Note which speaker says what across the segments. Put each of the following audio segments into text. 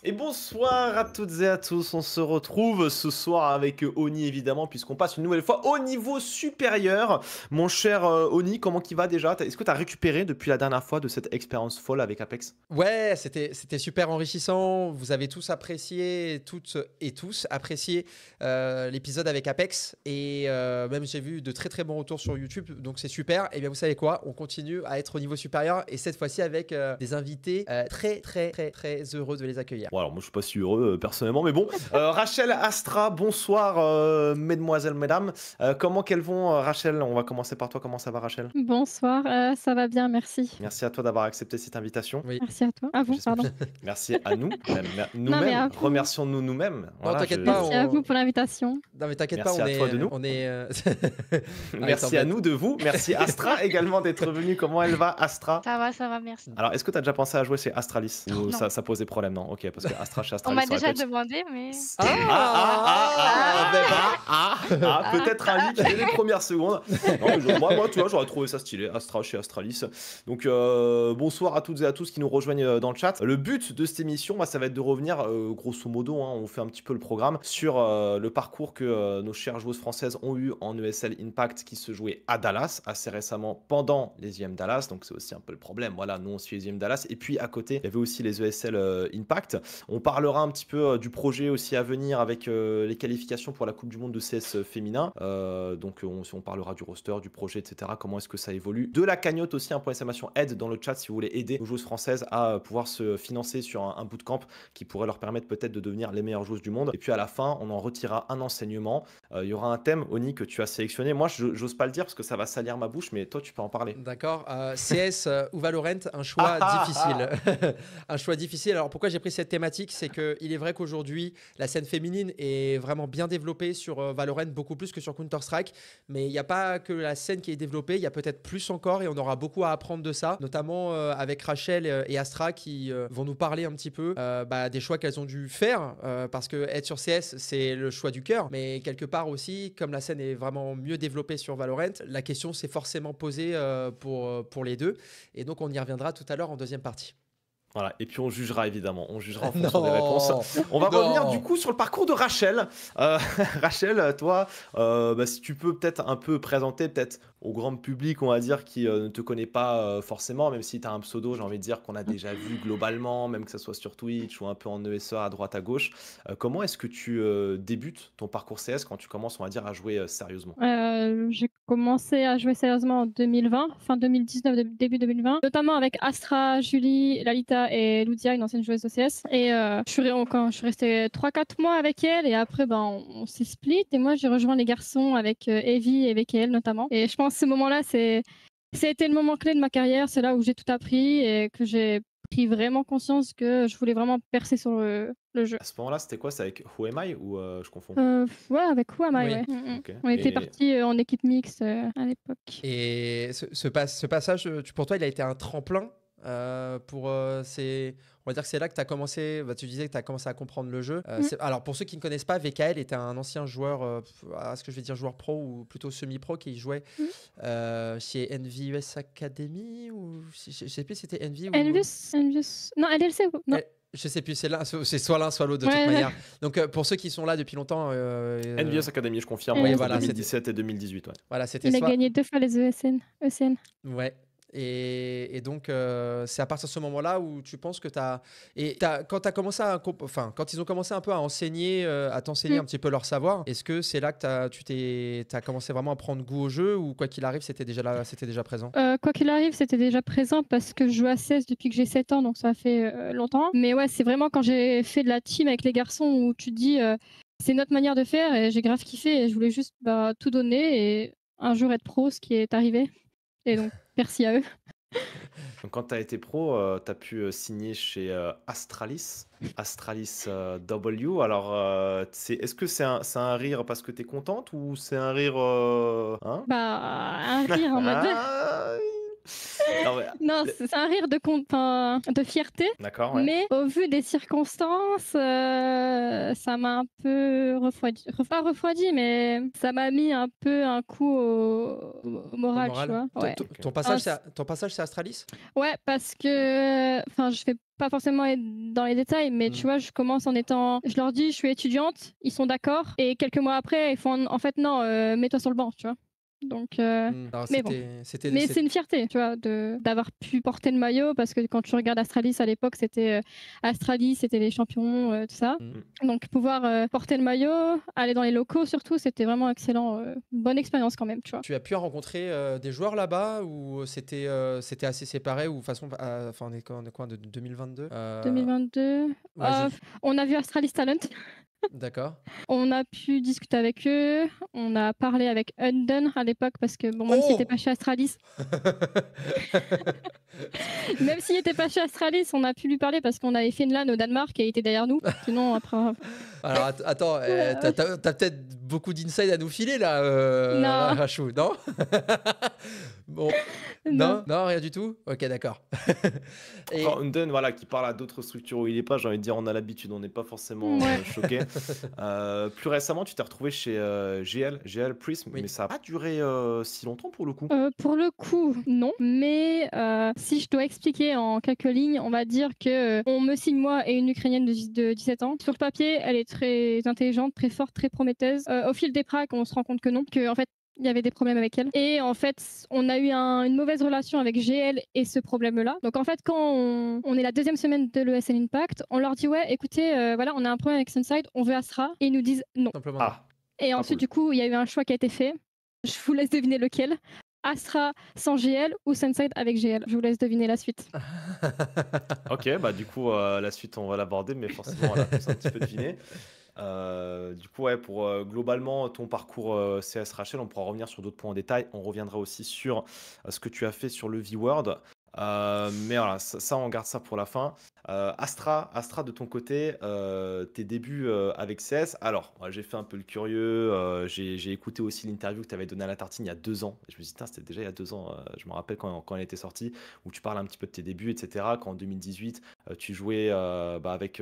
Speaker 1: Et bonsoir à toutes et à tous, on se retrouve ce soir avec Oni évidemment puisqu'on passe une nouvelle fois au niveau supérieur. Mon cher Oni, comment qu'il va déjà? Est-ce que tu as récupéré depuis la dernière fois de cette expérience folle avec Apex?
Speaker 2: Ouais, c'était super enrichissant. Vous avez tous apprécié, toutes et tous apprécié l'épisode avec Apex. Et même j'ai vu de très très bons retours sur YouTube. Donc c'est super. Et bien vous savez quoi? On continue à être au niveau supérieur. Et cette fois-ci avec des invités très très très très heureux de les accueillir.
Speaker 1: Bon alors moi je suis pas si heureux personnellement. Mais bon, Rachel, Astra, bonsoir mesdemoiselles, mesdames. Comment qu'elles vont Rachel? On va commencer par toi. Comment ça va Rachel?
Speaker 3: Bonsoir, ça va bien, merci.
Speaker 1: Merci à toi d'avoir accepté cette invitation.
Speaker 2: Oui.
Speaker 3: Merci à toi. À vous,
Speaker 1: J'espère-
Speaker 3: pardon.
Speaker 1: Merci à nous,
Speaker 3: Non, mais
Speaker 1: nous-mêmes.
Speaker 3: à vous.
Speaker 1: Remercions-nous nous-mêmes.
Speaker 2: Non,
Speaker 1: Voilà,
Speaker 2: t'inquiète
Speaker 1: je-
Speaker 2: pas.
Speaker 3: Merci à vous pour l'invitation.
Speaker 2: Non mais t'inquiète pas,
Speaker 1: Merci à toi de nous.
Speaker 2: on est
Speaker 1: Merci à nous de vous. Merci Astra également d'être venu. Comment elle va, Astra?
Speaker 4: Ça va, merci.
Speaker 1: Alors, est-ce que tu as déjà pensé à jouer chez Astralis? Ou
Speaker 4: Non.
Speaker 1: ça pose des problèmes, non? Ok, parce que Astra chez
Speaker 4: On
Speaker 1: Astralis,
Speaker 4: m'a
Speaker 1: ça aurait
Speaker 4: déjà
Speaker 1: pu être-
Speaker 4: demandé, mais...
Speaker 1: Peut-être un leak dès les premières secondes. Non, mais moi, tu vois, j'aurais trouvé ça stylé. Astra chez Astralis. Donc, bonsoir à toutes et à tous qui nous rejoignent dans le chat. Le but de cette émission, ça va être de revenir, grosso modo, hein, on fait un petit peu le programme, sur le parcours que nos chères joueuses françaises ont eu en ESL Impact qui se jouait à Dallas, assez récemment pendant les IM Dallas. Donc, c'est aussi un peu le problème. Voilà, nous, on suit les IM Dallas. Et puis, à côté, il y avait aussi les ESL Impact. On parlera un petit peu du projet aussi à venir avec les qualifications pour la Coupe du Monde de CS féminin. Donc on parlera du roster, du projet, etc. Comment est-ce que ça évolue. De la cagnotte aussi, un point d'exclamation aide dans le chat si vous voulez aider nos joueuses françaises à pouvoir se financer sur un bootcamp qui pourrait leur permettre peut-être de devenir les meilleures joueuses du monde. Et puis à la fin, on en retirera un enseignement. Il y aura un thème, Oni, que tu as sélectionné. Moi, j'ose pas le dire parce que ça va salir ma bouche, mais toi, tu peux en parler.
Speaker 2: D'accord. CS ou Valorant, un choix difficile. Un choix difficile. Alors pourquoi j'ai pris cette thématique? C'est qu'il est vrai qu'aujourd'hui, la scène féminine est vraiment bien développée sur Valorant, beaucoup plus que sur Counter-Strike. Mais il n'y a pas que la scène qui est développée, il y a peut-être plus encore et on aura beaucoup à apprendre de ça, notamment avec Rachel et Astra qui vont nous parler un petit peu des choix qu'elles ont dû faire parce que être sur CS, c'est le choix du cœur. Mais quelque part aussi, comme la scène est vraiment mieux développée sur Valorant, la question s'est forcément posée pour les deux. Et donc, on y reviendra tout à l'heure en deuxième partie.
Speaker 1: Voilà, et puis on jugera évidemment, on jugera en
Speaker 2: Non.
Speaker 1: fonction des réponses. On va
Speaker 2: Non.
Speaker 1: revenir du coup sur le parcours de Rachel. Rachel, toi, si tu peux peut-être un peu présenter peut-être au grand public, on va dire, qui ne te connaît pas forcément, même si tu as un pseudo, j'ai envie de dire qu'on a déjà vu globalement, même que ce soit sur Twitch ou un peu en ESE à droite à gauche. Comment est-ce que tu débutes ton parcours CS quand tu commences, on va dire, à jouer sérieusement?
Speaker 3: J'ai commencé à jouer sérieusement en 2020, fin 2019, début 2020, notamment avec Astra, Julie, Lalita et Ludia, une ancienne joueuse de CS. Et je suis restée 3-4 mois avec elle et après on s'est split et moi j'ai rejoint les garçons avec Evie et avec elle notamment. Et je pense que ce moment-là, c'était le moment clé de ma carrière, c'est là où j'ai tout appris et que j'ai pris vraiment conscience que je voulais vraiment percer sur le jeu.
Speaker 1: À ce moment-là, c'était quoi? C'est avec Who Am I ou je confonds?
Speaker 3: Ouais, avec Who Am I,
Speaker 2: Oui.
Speaker 3: ouais.
Speaker 1: Ok.
Speaker 3: On était
Speaker 1: Et-
Speaker 3: partis en équipe mixte à l'époque.
Speaker 2: Et ce passage, pour toi, il a été un tremplin on va dire que c'est là que tu as commencé, tu disais que tu as commencé à comprendre le jeu. Alors, pour ceux qui ne connaissent pas, VKL était un ancien joueur, est-ce que je vais dire joueur pro ou plutôt semi-pro qui jouait chez NVUS Academy ou je sais plus si c'était NV ou...
Speaker 3: Envious. Non, LLC. Non.
Speaker 2: Je sais plus, c'est soit l'un soit l'autre de toute manière. Donc pour ceux qui sont là depuis longtemps,
Speaker 1: NVS Academy, je confirme,
Speaker 3: Oui,
Speaker 1: entre
Speaker 2: voilà,
Speaker 1: 2017 et 2018. Ouais.
Speaker 2: voilà, c'était
Speaker 3: Il a
Speaker 2: soit...
Speaker 3: gagné 2 fois les ECN.
Speaker 2: Ouais. Et donc, c'est à partir de ce moment-là où tu penses que tu as... Quand ils ont commencé un peu à enseigner, à t'enseigner un petit peu leur savoir, est-ce que c'est là que tu as commencé vraiment à prendre goût au jeu ou quoi qu'il arrive, c'était déjà là, c'était déjà présent?
Speaker 3: Quoi qu'il arrive, c'était déjà présent parce que je joue à 16 depuis que j'ai 7 ans, donc ça fait longtemps. Mais ouais, c'est vraiment quand j'ai fait de la team avec les garçons où tu te dis c'est notre manière de faire et j'ai grave kiffé et je voulais juste tout donner et un jour être pro, ce qui est arrivé. Et donc, merci à eux.
Speaker 1: Donc, quand tu as été pro, tu as pu signer chez Astralis W. Alors, est-ce que c'est un rire parce que tu es contente ou c'est un rire.
Speaker 3: Un rire en mode.
Speaker 1: Non, mais,
Speaker 3: Non, c'est un rire enfin, de fierté,
Speaker 1: d'accord, ouais.
Speaker 3: mais au vu des circonstances, ça m'a un peu refroidi. Pas refroidi, mais ça m'a mis un peu un coup au
Speaker 2: Au
Speaker 3: moral, tu
Speaker 2: moral.
Speaker 3: vois. Ouais.
Speaker 1: Ok.
Speaker 2: Ton
Speaker 3: Un
Speaker 2: passage, ton passage, c'est Astralis?
Speaker 3: Ouais, parce que, enfin, je vais pas forcément être dans les détails, mais tu
Speaker 2: Mm.
Speaker 3: vois, je commence en étant, je leur dis, je suis étudiante, ils sont d'accord, et quelques mois après, ils font, en fait, non, mets-toi sur le banc, tu vois. Donc,
Speaker 2: Alors,
Speaker 3: mais bon. Mais c'est une fierté, tu vois, d'avoir pu porter le maillot, parce que quand tu regardes Astralis à l'époque, c'était Astralis, c'était les champions, tout ça.
Speaker 2: Mm.
Speaker 3: Donc pouvoir porter le maillot, aller dans les locaux surtout, c'était vraiment excellent. Bonne expérience quand même, tu vois.
Speaker 2: Tu as pu rencontrer des joueurs là-bas ou c'était assez séparé ou de façon, enfin on est quoi de 2022
Speaker 3: 2022.
Speaker 2: Ouais,
Speaker 3: On a vu Astralis Talent.
Speaker 2: d'accord.
Speaker 3: On a pu discuter avec eux. On a parlé avec Undone à l'époque parce que, bon, même s'il n'était
Speaker 2: Oh
Speaker 3: pas chez Astralis, même s'il n'était pas chez Astralis, on a pu lui parler parce qu'on avait fait une LAN au Danemark et il était derrière nous. Sinon, après.
Speaker 2: Alors attends, t'as peut-être beaucoup d'insides à nous filer là,
Speaker 3: Non,
Speaker 2: Rachou, non? Bon,
Speaker 3: non.
Speaker 2: non, rien du tout? Ok, d'accord. Et
Speaker 1: Enfin, Unden, voilà, qui parle à d'autres structures où il est pas, j'ai envie de dire, on a l'habitude, on n'est pas forcément
Speaker 3: Ouais.
Speaker 1: choqué. Plus récemment, tu t'es retrouvé chez GL Prism,
Speaker 2: Oui.
Speaker 1: mais ça n'a pas duré si longtemps pour le coup.
Speaker 3: Pour le coup, non. Mais si je dois expliquer en quelques lignes, on va dire que on me signe moi et une Ukrainienne de 17 ans. Sur le papier, elle est très intelligente, très forte, très prometteuse. Au fil des pracs, on se rend compte que non, que en fait il y avait des problèmes avec elle. Et en fait, on a eu une mauvaise relation avec GL et ce problème-là. Donc en fait, quand on est la deuxième semaine de l'ESL Impact, on leur dit ouais, écoutez, voilà, on a un problème avec Sunside, on veut Astra, et ils nous disent non.
Speaker 2: Simplement non.
Speaker 1: Ah,
Speaker 3: Et
Speaker 1: pas
Speaker 3: ensuite,
Speaker 1: cool.
Speaker 3: du coup, il y a eu un choix qui a été fait. Je vous laisse deviner lequel. Astra sans GL ou Sunside avec GL. Je vous laisse deviner la suite.
Speaker 1: Ok, bah du coup, la suite, on va l'aborder, mais forcément, on l'a tous un petit peu deviné. Du coup, ouais, pour globalement ton parcours CS Rachel, on pourra revenir sur d'autres points en détail. On reviendra aussi sur ce que tu as fait sur le V-Word. Mais voilà, ça, on garde ça pour la fin. Astra, de ton côté, tes débuts avec CS. Alors, moi, j'ai fait un peu le curieux. J'ai écouté aussi l'interview que tu avais donnée à la tartine il y a 2 ans. Et je me suis dit, putain, c'était déjà il y a 2 ans. Je me rappelle quand elle était sortie, où tu parles un petit peu de tes débuts, etc. Qu'en 2018, tu jouais avec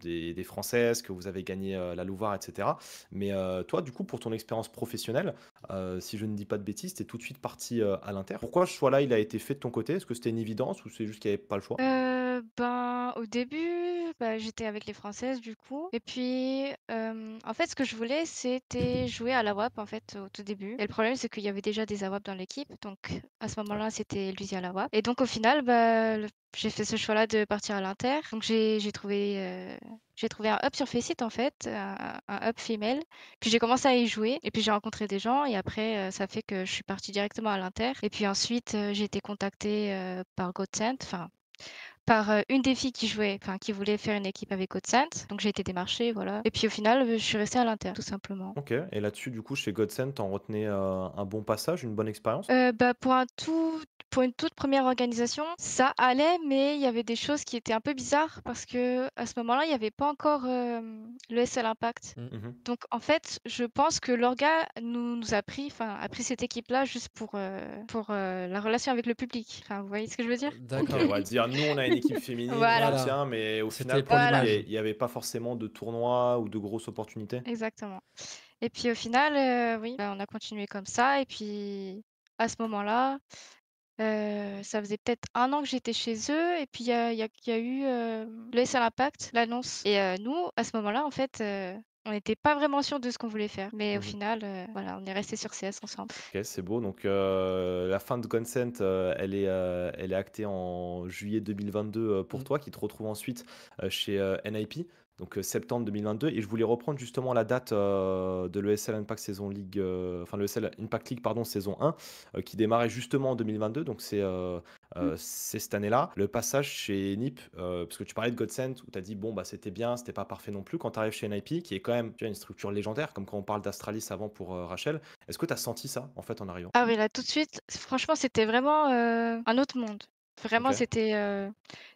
Speaker 1: des Françaises, que vous avez gagné la Louvar, etc. Mais toi, du coup, pour ton expérience professionnelle, si je ne dis pas de bêtises, tu es tout de suite parti à l'Inter. Pourquoi ce choix-là, il a été fait de ton côté? Est-ce que c'était une évidence ou c'est juste qu'il n'y avait pas le choix?
Speaker 4: Ben, au début, bah, j'étais avec les Françaises du coup. Et puis, en fait, ce que je voulais, c'était jouer à la WAP en fait au tout début. Et le problème, c'est qu'il y avait déjà des AWAP dans l'équipe. Donc, à ce
Speaker 1: Ouais.
Speaker 4: moment-là, c'était Lucie à la WAP. Et donc, au final, bah, j'ai fait ce choix-là de partir à l'Inter. Donc, j'ai trouvé un hub sur Faceit en fait, un hub female. Puis j'ai commencé à y jouer. Et puis j'ai rencontré des gens. Et après, ça fait que je suis partie directement à l'Inter. Et puis ensuite, j'ai été contactée par Godsend. Enfin, par une des filles qui jouait, enfin qui voulait faire une équipe avec Godsend. Donc j'ai été démarchée, voilà. Et puis au final, je suis restée à l'Inter, tout simplement.
Speaker 1: Ok, et là-dessus, du coup, chez Godsend, t'en retenais un bon passage, une bonne expérience?
Speaker 4: Bah, pour une toute première organisation, ça allait, mais il y avait des choses qui étaient un peu bizarres parce que à ce moment-là, il n'y avait pas encore le SL Impact.
Speaker 1: Mhm.
Speaker 4: Donc en fait, je pense que l'orga a pris cette équipe-là juste pour la relation avec le public. Enfin, vous voyez ce que je veux dire?
Speaker 1: Ok,
Speaker 2: D'accord.
Speaker 1: on va dire, nous, on a une équipe féminine, on
Speaker 4: Voilà,
Speaker 1: soutient,
Speaker 2: Voilà.
Speaker 1: mais au
Speaker 2: C'était
Speaker 1: final,
Speaker 2: pour
Speaker 1: pour vous,
Speaker 4: voilà,
Speaker 2: l'image.
Speaker 1: il n'y avait pas forcément de tournoi ou de grosses opportunités.
Speaker 4: exactement. Et puis au final, oui, bah, on a continué comme ça. Et puis à ce moment-là, ça faisait peut-être 1 an que j'étais chez eux. Et puis il y a eu le SL Impact, l'annonce. Et nous, à ce moment-là, en fait, on n'était pas vraiment sûrs de ce qu'on voulait faire. Mais au
Speaker 1: Mhm.
Speaker 4: final, voilà, on est restés sur CS ensemble.
Speaker 1: Ok, c'est beau. Donc, la fin de Godsend, elle est actée en juillet 2022 pour
Speaker 2: Mm.
Speaker 1: toi, qui te retrouve ensuite chez NIP, donc septembre 2022. Et je voulais reprendre justement la date de l'ESL Impact Saison League, enfin l'ESL Impact League, pardon, saison 1, qui démarrait justement en 2022. Donc, c'est cette année-là. Le passage chez NIP, parce que tu parlais de Godsend, où tu as dit, bon, bah, c'était bien, c'était pas parfait non plus. Quand tu arrives chez NIP, qui est quand même, tu vois, une structure légendaire, comme quand on parle d'Astralis avant pour Rachel. Est-ce que tu as senti ça, en fait, en arrivant?
Speaker 4: Ah oui, là, tout de suite, franchement, c'était vraiment un autre monde. Vraiment,
Speaker 1: Ok.
Speaker 4: c'était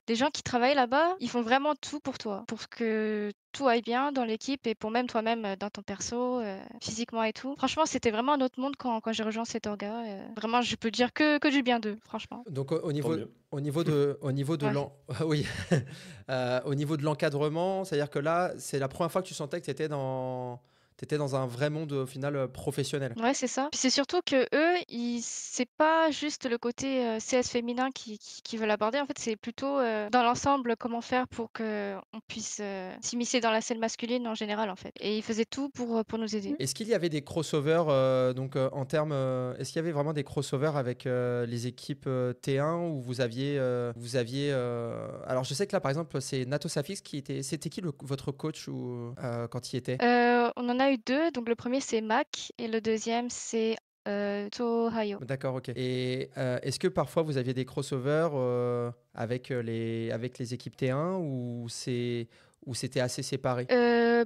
Speaker 4: les gens qui travaillent là-bas, ils font vraiment tout pour toi, pour que tout aille bien dans l'équipe et pour même toi-même dans ton perso, physiquement et tout. Franchement, c'était vraiment un autre monde quand j'ai rejoint cet orga. Vraiment, je peux dire que du bien d'eux, franchement.
Speaker 2: Donc
Speaker 1: Tant mieux.
Speaker 2: au niveau de
Speaker 4: Ouais.
Speaker 2: oui, au niveau de l'encadrement, c'est-à-dire que là, c'est la première fois que tu sentais que t'étais dans un vrai monde au final professionnel.
Speaker 4: Ouais, c'est ça. Puis c'est surtout que eux, c'est pas juste le côté CS féminin qui veulent aborder. En fait, c'est plutôt dans l'ensemble comment faire pour que on puisse s'immiscer dans la scène masculine en général, en fait. Et ils faisaient tout pour nous aider.
Speaker 2: Est-ce qu'il y avait des crossovers en termes est-ce qu'il y avait vraiment des crossovers avec les équipes T1 où alors je sais que là par exemple c'est Nato Safix c'était qui votre coach ou quand il était?
Speaker 4: On en a eu 2, donc le premier c'est Mac et le deuxième c'est Tohayo.
Speaker 2: D'accord, ok. Et est-ce que parfois vous aviez des crossovers avec les équipes T1 ou c'était assez séparé?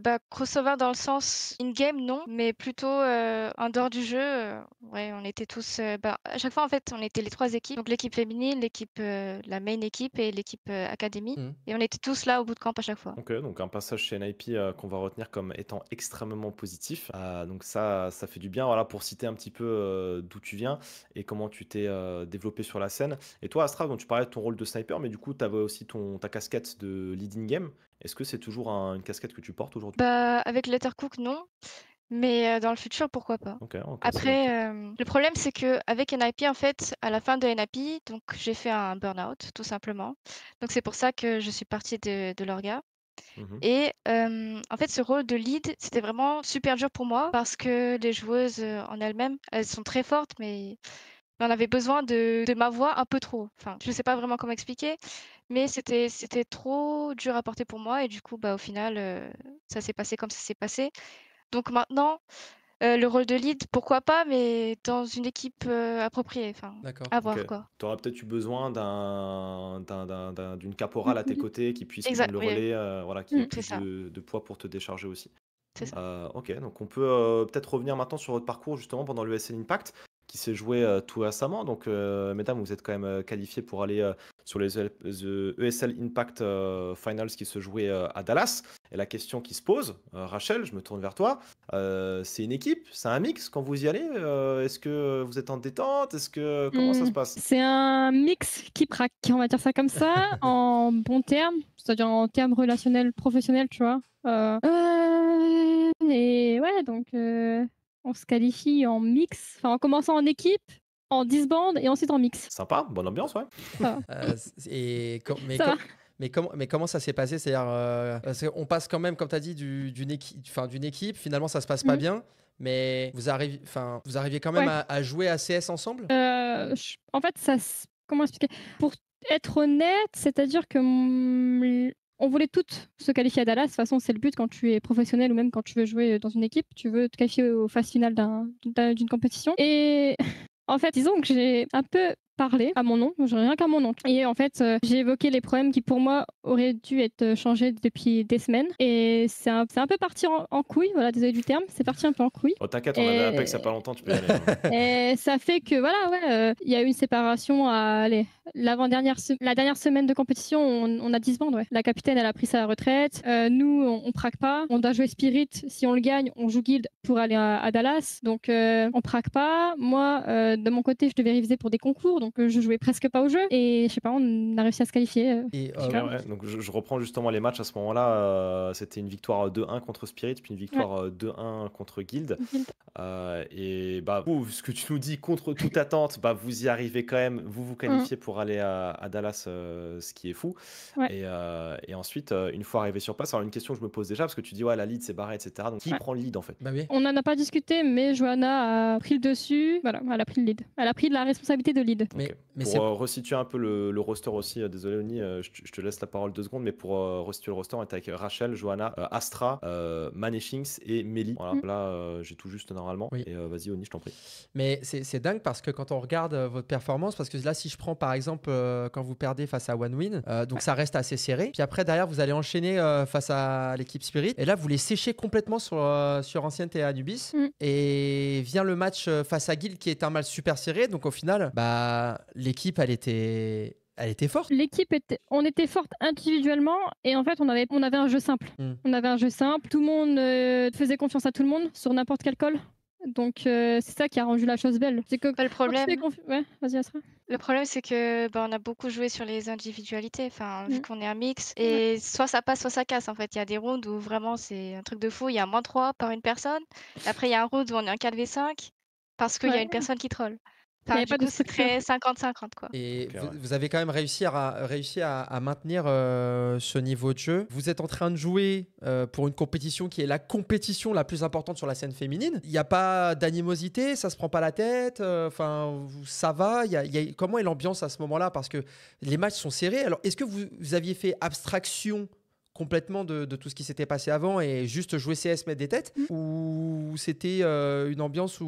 Speaker 4: Bah, crossover dans le sens in-game, non, mais plutôt en dehors du jeu, ouais, on était tous. Bah, à chaque fois, en fait, on était les 3 équipes. Donc l'équipe féminine, l'équipe, la main équipe et l'équipe académie.
Speaker 2: Mhm.
Speaker 4: Et on était tous là au bootcamp à chaque fois.
Speaker 1: Ok, donc un passage chez NIP qu'on va retenir comme étant extrêmement positif. Donc ça fait du bien, voilà, pour citer un petit peu d'où tu viens et comment tu t'es développé sur la scène. Et toi, Astra, donc tu parlais de ton rôle de sniper, mais du coup, tu avais aussi ta casquette de leading game. Est-ce que c'est toujours une casquette que tu portes aujourd'hui?
Speaker 4: Bah, avec Lettercook, non, mais dans le futur, pourquoi pas.
Speaker 1: Ok, ok, c'est noté.
Speaker 4: Après, le problème, c'est qu'avec NIP, en fait, à la fin de NIP, donc j'ai fait un burn-out, tout simplement. Donc c'est pour ça que je suis partie de l'orga.
Speaker 1: Mhm.
Speaker 4: Et en fait, ce rôle de lead, c'était vraiment super dur pour moi parce que les joueuses en elles-mêmes, elles sont très fortes, mais on avait besoin de ma voix un peu trop. Enfin, je ne sais pas vraiment comment expliquer, mais c'était trop dur à porter pour moi et du coup, bah, au final, ça s'est passé comme ça s'est passé. Donc maintenant, le rôle de lead, pourquoi pas, mais dans une équipe appropriée. Enfin,
Speaker 2: D'accord.
Speaker 4: à
Speaker 1: Ok.
Speaker 4: voir quoi.
Speaker 1: Tu aurais peut-être eu besoin d'une caporale à tes côtés qui puisse prendre
Speaker 4: Exact,
Speaker 1: le
Speaker 4: oui,
Speaker 1: relais, voilà, qui ait
Speaker 4: c'est
Speaker 1: plus
Speaker 4: ça,
Speaker 1: de poids pour te décharger aussi.
Speaker 4: c'est ça.
Speaker 1: Ok, donc on peut peut-être revenir maintenant sur votre parcours justement pendant le ESL Impact qui s'est joué tout récemment. Donc, mesdames, vous êtes quand même qualifiées pour aller sur les ESL Impact Finals qui se jouaient à Dallas. Et la question qui se pose, Rachel, je me tourne vers toi, c'est une équipe, c'est un mix quand vous y allez? Est-ce que vous êtes en détente? Comment ça se passe?
Speaker 3: C'est un mix qui praque, on va dire ça comme ça, en bons termes, c'est-à-dire en termes relationnels, professionnels, tu vois. Et ouais, donc on se qualifie en mix, enfin en commençant en équipe, en disband et ensuite en mix.
Speaker 1: Sympa, bonne ambiance, ouais.
Speaker 3: Ça
Speaker 2: Et
Speaker 3: Ça va.
Speaker 2: mais comment ça s'est passé? C'est-à-dire, parce qu'on passe quand même, comme tu as dit, d'une équipe, finalement ça se passe pas
Speaker 3: Mhm.
Speaker 2: bien, mais vous arriviez quand même
Speaker 3: Ouais.
Speaker 2: à jouer à CS ensemble?
Speaker 3: En fait, comment expliquer? Pour être honnête, c'est-à-dire que on voulait toutes se qualifier à Dallas. De toute façon, c'est le but quand tu es professionnel ou même quand tu veux jouer dans une équipe. Tu veux te qualifier aux phases finales d'une compétition. Et en fait, disons que j'ai un peu parlé à mon nom, je rien qu'à mon nom. Et en fait, j'ai évoqué les problèmes qui pour moi auraient dû être changés depuis des semaines. Et c'est un peu parti en couille, voilà, désolé du terme, c'est parti un peu en couille.
Speaker 1: Oh, t'inquiète, on avait Apex il y a pas longtemps, tu peux y aller, hein.
Speaker 3: Et ça fait que voilà, ouais, il y a eu une séparation à la dernière semaine de compétition, on a disband, ouais. La capitaine, elle a pris sa retraite. Nous, on praque pas. On doit jouer Spirit. Si on le gagne, on joue Guild pour aller à Dallas. Donc, on praque pas. Moi, de mon côté, je devais réviser pour des concours, donc je jouais presque pas au jeu. Et je sais pas, on a réussi à se qualifier.
Speaker 2: Et,
Speaker 1: Ok, ouais. Donc je reprends justement les matchs à ce moment-là. C'était une victoire 2-1 contre Spirit, puis une victoire 2-1 contre Guild.
Speaker 3: Guild.
Speaker 1: Et bah, vous, ce que tu nous dis, contre toute attente, bah, vous y arrivez quand même, vous qualifiez pour aller à Dallas, ce qui est fou.
Speaker 3: Ouais.
Speaker 1: Et ensuite, une fois arrivé sur place, alors une question que je me pose déjà, parce que tu dis, ouais, la lead c'est barré, etc. Donc qui prend le lead en fait?
Speaker 2: Bah oui.
Speaker 3: On n'en a pas discuté, mais Johanna a pris le dessus. Voilà, elle a pris le lead. Elle a pris de la responsabilité de lead.
Speaker 2: Mais
Speaker 1: Pour
Speaker 2: c'est
Speaker 1: resituer un peu le roster aussi, désolé Oni, je te laisse la parole 2 secondes, mais pour resituer le roster, on est avec Rachel, Johanna, Astra, Maneshinx et Meli. Voilà, là j'ai tout juste normalement.
Speaker 2: Oui.
Speaker 1: Et vas-y Oni, je t'en prie.
Speaker 2: Mais c'est dingue parce que quand on regarde votre performance, parce que là, si je prends par exemple quand vous perdez face à OneWin, donc ça reste assez serré. Puis après, derrière, vous allez enchaîner face à l'équipe Spirit. Et là, vous les séchez complètement sur Anciente et Anubis. Et vient le match face à Guild qui est un match super serré. Donc au final, bah, l'équipe, elle était Elle était forte.
Speaker 3: On était forte individuellement et en fait on avait un jeu simple. On avait un jeu simple, tout le monde faisait confiance à tout le monde sur n'importe quel call. Donc c'est ça qui a rendu la chose belle. C'est que
Speaker 4: Bah, le problème,
Speaker 3: ouais, vas-y Asra.
Speaker 4: le problème, c'est que on a beaucoup joué sur les individualités, enfin, vu
Speaker 3: Mm.
Speaker 4: qu'on est un mix, et soit ça passe, soit ça casse. En fait, il y a des rounds où vraiment c'est un truc de fou. Il y a -3 par une personne. Après, il y a un round où on est en 4v5 parce qu'il y a
Speaker 3: Ouais.
Speaker 4: une personne qui troll.
Speaker 3: Il n'y
Speaker 4: Enfin,
Speaker 3: avait
Speaker 4: du
Speaker 3: pas de
Speaker 4: coup, c'est
Speaker 3: structure.
Speaker 4: très 50-50, quoi.
Speaker 2: Et
Speaker 1: Ok, ouais.
Speaker 2: vous avez quand même réussi à maintenir ce niveau de jeu. Vous êtes en train de jouer pour une compétition qui est la compétition la plus importante sur la scène féminine. Il n'y a pas d'animosité, ça se prend pas la tête. Enfin, ça va. Comment est l'ambiance à ce moment-là? Parce que les matchs sont serrés. Alors, est-ce que vous aviez fait abstraction complètement de tout ce qui s'était passé avant et juste jouer CS, mettre des têtes? Ou c'était une ambiance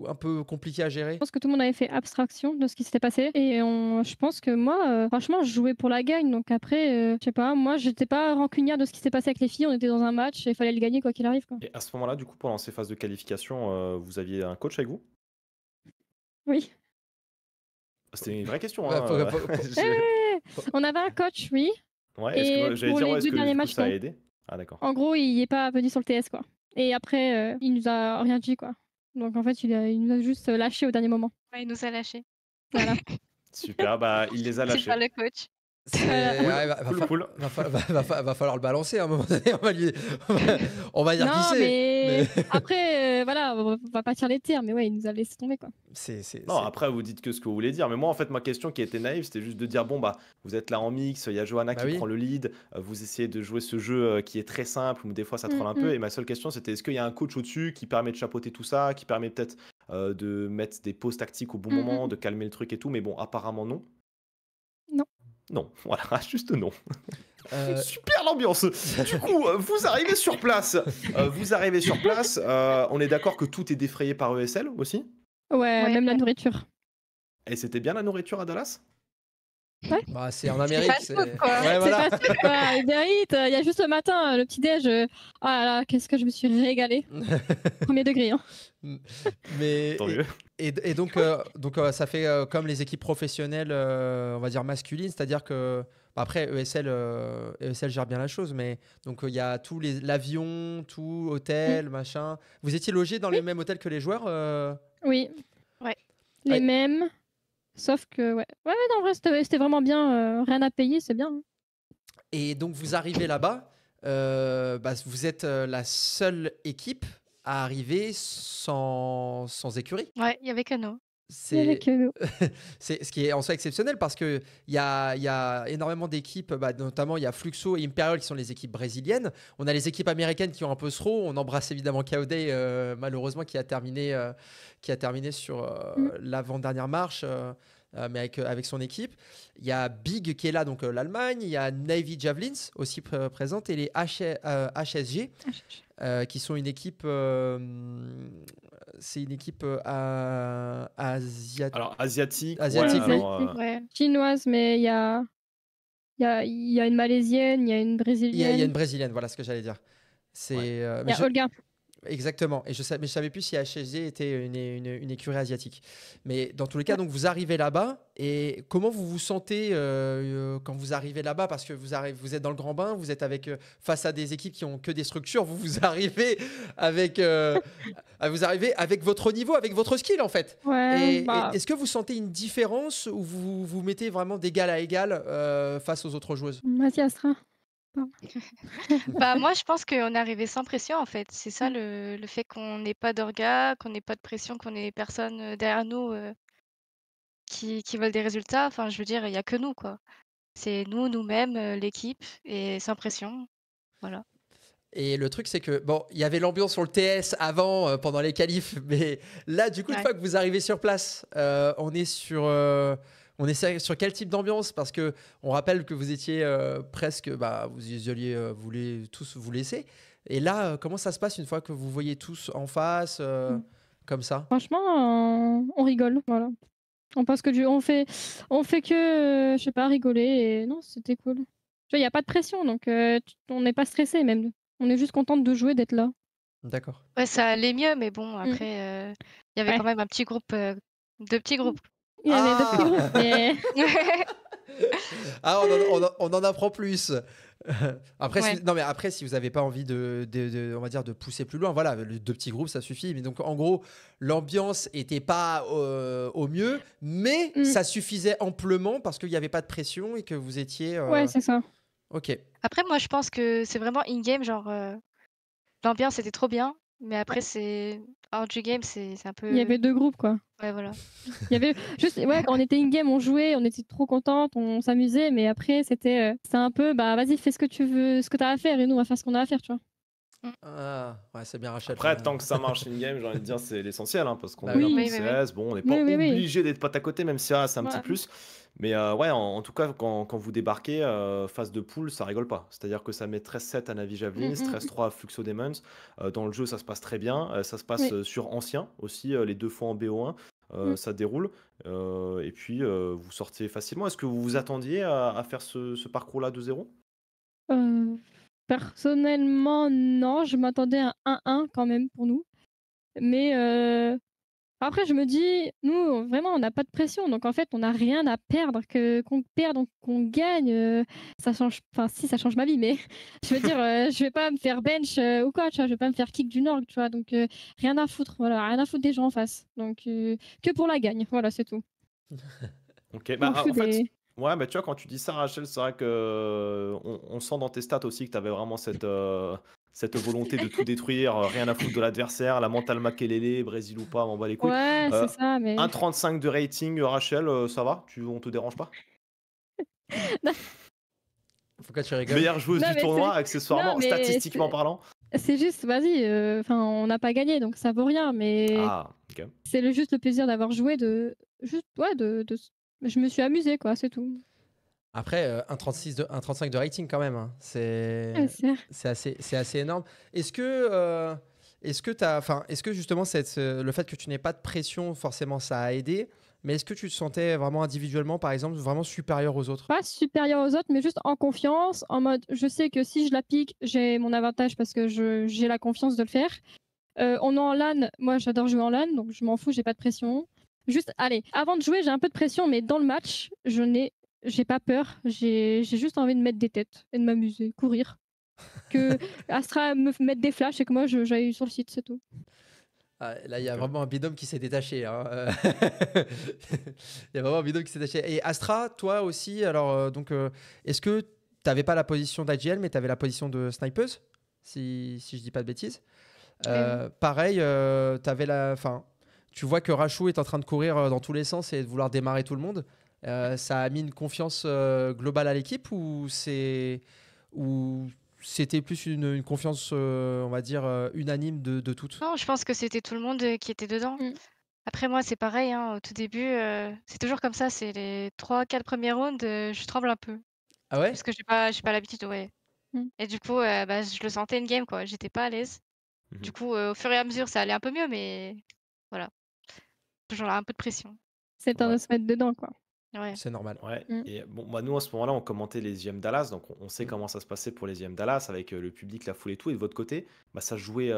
Speaker 2: un peu compliquée à gérer?
Speaker 3: Je pense que tout le monde avait fait abstraction de ce qui s'était passé et je pense que moi, franchement, je jouais pour la gagne. Donc après, je sais pas, moi, j'étais pas rancunière de ce qui s'était passé avec les filles. On était dans un match et il fallait le gagner quoi qu'il arrive, quoi.
Speaker 1: Et à ce moment-là, du coup, pendant ces phases de qualification, vous aviez un coach avec vous?
Speaker 3: Oui.
Speaker 1: C'était une vraie question,
Speaker 2: Ouais,
Speaker 1: hein.
Speaker 3: On avait un coach, oui.
Speaker 1: Ouais, est-ce
Speaker 3: Et
Speaker 1: que j'allais
Speaker 3: pour
Speaker 1: dire,
Speaker 3: les
Speaker 1: ouais, est-ce
Speaker 3: 2
Speaker 1: que
Speaker 3: derniers
Speaker 1: du coup
Speaker 3: matchs,
Speaker 1: ça a
Speaker 3: non.
Speaker 1: aidé? Ah d'accord.
Speaker 3: En gros, il est pas venu sur le TS, quoi. Et après, il nous a rien dit, quoi. Donc en fait, il nous a juste lâchés au dernier moment.
Speaker 4: Ouais, il nous a lâchés.
Speaker 3: Voilà.
Speaker 1: Super, bah il les a
Speaker 4: C'est pas
Speaker 1: lâchés.
Speaker 4: le coach.
Speaker 2: Ouais,
Speaker 1: Cool.
Speaker 2: va falloir le balancer à un moment donné. On va dire qui
Speaker 3: Non,
Speaker 2: c'est.
Speaker 3: mais après, voilà, on va pas tirer les tirs, mais ouais, il nous a laissé tomber, quoi.
Speaker 1: Non, après vous dites que ce que vous voulez dire, mais moi en fait ma question qui était naïve, c'était juste de dire bon bah vous êtes là en mix, il y a Johanna
Speaker 2: Bah
Speaker 1: qui
Speaker 2: oui.
Speaker 1: prend le lead, vous essayez de jouer ce jeu qui est très simple, où des fois ça troll un peu, et ma seule question c'était est-ce qu'il y a un coach au-dessus qui permet de chapeauter tout ça, qui permet peut-être de mettre des pauses tactiques au bon moment, de calmer le truc et tout, mais bon apparemment non.
Speaker 3: Non.
Speaker 1: Non, voilà, juste non.
Speaker 2: Euh,
Speaker 1: Super l'ambiance. Du coup, vous arrivez sur place. On est d'accord que tout est défrayé par ESL aussi.
Speaker 3: Ouais, même la nourriture.
Speaker 1: Et c'était bien la nourriture à Dallas?
Speaker 2: Bah, c'est en Amérique.
Speaker 4: fast food, quoi.
Speaker 2: Ouais, voilà.
Speaker 3: C'est pas sûr, quoi. Uber Eats, il y a juste le matin, le petit-déj. Oh là là, qu'est-ce que je me suis régalée. Premier degré, hein.
Speaker 2: Mais
Speaker 1: Tant mieux.
Speaker 2: et donc ça fait comme les équipes professionnelles, on va dire masculines, c'est-à-dire que après ESL gère bien la chose, mais donc il y a l'avion, tout hôtel, machin. Vous étiez logé dans les mêmes hôtels que les joueurs?
Speaker 3: Oui.
Speaker 4: Ouais.
Speaker 3: Les
Speaker 2: Ouais.
Speaker 3: mêmes. Sauf que, ouais. Ouais, non, en vrai, c'était vraiment bien. Rien à payer, c'est bien, hein.
Speaker 2: Et donc vous arrivez là-bas, vous êtes la seule équipe à arriver sans écurie.
Speaker 4: Ouais, il y avait que nous.
Speaker 3: Il y avait que nous.
Speaker 2: C'est ce qui est en soi exceptionnel parce qu'il y a énormément d'équipes, notamment il y a Fluxo et Imperial qui sont les équipes brésiliennes. On a les équipes américaines qui ont un peu ce rôle. On embrasse évidemment KOD, malheureusement, qui a terminé sur l'avant-dernière marche. Mais avec son équipe. Il y a Big qui est là, donc l'Allemagne. Il y a Navy Javelins aussi présente et les HSG qui sont une équipe. C'est une équipe asiatique.
Speaker 1: Alors asiatique.
Speaker 2: Asiatique,
Speaker 1: ouais,
Speaker 2: oui.
Speaker 1: alors,
Speaker 4: Ouais.
Speaker 3: Chinoise, mais il y a une malaisienne, il y a une
Speaker 2: Il y
Speaker 3: brésilienne.
Speaker 2: a une brésilienne, voilà ce que j'allais dire. C'est.
Speaker 3: Il y a Olga.
Speaker 2: Exactement. Et je savais plus si HSG était une écurie asiatique. Mais dans tous les cas, donc vous arrivez là-bas et comment vous vous sentez quand vous arrivez là-bas, parce que vous êtes dans le grand bain, vous êtes face à des équipes qui ont que des structures, vous arrivez avec votre niveau, avec votre skill en fait.
Speaker 3: Ouais,
Speaker 2: Et est-ce que vous sentez une différence ou vous vous mettez vraiment d'égal à égal face aux autres joueuses?
Speaker 3: Vas-y, Astra.
Speaker 4: Bah, moi, je pense qu'on est arrivé sans pression, en fait. C'est ça le fait qu'on n'ait pas d'orga, qu'on n'ait pas de pression, qu'on ait personne derrière nous qui veulent des résultats. Enfin, je veux dire, il n'y a que nous, quoi. C'est nous, nous-mêmes, l'équipe, et sans pression. Voilà.
Speaker 2: Et le truc, c'est que, bon, il y avait l'ambiance sur le TS avant, pendant les qualifs, mais là, du coup, une
Speaker 4: Ouais.
Speaker 2: fois que vous arrivez sur place, on est sur quel type d'ambiance? Parce que on rappelle que vous étiez presque, vous alliez tous vous laisser. Et là, comment ça se passe une fois que vous voyez tous en face, comme ça?
Speaker 3: Franchement, on rigole, voilà. On pense que on fait que, je sais pas, rigoler et non, c'était cool. Tu vois, il n'y a pas de pression, donc on n'est pas stressé même. On est juste contente de jouer, d'être là.
Speaker 2: D'accord.
Speaker 4: Ouais, ça allait mieux, mais bon, après, il y avait quand même un petit groupe, deux petits groupes.
Speaker 3: Il y avait deux petits groupes, mais
Speaker 2: Ah, on en apprend plus. Après,
Speaker 4: Ouais.
Speaker 2: non, mais après, si vous n'avez pas envie on va dire, de pousser plus loin, voilà, les deux petits groupes, ça suffit. Mais donc, en gros, l'ambiance était pas au mieux, mais
Speaker 3: Mm.
Speaker 2: ça suffisait amplement parce qu'il n'y avait pas de pression et que vous étiez.
Speaker 3: Ouais, c'est ça.
Speaker 2: Ok.
Speaker 4: Après, moi, je pense que c'est vraiment in-game, genre, l'ambiance était trop bien, mais
Speaker 3: Ouais.
Speaker 4: après, c'est hors du game, c'est un
Speaker 3: Il y avait
Speaker 4: peu.
Speaker 3: 2 groupes, quoi.
Speaker 4: Ouais, voilà.
Speaker 3: Il y avait juste, ouais, quand on était in-game, on jouait, on était trop contentes, on s'amusait, mais après, c'était un peu, bah, vas-y, fais ce que tu veux, ce que tu as à faire, et nous, on va faire ce qu'on a à faire, tu vois.
Speaker 2: Ah, ouais, c'est bien, Rachel.
Speaker 1: Après, tant que ça marche in-game, j'ai envie de dire, c'est l'essentiel, hein, parce qu'on
Speaker 2: Bah
Speaker 1: est là
Speaker 2: oui.
Speaker 1: pour
Speaker 4: Oui, oui, oui.
Speaker 1: CS. Bon, on n'est pas
Speaker 3: Oui, oui, oui.
Speaker 1: obligé d'être pote à côté, même si c'est un petit
Speaker 3: Ouais.
Speaker 1: plus. Mais ouais, en tout cas, quand vous débarquez, phase de pool, ça rigole pas. C'est-à-dire que ça met 13-7 à Navi Javelin, 13-3 à Fluxo Demons. Dans le jeu, ça se passe très bien. Ça se passe
Speaker 3: Oui.
Speaker 1: sur ancien aussi, les 2 fois en BO1. Ça déroule. Et puis, vous sortez facilement. Est-ce que vous vous attendiez à faire ce parcours-là de 0?
Speaker 3: Personnellement, non, je m'attendais à un 1-1 quand même pour nous. Mais après, je me dis, nous, vraiment, on n'a pas de pression. Donc, en fait, on n'a rien à perdre. Qu'on perde ou qu'on gagne, ça change. Enfin, si, ça change ma vie. Mais je veux dire, je vais pas me faire bench ou quoi, tu vois. Je vais pas me faire kick du Nord, tu vois. Donc, rien à foutre. Voilà, rien à foutre des gens en face. Donc, que pour la gagne. Voilà, c'est tout.
Speaker 1: Ok,
Speaker 3: Je
Speaker 1: bah
Speaker 3: m'en fous
Speaker 1: en fait,
Speaker 3: des.
Speaker 1: ouais, bah tu vois, quand tu dis ça, Rachel, c'est vrai que on sent dans tes stats aussi que tu avais vraiment cette volonté de tout détruire, rien à foutre de l'adversaire, la mentale Makelele, Brésil ou pas, on va les couilles.
Speaker 3: Ouais,
Speaker 1: Euh,
Speaker 3: c'est ça. Mais
Speaker 1: 1,35 de rating, Rachel, ça va? On te dérange pas?
Speaker 2: Pourquoi tu rigoles?
Speaker 1: Meilleure joueuse
Speaker 3: non,
Speaker 1: du
Speaker 3: mais
Speaker 1: tournoi,
Speaker 3: non,
Speaker 1: accessoirement,
Speaker 3: mais
Speaker 1: statistiquement parlant?
Speaker 3: c'est juste, vas-y. Enfin, on n'a pas gagné, donc ça vaut rien. Mais
Speaker 1: Ah, ok.
Speaker 3: c'est juste le plaisir d'avoir joué, juste, ouais, je me suis amusée, quoi, c'est tout.
Speaker 2: Après, 1,35 de rating quand même, hein.
Speaker 3: Ouais,
Speaker 2: C'est assez énorme. Est-ce que justement le fait que tu n'aies pas de pression, forcément, ça a aidé, mais est-ce que tu te sentais vraiment individuellement, par exemple, vraiment supérieur aux autres?
Speaker 3: pas supérieur aux autres, mais juste en confiance, en mode, je sais que si je la pique, j'ai mon avantage parce que j'ai la confiance de le faire. On est en LAN, moi j'adore jouer en LAN, donc je m'en fous, j'ai pas de pression. Juste, allez, avant de jouer, j'ai un peu de pression, mais dans le match, j'ai pas peur. J'ai juste envie de mettre des têtes et de m'amuser, courir. Que Astra me mette des flashs et que moi j'aille sur le site, c'est tout.
Speaker 2: Ah, là, il y a
Speaker 1: Ok.
Speaker 2: vraiment un binôme qui s'est détaché, hein. Il y a vraiment un binôme qui s'est détaché. Et Astra, toi aussi, alors, est-ce que tu n'avais pas la position d'AGL, mais tu avais la position de snipeuse, si je dis pas de bêtises?
Speaker 4: Oui, oui.
Speaker 2: Pareil, tu vois que Rachou est en train de courir dans tous les sens et de vouloir démarrer tout le monde. Ça a mis une confiance globale à l'équipe ou c'était plus une confiance, on va dire, unanime de toutes?
Speaker 4: Non, je pense que c'était tout le monde qui était dedans.
Speaker 3: Mm.
Speaker 4: Après, moi, c'est pareil, hein, au tout début, c'est toujours comme ça. C'est les 3-4 premiers rounds, je tremble un peu.
Speaker 2: Ah ouais?
Speaker 4: Parce que j'ai pas l'habitude, ouais.
Speaker 3: Mm.
Speaker 4: Et du coup, bah, je le sentais in-game, quoi. J'étais pas à l'aise. Du
Speaker 1: Mhm.
Speaker 4: coup, au fur et à mesure, ça allait un peu mieux, mais voilà. Toujours là, un peu de pression.
Speaker 3: C'est temps
Speaker 1: Ouais.
Speaker 3: de se mettre dedans, quoi.
Speaker 4: Ouais.
Speaker 2: C'est normal.
Speaker 1: Ouais,
Speaker 3: Mm.
Speaker 1: et bon, bah, nous, à ce moment-là, on commentait les IM Dallas, donc on sait
Speaker 2: Mm.
Speaker 1: comment ça se passait pour les IM Dallas, avec le public, la foule et tout. Et de votre côté, bah, ça se jouait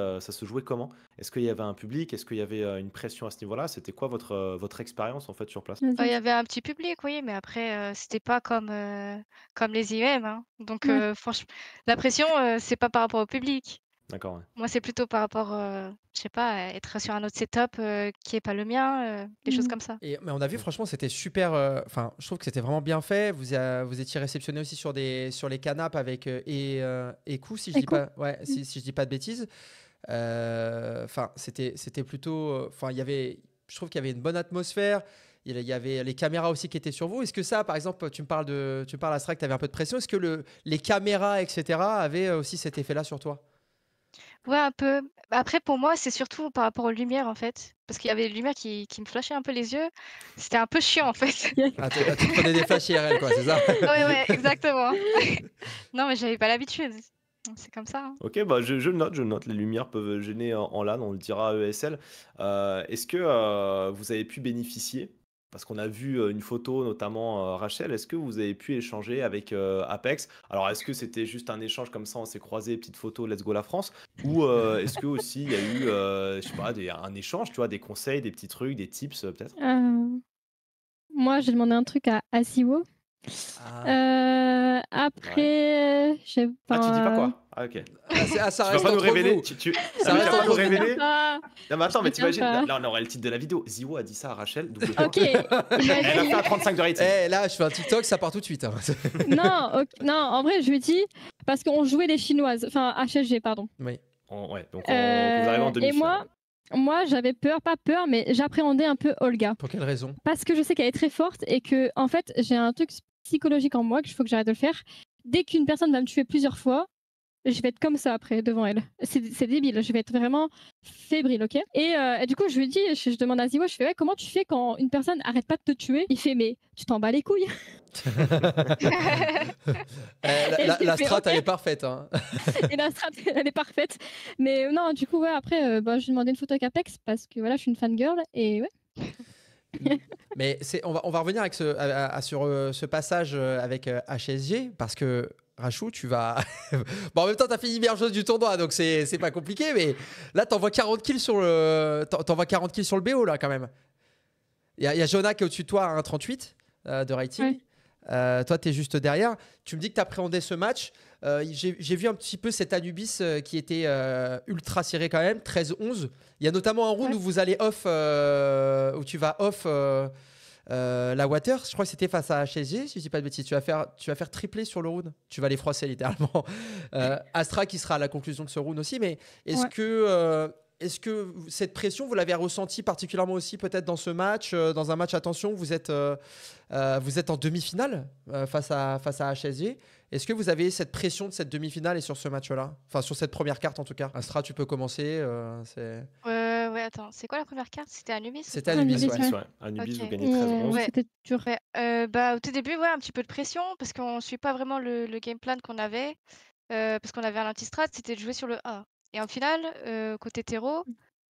Speaker 1: comment? Est-ce qu'il y avait un public? Est-ce qu'il y avait une pression à ce niveau-là? C'était quoi votre expérience, en fait, sur place?
Speaker 4: Bah, il y
Speaker 3: Vas-y.
Speaker 4: avait un petit public, oui, mais après, c'était pas comme les IEM, hein. Donc,
Speaker 3: Ouais.
Speaker 4: franchement, la pression, c'est pas par rapport au public.
Speaker 1: D'accord, ouais.
Speaker 4: Moi, c'est plutôt par rapport, je sais pas, à être sur un autre setup, qui est pas le mien, des choses
Speaker 3: Mm.
Speaker 4: comme ça.
Speaker 2: Mais on a vu,
Speaker 1: Mm.
Speaker 2: franchement, c'était super. Enfin, je trouve que c'était vraiment bien fait. Vous étiez réceptionné aussi sur les canapes avec Ekou, si je dis
Speaker 3: Echo.
Speaker 2: pas, ouais, si je dis pas de bêtises. Enfin, c'était plutôt. Enfin, je trouve qu'il y avait une bonne atmosphère. Il y avait les caméras aussi qui étaient sur vous. Est-ce que ça, par exemple, tu me parles Astra, que tu avais un peu de pression. Est-ce que les caméras, etc., avaient aussi cet effet-là sur toi?
Speaker 4: Ouais, un peu. Bah, après, pour moi, c'est surtout par rapport aux lumières, en fait. Parce qu'il y avait des lumières qui me flashaient un peu les yeux. C'était un peu chiant, en fait.
Speaker 2: Ah, tu prenais des flashs IRL, quoi, c'est ça?
Speaker 4: Ouais, ouais, exactement. Non, mais j'avais pas l'habitude. C'est comme ça, hein.
Speaker 1: Ok, bah je le note, je le note. Les lumières peuvent gêner en LAN, on le dira à ESL. Est-ce que vous avez pu bénéficier? Parce qu'on a vu une photo, notamment Rachel. Est-ce que vous avez pu échanger avec Apex? Alors, est-ce que c'était juste un échange comme ça, on s'est croisés, petite photo, let's go la France? Ou est-ce que aussi il y a eu, je sais pas, un échange, tu vois, des conseils, des petits trucs, des tips peut-être?
Speaker 3: Moi, j'ai demandé un truc à Asiwo. Après, j'ai
Speaker 1: Ah, tu dis pas
Speaker 3: pas.
Speaker 1: quoi? Ah, ok.
Speaker 2: Ça
Speaker 1: Tu vas
Speaker 2: reste
Speaker 1: pas nous
Speaker 2: entre
Speaker 1: révéler?
Speaker 2: vous.
Speaker 1: Ça
Speaker 2: reste
Speaker 1: va pas
Speaker 2: entre
Speaker 1: nous
Speaker 2: vous.
Speaker 1: révéler?
Speaker 3: Pas.
Speaker 1: Non, mais attends, mais
Speaker 3: Je tiens
Speaker 1: t'imagines,
Speaker 3: pas.
Speaker 1: là, on aurait le titre de la vidéo. Ziwo a dit ça à Rachel, double point.
Speaker 3: Ok,
Speaker 1: Elle a
Speaker 3: imagine.
Speaker 1: fait un 35 de rating.
Speaker 2: Eh, là, je fais un TikTok, ça part tout de suite. Hein.
Speaker 3: Non, non, en vrai, je lui dis parce qu'on jouait les Chinoises, enfin HSG, pardon.
Speaker 2: Oui.
Speaker 1: Ouais, donc vous arrivez en
Speaker 3: Et
Speaker 1: demi-finale.
Speaker 3: moi, j'avais peur, pas peur, mais j'appréhendais un peu Olga.
Speaker 2: Pour quelle raison?
Speaker 3: Parce que je sais qu'elle est très forte et que, en fait, j'ai un truc psychologique en moi qu'il faut que j'arrête de le faire. Dès qu'une personne va me tuer plusieurs fois, je vais être comme ça après, devant elle. C'est débile, je vais être vraiment fébrile, ok? Et du coup, je lui dis, je demande à Ziwo, je fais, ouais, comment tu fais quand une personne arrête pas de te tuer? Il fait, mais tu t'en bats les couilles.
Speaker 2: La
Speaker 3: fait,
Speaker 2: strat,
Speaker 3: ok.
Speaker 2: elle est parfaite. Hein.
Speaker 3: Et la strat, elle est parfaite. Mais non, du coup, ouais, après, je lui ai demandé une photo avec Apex parce que voilà, je suis une fangirl et ouais.
Speaker 2: Mais on va revenir avec sur ce passage avec HSG parce que Rachou, tu vas. Bon, en même temps, t'as fini meilleure chose du tournoi, donc c'est pas compliqué, mais là, t'envoies 40 kills sur le BO, là, quand même. Il y a Jonah qui est au-dessus de toi à 1,38 de rating. Ouais. Toi, t'es juste derrière. Tu me dis que t'appréhendais ce match. J'ai vu un petit peu cet Anubis qui était ultra serré quand même, 13-11. Il y a notamment un round où vous allez off, où tu vas off la Water. Je crois que c'était face à HSG, si je dis pas de bêtises. Tu vas faire tripler sur le round. Tu vas les froisser littéralement. Astra qui sera à la conclusion de ce round aussi. Mais est-ce que cette pression, vous l'avez ressentie particulièrement aussi peut-être dans ce match, dans un match, attention, vous êtes en demi-finale face à HSG. Est-ce que vous avez cette pression de cette demi-finale et sur ce match-là? Enfin, sur cette première carte en tout cas. Astra, tu peux commencer.
Speaker 4: Ouais, attends, c'est quoi la première carte? C'était Anubis?
Speaker 2: C'était Anubis,
Speaker 3: Anubis,
Speaker 2: ouais.
Speaker 1: Anubis,
Speaker 4: Ok.
Speaker 1: vous gagnez 13-11.
Speaker 4: Ouais.
Speaker 3: C'était dur.
Speaker 4: Bah, au tout début, ouais, un petit peu de pression parce qu'on suit pas vraiment le game plan qu'on avait. Parce qu'on avait un anti-strat, c'était de jouer sur le A. Et en finale, côté terreau,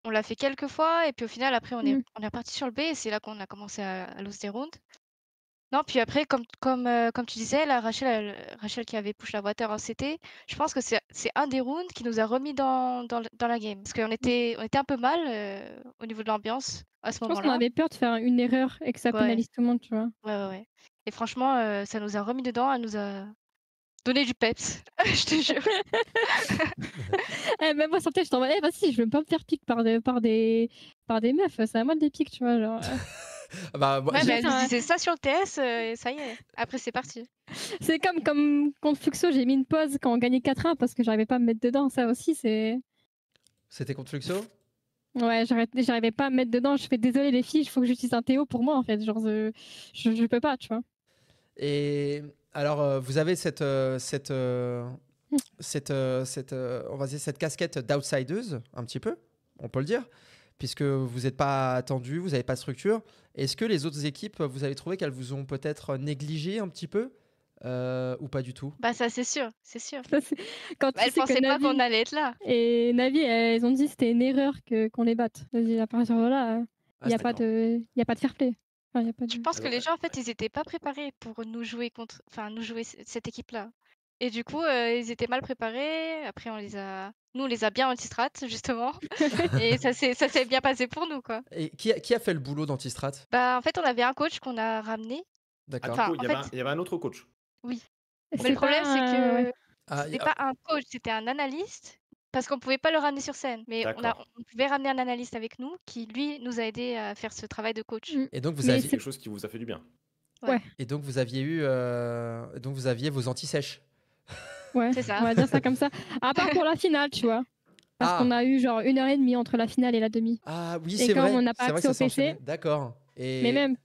Speaker 4: on l'a fait quelques fois et puis au final, après, on est reparti sur le B et c'est là qu'on a commencé à lose des rounds. Non, puis après, comme tu disais, là, Rachel qui avait push la water en CT, je pense que c'est un des rounds qui nous a remis dans la game. Parce qu'on était un peu mal au niveau de l'ambiance à ce
Speaker 3: Je pense qu'on
Speaker 4: moment-là.
Speaker 3: avait peur de faire une erreur et que ça
Speaker 4: Ouais.
Speaker 3: pénalise tout le monde, tu vois.
Speaker 4: Ouais. Et franchement, ça nous a remis dedans, elle nous a donné du peps, je te jure.
Speaker 3: Même moi, sur le tête, je t'en vas-y, je veux pas me faire pique par des meufs, c'est à moi de les pique, tu vois. Genre.
Speaker 2: Bah, moi,
Speaker 4: Ouais,
Speaker 2: j'ai-
Speaker 4: mais elle nous disait ça sur le TS et ça y est. Après, c'est parti.
Speaker 3: C'est comme contre Fluxo, j'ai mis une pause quand on gagnait 4-1 parce que j'arrivais pas à me mettre dedans. Ça aussi, c'est.
Speaker 2: C'était contre Fluxo?
Speaker 3: Ouais, j'arrivais pas à me mettre dedans. Je fais désolé les filles, il faut que j'utilise un Théo pour moi en fait. Genre, je peux pas, tu vois.
Speaker 2: Et alors, vous avez cette casquette d'outsideuse, un petit peu, on peut le dire, puisque vous n'êtes pas attendu, vous n'avez pas de structure. Est-ce que les autres équipes, vous avez trouvé qu'elles vous ont peut-être négligé un petit peu ou pas du tout?
Speaker 4: Bah, ça, c'est sûr, c'est sûr.
Speaker 3: Quand tu
Speaker 4: Elle
Speaker 3: sais
Speaker 4: pensait
Speaker 3: que
Speaker 4: pas
Speaker 3: Navi
Speaker 4: qu'on allait être là.
Speaker 3: et Navi, elles ont dit que c'était une erreur qu'on les batte. Vas-y, à partir de là, il n'y a, pas de fair play. Enfin, y a pas de...
Speaker 4: Je pense que les gens, en fait, ils étaient pas préparés pour nous jouer cette équipe-là. Et du coup, ils étaient mal préparés. Après, nous, on les a bien anti-strat, justement. Et ça s'est bien passé pour nous, quoi.
Speaker 2: Et qui a fait le boulot d'Antistrat?
Speaker 4: Bah, en fait, on avait un coach qu'on a ramené.
Speaker 2: D'accord.
Speaker 4: Enfin,
Speaker 1: il y avait un autre coach.
Speaker 4: Oui.
Speaker 3: C'est
Speaker 4: Mais le problème, c'est que
Speaker 2: Ah,
Speaker 4: c'était pas un coach, c'était un analyste. Parce qu'on pouvait pas le ramener sur scène. Mais on pouvait ramener un analyste avec nous qui, lui, nous a aidé à faire ce travail de coach.
Speaker 2: Et donc,
Speaker 3: Mais
Speaker 1: C'est quelque chose qui vous a fait du bien.
Speaker 3: Ouais.
Speaker 2: Et donc, vous aviez vos anti-sèches.
Speaker 3: Ouais,
Speaker 4: C'est ça.
Speaker 3: on va dire ça comme ça. À part pour la finale, tu vois. Parce qu'on a eu genre 1h30 entre la finale et la demi.
Speaker 2: Ah oui,
Speaker 3: Et
Speaker 2: c'est
Speaker 3: comme
Speaker 2: vrai.
Speaker 3: on n'a pas
Speaker 2: C'est vrai
Speaker 3: accès
Speaker 2: que
Speaker 3: au
Speaker 2: ça
Speaker 3: PC.
Speaker 2: s'enchaînait. D'accord.
Speaker 3: Mais même.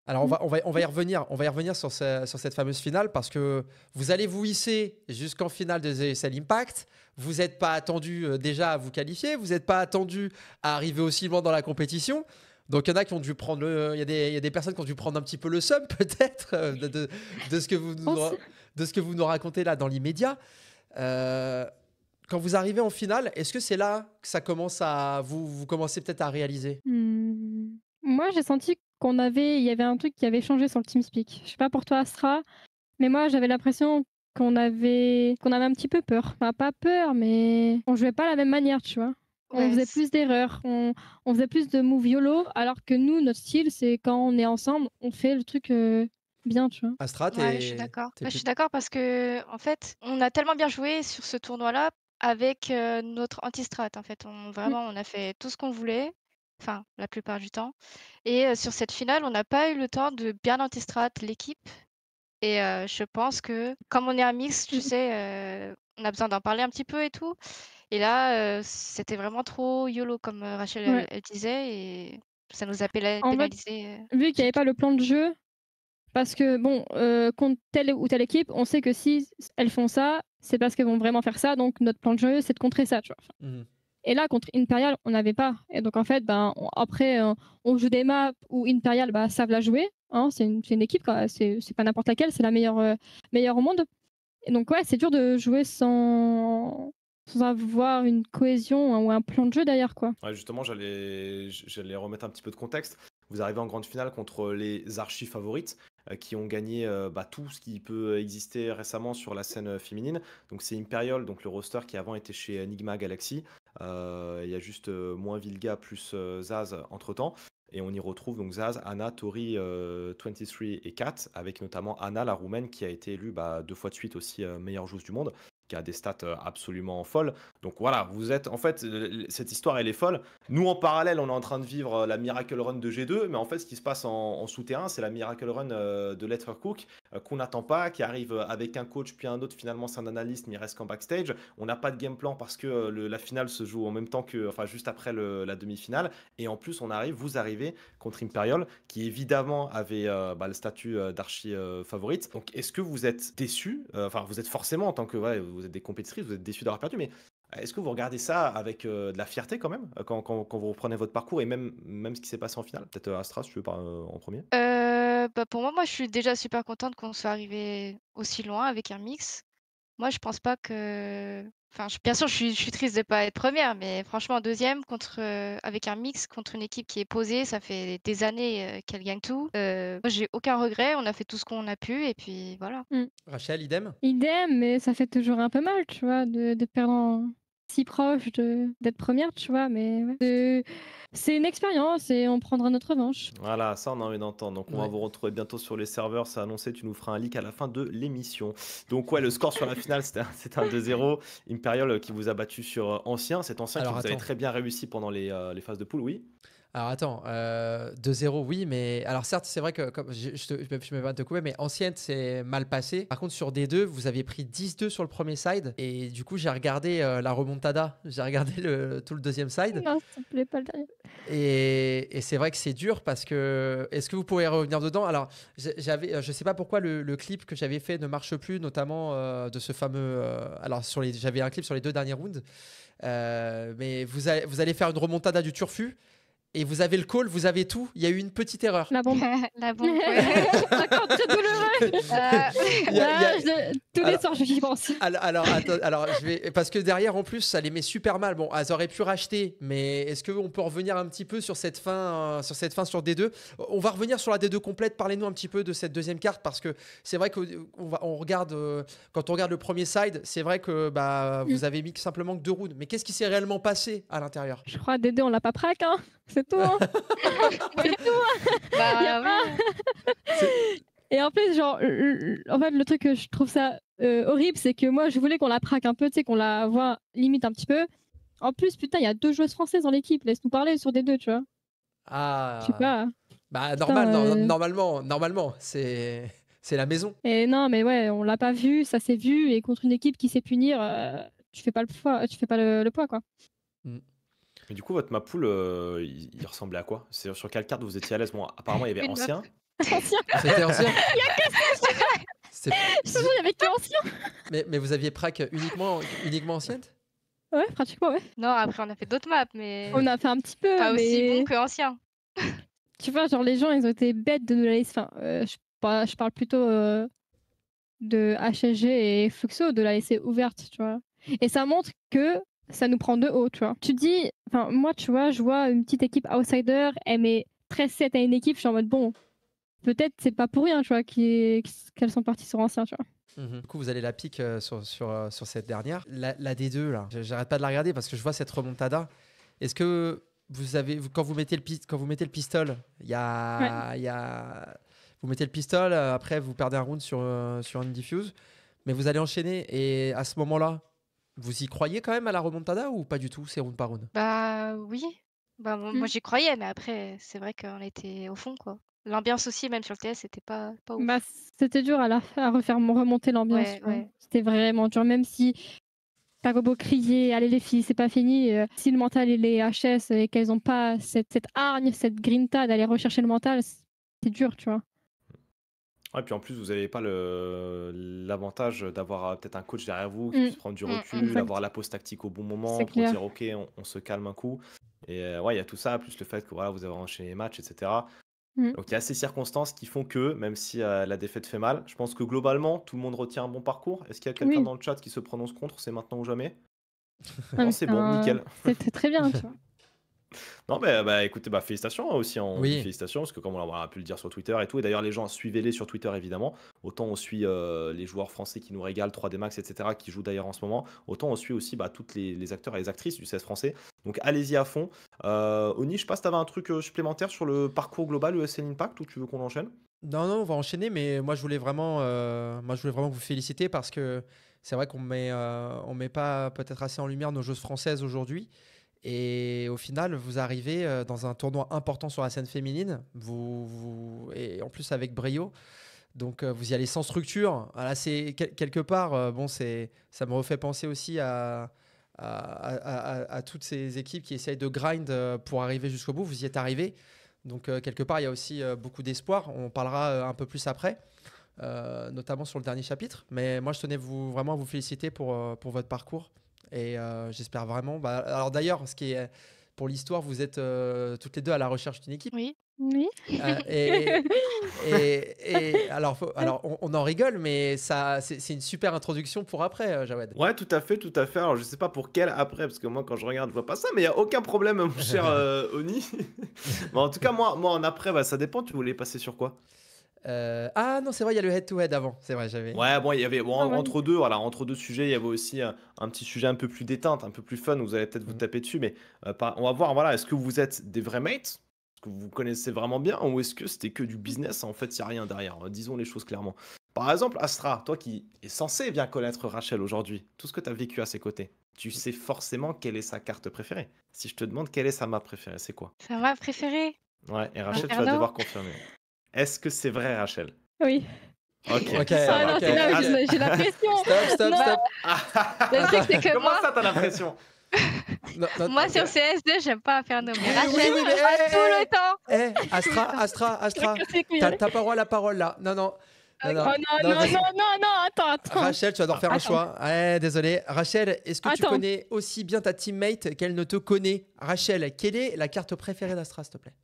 Speaker 2: Alors on va y revenir. On va y revenir sur cette fameuse finale parce que vous allez vous hisser jusqu'en finale de The ESL Impact. Vous n'êtes pas attendu déjà à vous qualifier. Vous n'êtes pas attendu à arriver aussi loin dans la compétition. Donc il y en a qui ont dû prendre il y a des personnes qui ont dû prendre un petit peu le seum peut-être de ce que vous nous racontez là dans l'immédiat. Quand vous arrivez en finale, est-ce que c'est là que ça commence à vous commencez peut-être à réaliser?
Speaker 3: Moi, j'ai senti il y avait un truc qui avait changé sur le TeamSpeak. Je sais pas pour toi, Astra, mais moi, j'avais l'impression qu'on avait un petit peu peur. Enfin, pas peur, mais on jouait pas de la même manière, tu vois. On faisait plus d'erreurs, on faisait plus de moves YOLO, alors que nous, notre style, c'est quand on est ensemble, on fait le truc bien, tu vois.
Speaker 2: Astra,
Speaker 4: Ouais, je suis d'accord.
Speaker 2: t'es
Speaker 4: Ouais, je
Speaker 2: plus...
Speaker 4: suis d'accord parce que en fait, on a tellement bien joué sur ce tournoi-là avec, notre anti-strat, en fait.
Speaker 3: Mm.
Speaker 4: On a fait tout ce qu'on voulait, enfin, la plupart du temps et sur cette finale, on n'a pas eu le temps de bien anti-strat l'équipe et je pense que comme on est un mix, tu sais, on a besoin d'en parler un petit peu et tout et là, c'était vraiment trop YOLO comme, Rachel,
Speaker 3: Ouais.
Speaker 4: elle disait et ça nous a
Speaker 3: En fait,
Speaker 4: pénalisé,
Speaker 3: vu qu'il n'y
Speaker 4: sur
Speaker 3: avait
Speaker 4: tout.
Speaker 3: pas le plan de jeu, parce que bon, contre telle ou telle équipe, on sait que si elles font ça, c'est parce qu'elles vont vraiment faire ça. Donc notre plan de jeu, c'est de contrer ça, tu vois.
Speaker 2: Mhm.
Speaker 3: Et là, contre Imperial, on n'avait pas. Et donc en fait, ben, après, on joue des maps où Imperial bah, savent la jouer. Hein, c'est une équipe, quoi. C'est pas n'importe laquelle, c'est la meilleure au monde. Et donc ouais, c'est dur de jouer sans avoir une cohésion ou un plan de jeu d'ailleurs, quoi.
Speaker 1: Ouais, justement, j'allais remettre un petit peu de contexte. Vous arrivez en grande finale contre les archi favorites qui ont gagné tout ce qui peut exister récemment sur la scène féminine. Donc c'est Imperial, donc le roster qui avant était chez Enigma Galaxy. Il y a juste moins Vilga plus Zaz entre-temps. Et on y retrouve donc Zaz, Anna, Tori, 23 et Kat, avec notamment Anna, la roumaine, qui a été élue 2 fois de suite aussi meilleure joueuse du monde, qui a des stats absolument folles. Donc voilà, vous êtes en fait, cette histoire elle est folle. Nous en parallèle, on est en train de vivre la Miracle Run de G2, mais en fait, ce qui se passe en souterrain, c'est la Miracle Run de Lettercook qu'on n'attend pas, qui arrive avec un coach puis un autre. Finalement, c'est un analyste, mais il reste qu'en backstage. On n'a pas de game plan parce que la finale se joue en même temps que, enfin, juste après la demi-finale. Et en plus, vous arrivez contre Imperial, qui évidemment avait le statut d'archi favorite. Donc, est-ce que vous êtes déçus? Enfin, vous êtes forcément en tant que, vous êtes des compétitrices, vous êtes déçus d'avoir perdu, mais est-ce que vous regardez ça avec de la fierté quand même, quand vous reprenez votre parcours et même ce qui s'est passé en finale? Peut-être Astra, si tu veux pas en premier.
Speaker 4: Pour moi, je suis déjà super contente qu'on soit arrivé aussi loin avec un mix. Moi, je pense pas que enfin, bien sûr, je suis triste de pas être première, mais franchement, deuxième contre, avec un mix contre une équipe qui est posée, ça fait des années, qu'elle gagne tout. Moi, j'ai aucun regret, on a fait tout ce qu'on a pu et puis voilà.
Speaker 2: Rachel, idem?
Speaker 3: Idem, mais ça fait toujours un peu mal, tu vois, de perdre si proche d'être première, tu vois. Mais ouais. C'est une expérience et on prendra notre revanche.
Speaker 1: Voilà, ça on a envie d'entendre. Donc on va
Speaker 2: Ouais.
Speaker 1: vous retrouver bientôt sur les serveurs, c'est annoncé, tu nous feras un leak à la fin de l'émission. Donc ouais, le score sur la finale, c'était un 2-0. Imperial qui vous a battu sur Ancien, cet Ancien qui
Speaker 2: Alors
Speaker 1: vous avez
Speaker 2: attends.
Speaker 1: très bien réussi pendant les phases de poule, oui.
Speaker 2: Alors attends, 2-0, oui, mais alors certes, c'est vrai que comme je me permets pas de te couper, mais Ancienne, c'est mal passé. Par contre, sur D2, vous aviez pris 10-2 sur le premier side, et du coup, j'ai regardé la remontada, j'ai regardé tout le deuxième side,
Speaker 3: Non, s'il te plaît, pas le dernier.
Speaker 2: et c'est vrai que c'est dur parce que. Est-ce que vous pourriez revenir dedans? Alors, je sais pas pourquoi le clip que j'avais fait ne marche plus, notamment de ce fameux. Alors, j'avais un clip sur les 2 derniers rounds, mais vous allez faire une remontada du turfu. Et vous avez le call, vous avez tout. Il y a eu une petite erreur.
Speaker 3: La bombe.
Speaker 4: La bombe, ouais.
Speaker 3: D'accord, très douloureux.
Speaker 2: Il y a-
Speaker 3: Tous les
Speaker 2: Alors-
Speaker 3: soirs, j'y pense.
Speaker 2: Alors, attends, alors je vais parce que derrière en plus ça les met super mal. Bon, elles auraient pu racheter, mais est-ce qu'on peut revenir un petit peu sur cette fin sur D2? On va revenir sur la D2 complète. Parlez-nous un petit peu de cette deuxième carte parce que c'est vrai on regarde quand on regarde le premier side, c'est vrai que vous avez mis simplement que 2 rounds. Mais qu'est-ce qui s'est réellement passé à l'intérieur?
Speaker 3: Je crois Dédé, on l'a pas praque, hein. C'est tout. Hein. C'est tout.
Speaker 4: Bah,
Speaker 3: Y a
Speaker 4: oui.
Speaker 3: Et en plus, genre, en fait, le truc que je trouve ça horrible, c'est que moi, je voulais qu'on la praque un peu, tu sais, qu'on la voit limite un petit peu. En plus, putain, il y a 2 joueuses françaises dans l'équipe. Laisse-nous parler sur des deux, tu vois. Je sais
Speaker 2: Ah,
Speaker 3: pas.
Speaker 2: bah
Speaker 3: Putain,
Speaker 2: normalement, c'est la maison.
Speaker 3: Et non, mais ouais, on l'a pas vu, ça s'est vu. Et contre une équipe qui sait punir, tu fais pas le poids, tu fais pas le poids, quoi.
Speaker 1: Mais du coup, votre map pool, il ressemblait à quoi? C'est sur quelle carte vous étiez à l'aise? Bon, apparemment, il y avait
Speaker 4: Une
Speaker 1: Ancien.
Speaker 3: Ancien.
Speaker 2: C'était ancien. C'est-
Speaker 3: Je te jure, il y avait que ancien.
Speaker 2: mais vous aviez prac uniquement ancienne?
Speaker 3: Ouais, pratiquement, ouais.
Speaker 4: Non, après, on a fait d'autres maps, mais
Speaker 3: On a fait un petit peu,
Speaker 4: pas aussi
Speaker 3: mais
Speaker 4: bon que ancien.
Speaker 3: tu vois, genre, les gens, ils ont été bêtes de nous la laisser. Enfin, je parle plutôt de HSG et Fluxo, de la laisser ouverte, tu vois. Et ça montre que ça nous prend de haut, tu vois. Tu dis, enfin, moi, tu vois, je vois une petite équipe outsider, elle met 13-7 à une équipe, je suis en mode, bon, peut-être c'est pas pour rien, tu vois, qu'elles sont parties sur ancien, tu vois.
Speaker 2: Du coup, vous allez la pique sur cette dernière. La D2, là, j'arrête pas de la regarder parce que je vois cette remontada. Est-ce que quand vous mettez le pistol, il y a vous mettez le pistol, après vous perdez un round sur une diffuse, mais vous allez enchaîner. Et à ce moment-là, vous y croyez quand même à la remontada ou pas du tout, c'est round par round?
Speaker 4: Bah oui, bah moi
Speaker 3: Mm.
Speaker 4: j'y croyais, mais après c'est vrai qu'on était au fond quoi. L'ambiance aussi, même sur le TS, c'était pas
Speaker 3: Bah,
Speaker 4: ouf.
Speaker 3: c'était dur à refaire remonter l'ambiance,
Speaker 4: Ouais,
Speaker 3: tu vois.
Speaker 4: ouais.
Speaker 3: C'était vraiment dur, même si t'as beau crier, allez les filles, c'est pas fini. Si le mental il est HS et qu'elles ont pas cette hargne, cette grinta d'aller rechercher le mental, c'est dur, tu vois.
Speaker 1: Ouais, puis en plus, vous n'avez pas l'avantage d'avoir peut-être un coach derrière vous qui
Speaker 3: Mm.
Speaker 1: puisse prendre du recul,
Speaker 3: Exact.
Speaker 1: avoir la pause tactique au bon
Speaker 3: C'est
Speaker 1: moment pour
Speaker 3: clair.
Speaker 1: dire ok, on se calme un coup. Et ouais, il y a tout ça, plus le fait que voilà, vous avez enchaîné les matchs, etc.
Speaker 3: Mm.
Speaker 1: Donc il y a ces circonstances qui font que, même si la défaite fait mal, je pense que globalement, tout le monde retient un bon parcours. Est-ce qu'il y a quelqu'un
Speaker 3: Oui.
Speaker 1: dans le chat qui se prononce contre? C'est maintenant ou jamais?
Speaker 3: Ah,
Speaker 1: Non,
Speaker 3: mais
Speaker 1: c'est bon, nickel.
Speaker 3: c'était très bien, tu vois.
Speaker 1: Non, mais bah, écoutez, bah, félicitations hein, aussi, on dit
Speaker 2: Oui.
Speaker 1: félicitations, parce que comme on a pu le dire sur Twitter et tout, et d'ailleurs les gens, suivez-les sur Twitter évidemment, autant on suit les joueurs français qui nous régalent, 3D Max, etc., qui jouent d'ailleurs en ce moment, autant on suit aussi bah, toutes les acteurs et les actrices du CS français, donc allez-y à fond. Oni, je sais pas si t'avais un truc supplémentaire sur le parcours global ESL Impact, ou tu veux qu'on enchaîne?
Speaker 2: Non, non, on va enchaîner, mais moi je voulais vraiment vous féliciter parce que c'est vrai on met pas peut-être assez en lumière nos joueuses françaises aujourd'hui. Et au final, vous arrivez dans un tournoi important sur la scène féminine, et en plus avec brio. Donc vous y allez sans structure. Voilà, c'est quelque part, ça me refait penser aussi à toutes ces équipes qui essayent de grind pour arriver jusqu'au bout. Vous y êtes arrivé. Donc quelque part, il y a aussi beaucoup d'espoir. On parlera un peu plus après, notamment sur le dernier chapitre. Mais moi, je tenais vraiment à vous féliciter pour votre parcours. Et j'espère vraiment. Bah, alors d'ailleurs, pour l'histoire, vous êtes toutes les deux à la recherche d'une équipe.
Speaker 4: Oui.
Speaker 3: Oui.
Speaker 2: Alors, on en rigole, mais c'est une super introduction pour après, Jawed.
Speaker 1: Ouais, tout à fait, tout à fait. Alors, je sais pas pour quel après, parce que moi, quand je regarde, je vois pas ça, mais il y a aucun problème, mon cher Oni. Bon, en tout cas, moi en après, bah, ça dépend, tu voulais passer sur quoi?
Speaker 2: Ah non, c'est vrai, il y a le head-to-head avant. C'est vrai, j'avais.
Speaker 1: Ouais, bon, il y avait
Speaker 3: Ah ouais.
Speaker 1: entre deux, voilà, entre deux sujets, il y avait aussi un petit sujet un peu plus détente, un peu plus fun, où vous allez peut-être vous
Speaker 2: Mhm.
Speaker 1: taper dessus, mais on va voir, voilà, est-ce que vous êtes des vrais mates? Est-ce que vous vous connaissez vraiment bien, ou est-ce que c'était que du business? En fait, il n'y a rien derrière, disons les choses clairement. Par exemple, Astra, toi qui es censé bien connaître Rachel aujourd'hui, tout ce que tu as vécu à ses côtés, tu sais forcément quelle est sa carte préférée. Si je te demande quelle est sa map préférée, c'est quoi?
Speaker 4: C'est ma préférée.
Speaker 1: Ouais, et Rachel, tu vas
Speaker 4: Inferno.
Speaker 1: devoir confirmer. Est-ce que c'est vrai, Rachel?
Speaker 3: Oui.
Speaker 1: Ok,
Speaker 2: Ok,
Speaker 1: ça
Speaker 3: Ah
Speaker 1: va.
Speaker 3: non,
Speaker 2: ok.
Speaker 3: c'est là où
Speaker 1: Ah,
Speaker 3: j'ai la pression.
Speaker 2: Stop.
Speaker 3: Non.
Speaker 4: Le truc, c'est que
Speaker 1: Comment
Speaker 4: moi,
Speaker 1: ça, t'as l'impression?
Speaker 2: Non,
Speaker 4: moi
Speaker 1: ok.
Speaker 4: sur CS2, j'aime pas Inferno. Mais
Speaker 2: Oui,
Speaker 4: Rachel,
Speaker 2: oui, mais
Speaker 4: tout le temps.
Speaker 2: Astra,
Speaker 3: Je casse les couilles, allez.
Speaker 2: t'as pas la parole là. Non.
Speaker 3: Oh non, attends.
Speaker 2: Rachel, tu vas devoir faire un
Speaker 3: Attends.
Speaker 2: choix. Ouais, désolé. Rachel, est-ce que tu
Speaker 3: Attends.
Speaker 2: connais aussi bien ta teammate qu'elle ne te connaît? Rachel, quelle est la carte préférée d'Astra, s'il te plaît?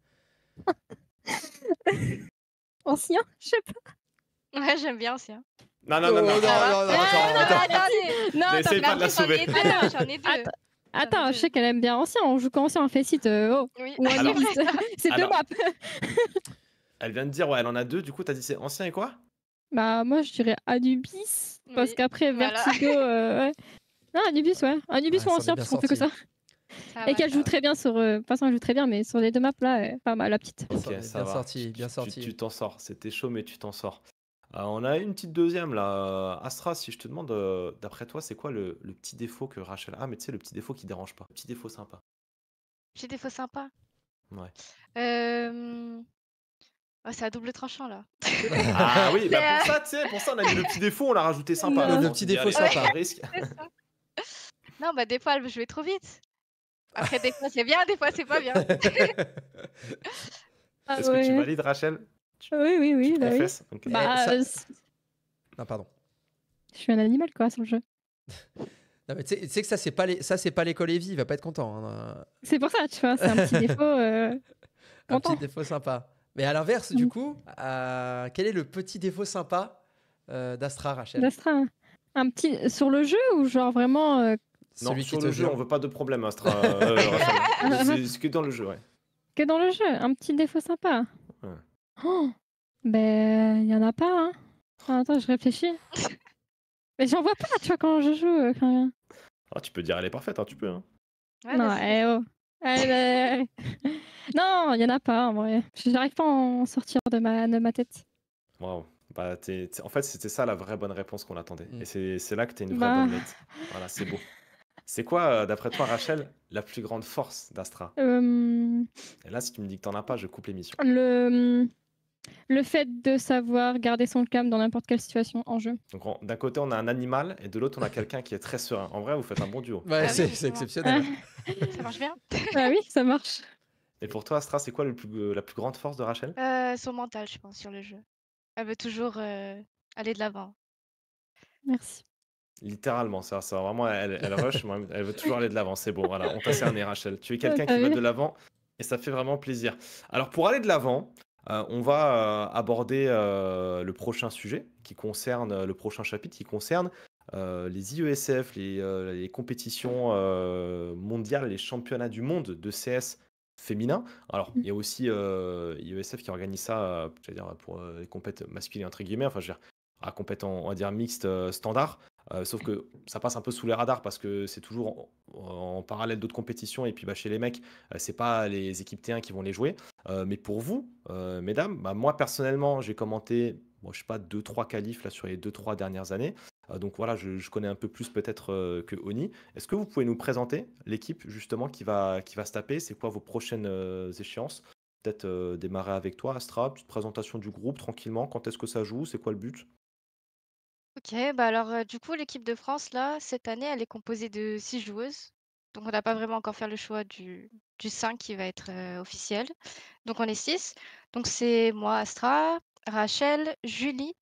Speaker 3: Ancien, je sais pas.
Speaker 4: Ouais, j'aime bien aussi. Hein.
Speaker 1: Non,
Speaker 2: Oh, non, attends.
Speaker 4: Attendez.
Speaker 3: Non,
Speaker 1: N'essaye
Speaker 3: attends,
Speaker 1: pas de la sauver.
Speaker 4: J'en ai deux.
Speaker 3: Attends, je sais qu'elle aime bien ancien. On joue qu'ancien en Faceit.
Speaker 4: Oui.
Speaker 3: Ou en
Speaker 1: Alors-
Speaker 3: Ibis. C'est deux
Speaker 1: alors-
Speaker 3: maps.
Speaker 1: Elle vient de dire, ouais, elle en a deux, du coup, t'as dit c'est ancien et quoi?
Speaker 3: Bah, moi, je dirais Anubis. Parce
Speaker 4: Oui,
Speaker 3: qu'après,
Speaker 4: voilà.
Speaker 3: Vertigo. Ouais. Non, Anubis, ouais. Anubis
Speaker 2: Ouais,
Speaker 3: ou
Speaker 2: ça
Speaker 3: ancien,
Speaker 2: en est bien
Speaker 3: parce qu'on fait que ça.
Speaker 4: Ça
Speaker 3: Et
Speaker 4: va,
Speaker 3: qu'elle
Speaker 4: ça
Speaker 3: joue
Speaker 4: va.
Speaker 3: très bien sur. De toute façon, elle joue très bien, mais sur les deux maps là, pas mal, la petite.
Speaker 1: Ok,
Speaker 2: Bien
Speaker 1: ça va.
Speaker 2: sorti, bien
Speaker 1: Tu
Speaker 2: sorti.
Speaker 1: t'en sors. C'était chaud, mais tu t'en sors. On a une petite deuxième là. Astra, si je te demande, d'après toi, c'est quoi le petit défaut que Rachel a? Mais tu sais, le petit défaut qui dérange pas. Le petit défaut sympa.
Speaker 4: J'ai des faux sympas.
Speaker 1: Ouais.
Speaker 4: Oh, c'est à double tranchant là.
Speaker 1: Ah oui, bah
Speaker 4: C'est,
Speaker 1: pour ça, tu sais, pour ça, on a mis le petit défaut, on l'a rajouté sympa.
Speaker 3: Le
Speaker 1: là.
Speaker 2: petit
Speaker 1: On s'est dit,
Speaker 2: défaut
Speaker 1: allez,
Speaker 2: sympa.
Speaker 1: pas de risque.
Speaker 4: C'est ça. Non, bah des fois elle veut jouer trop vite. Après, des fois c'est bien, des fois c'est pas bien.
Speaker 3: Ah,
Speaker 1: Est-ce que tu
Speaker 3: ouais.
Speaker 1: valides, Rachel?
Speaker 3: Oui,
Speaker 1: Tu
Speaker 3: bah oui.
Speaker 1: confesses? Ok.
Speaker 3: Bah,
Speaker 2: ça-
Speaker 3: c'est-
Speaker 2: Non, pardon.
Speaker 3: je suis un animal quoi sur le jeu.
Speaker 2: Non, mais tu sais que ça, c'est pas l'école Evie, il va pas être content. Hein.
Speaker 3: C'est pour ça, tu vois, c'est un petit défaut.
Speaker 2: Un
Speaker 3: Content.
Speaker 2: petit défaut sympa. Mais à l'inverse, du coup, quel est le petit défaut sympa d'Astra, Rachel?
Speaker 3: D'Astra. Un petit. Sur le jeu ou genre vraiment.
Speaker 1: Non,
Speaker 2: Celui
Speaker 1: sur
Speaker 2: qui
Speaker 1: le
Speaker 2: te
Speaker 1: jeu,
Speaker 2: vient.
Speaker 1: on veut pas de problème, Astra. Rachel. C'est que dans le jeu, ouais.
Speaker 3: Que dans le jeu, un petit défaut sympa.
Speaker 1: Ouais.
Speaker 3: Oh, ben, il y en a pas, hein. Attends, je réfléchis. Mais j'en vois pas, tu vois, quand je joue. Enfin,
Speaker 1: Ah, tu peux dire elle est parfaite, hein, tu peux. Hein.
Speaker 4: Ouais,
Speaker 3: non,
Speaker 4: vas-y.
Speaker 3: oh. Non, il y en a pas, en vrai. J'arrive pas à en sortir de ma tête.
Speaker 1: Waouh. Bah, en fait, c'était ça la vraie bonne réponse qu'on attendait.
Speaker 2: Mm.
Speaker 1: Et c'est là que tu es une vraie
Speaker 3: Bah,
Speaker 1: bonne mate. Voilà, c'est beau. C'est quoi, d'après toi, Rachel, la plus grande force d'Astra?
Speaker 3: euh,
Speaker 1: Et là, si tu me dis que t'en as pas, je coupe l'émission.
Speaker 3: le fait de savoir garder son calme dans n'importe quelle situation en jeu.
Speaker 1: Donc, d'un côté, on a un animal et de l'autre, on a quelqu'un qui est très serein. En vrai, vous faites un bon duo.
Speaker 2: Ouais,
Speaker 4: Ah oui,
Speaker 2: c'est
Speaker 4: justement.
Speaker 2: exceptionnel.
Speaker 4: Ça marche bien.
Speaker 3: Ah oui, ça marche.
Speaker 1: Et pour toi, Astra, c'est quoi la plus grande force de Rachel?
Speaker 4: Son mental, je pense, sur le jeu. Elle veut toujours aller de l'avant.
Speaker 3: Merci.
Speaker 1: Littéralement, ça vraiment, elle rush, mais elle veut toujours aller de l'avant. C'est bon, voilà, on t'a cerné, Rachel. Tu es quelqu'un
Speaker 3: T'as
Speaker 1: qui va
Speaker 3: vu?
Speaker 1: de l'avant et ça fait vraiment plaisir. Alors, pour aller de l'avant, on va aborder le prochain sujet qui concerne, le prochain chapitre qui concerne les IESF, les compétitions mondiales, les championnats du monde de CS féminin. Alors, il y a aussi IESF qui organise ça, c'est-à-dire pour les compètes masculines, entre guillemets, enfin, je veux dire, à compète, on va dire mixte standard. Sauf que ça passe un peu sous les radars parce que c'est toujours en parallèle d'autres compétitions. Et puis bah, chez les mecs, c'est pas les équipes T1 qui vont les jouer. Mais pour vous, mesdames, bah, moi personnellement, j'ai commenté, bon, je sais pas, 2-3 qualifs là, sur les 2-3 dernières années. Donc voilà, je connais un peu plus peut-être que Oni. Est-ce que vous pouvez nous présenter l'équipe justement qui va se taper? C'est quoi vos prochaines échéances? Peut-être démarrer avec toi, Astra, petite présentation du groupe tranquillement. Quand est-ce que ça joue? C'est quoi le but?
Speaker 4: Ok, bah alors du coup, l'équipe de France, là, cette année, elle est composée de 6 joueuses. Donc on n'a pas vraiment encore fait le choix du 5 qui va être officiel. Donc on est 6. Donc c'est moi, Astra, Rachel, Julie,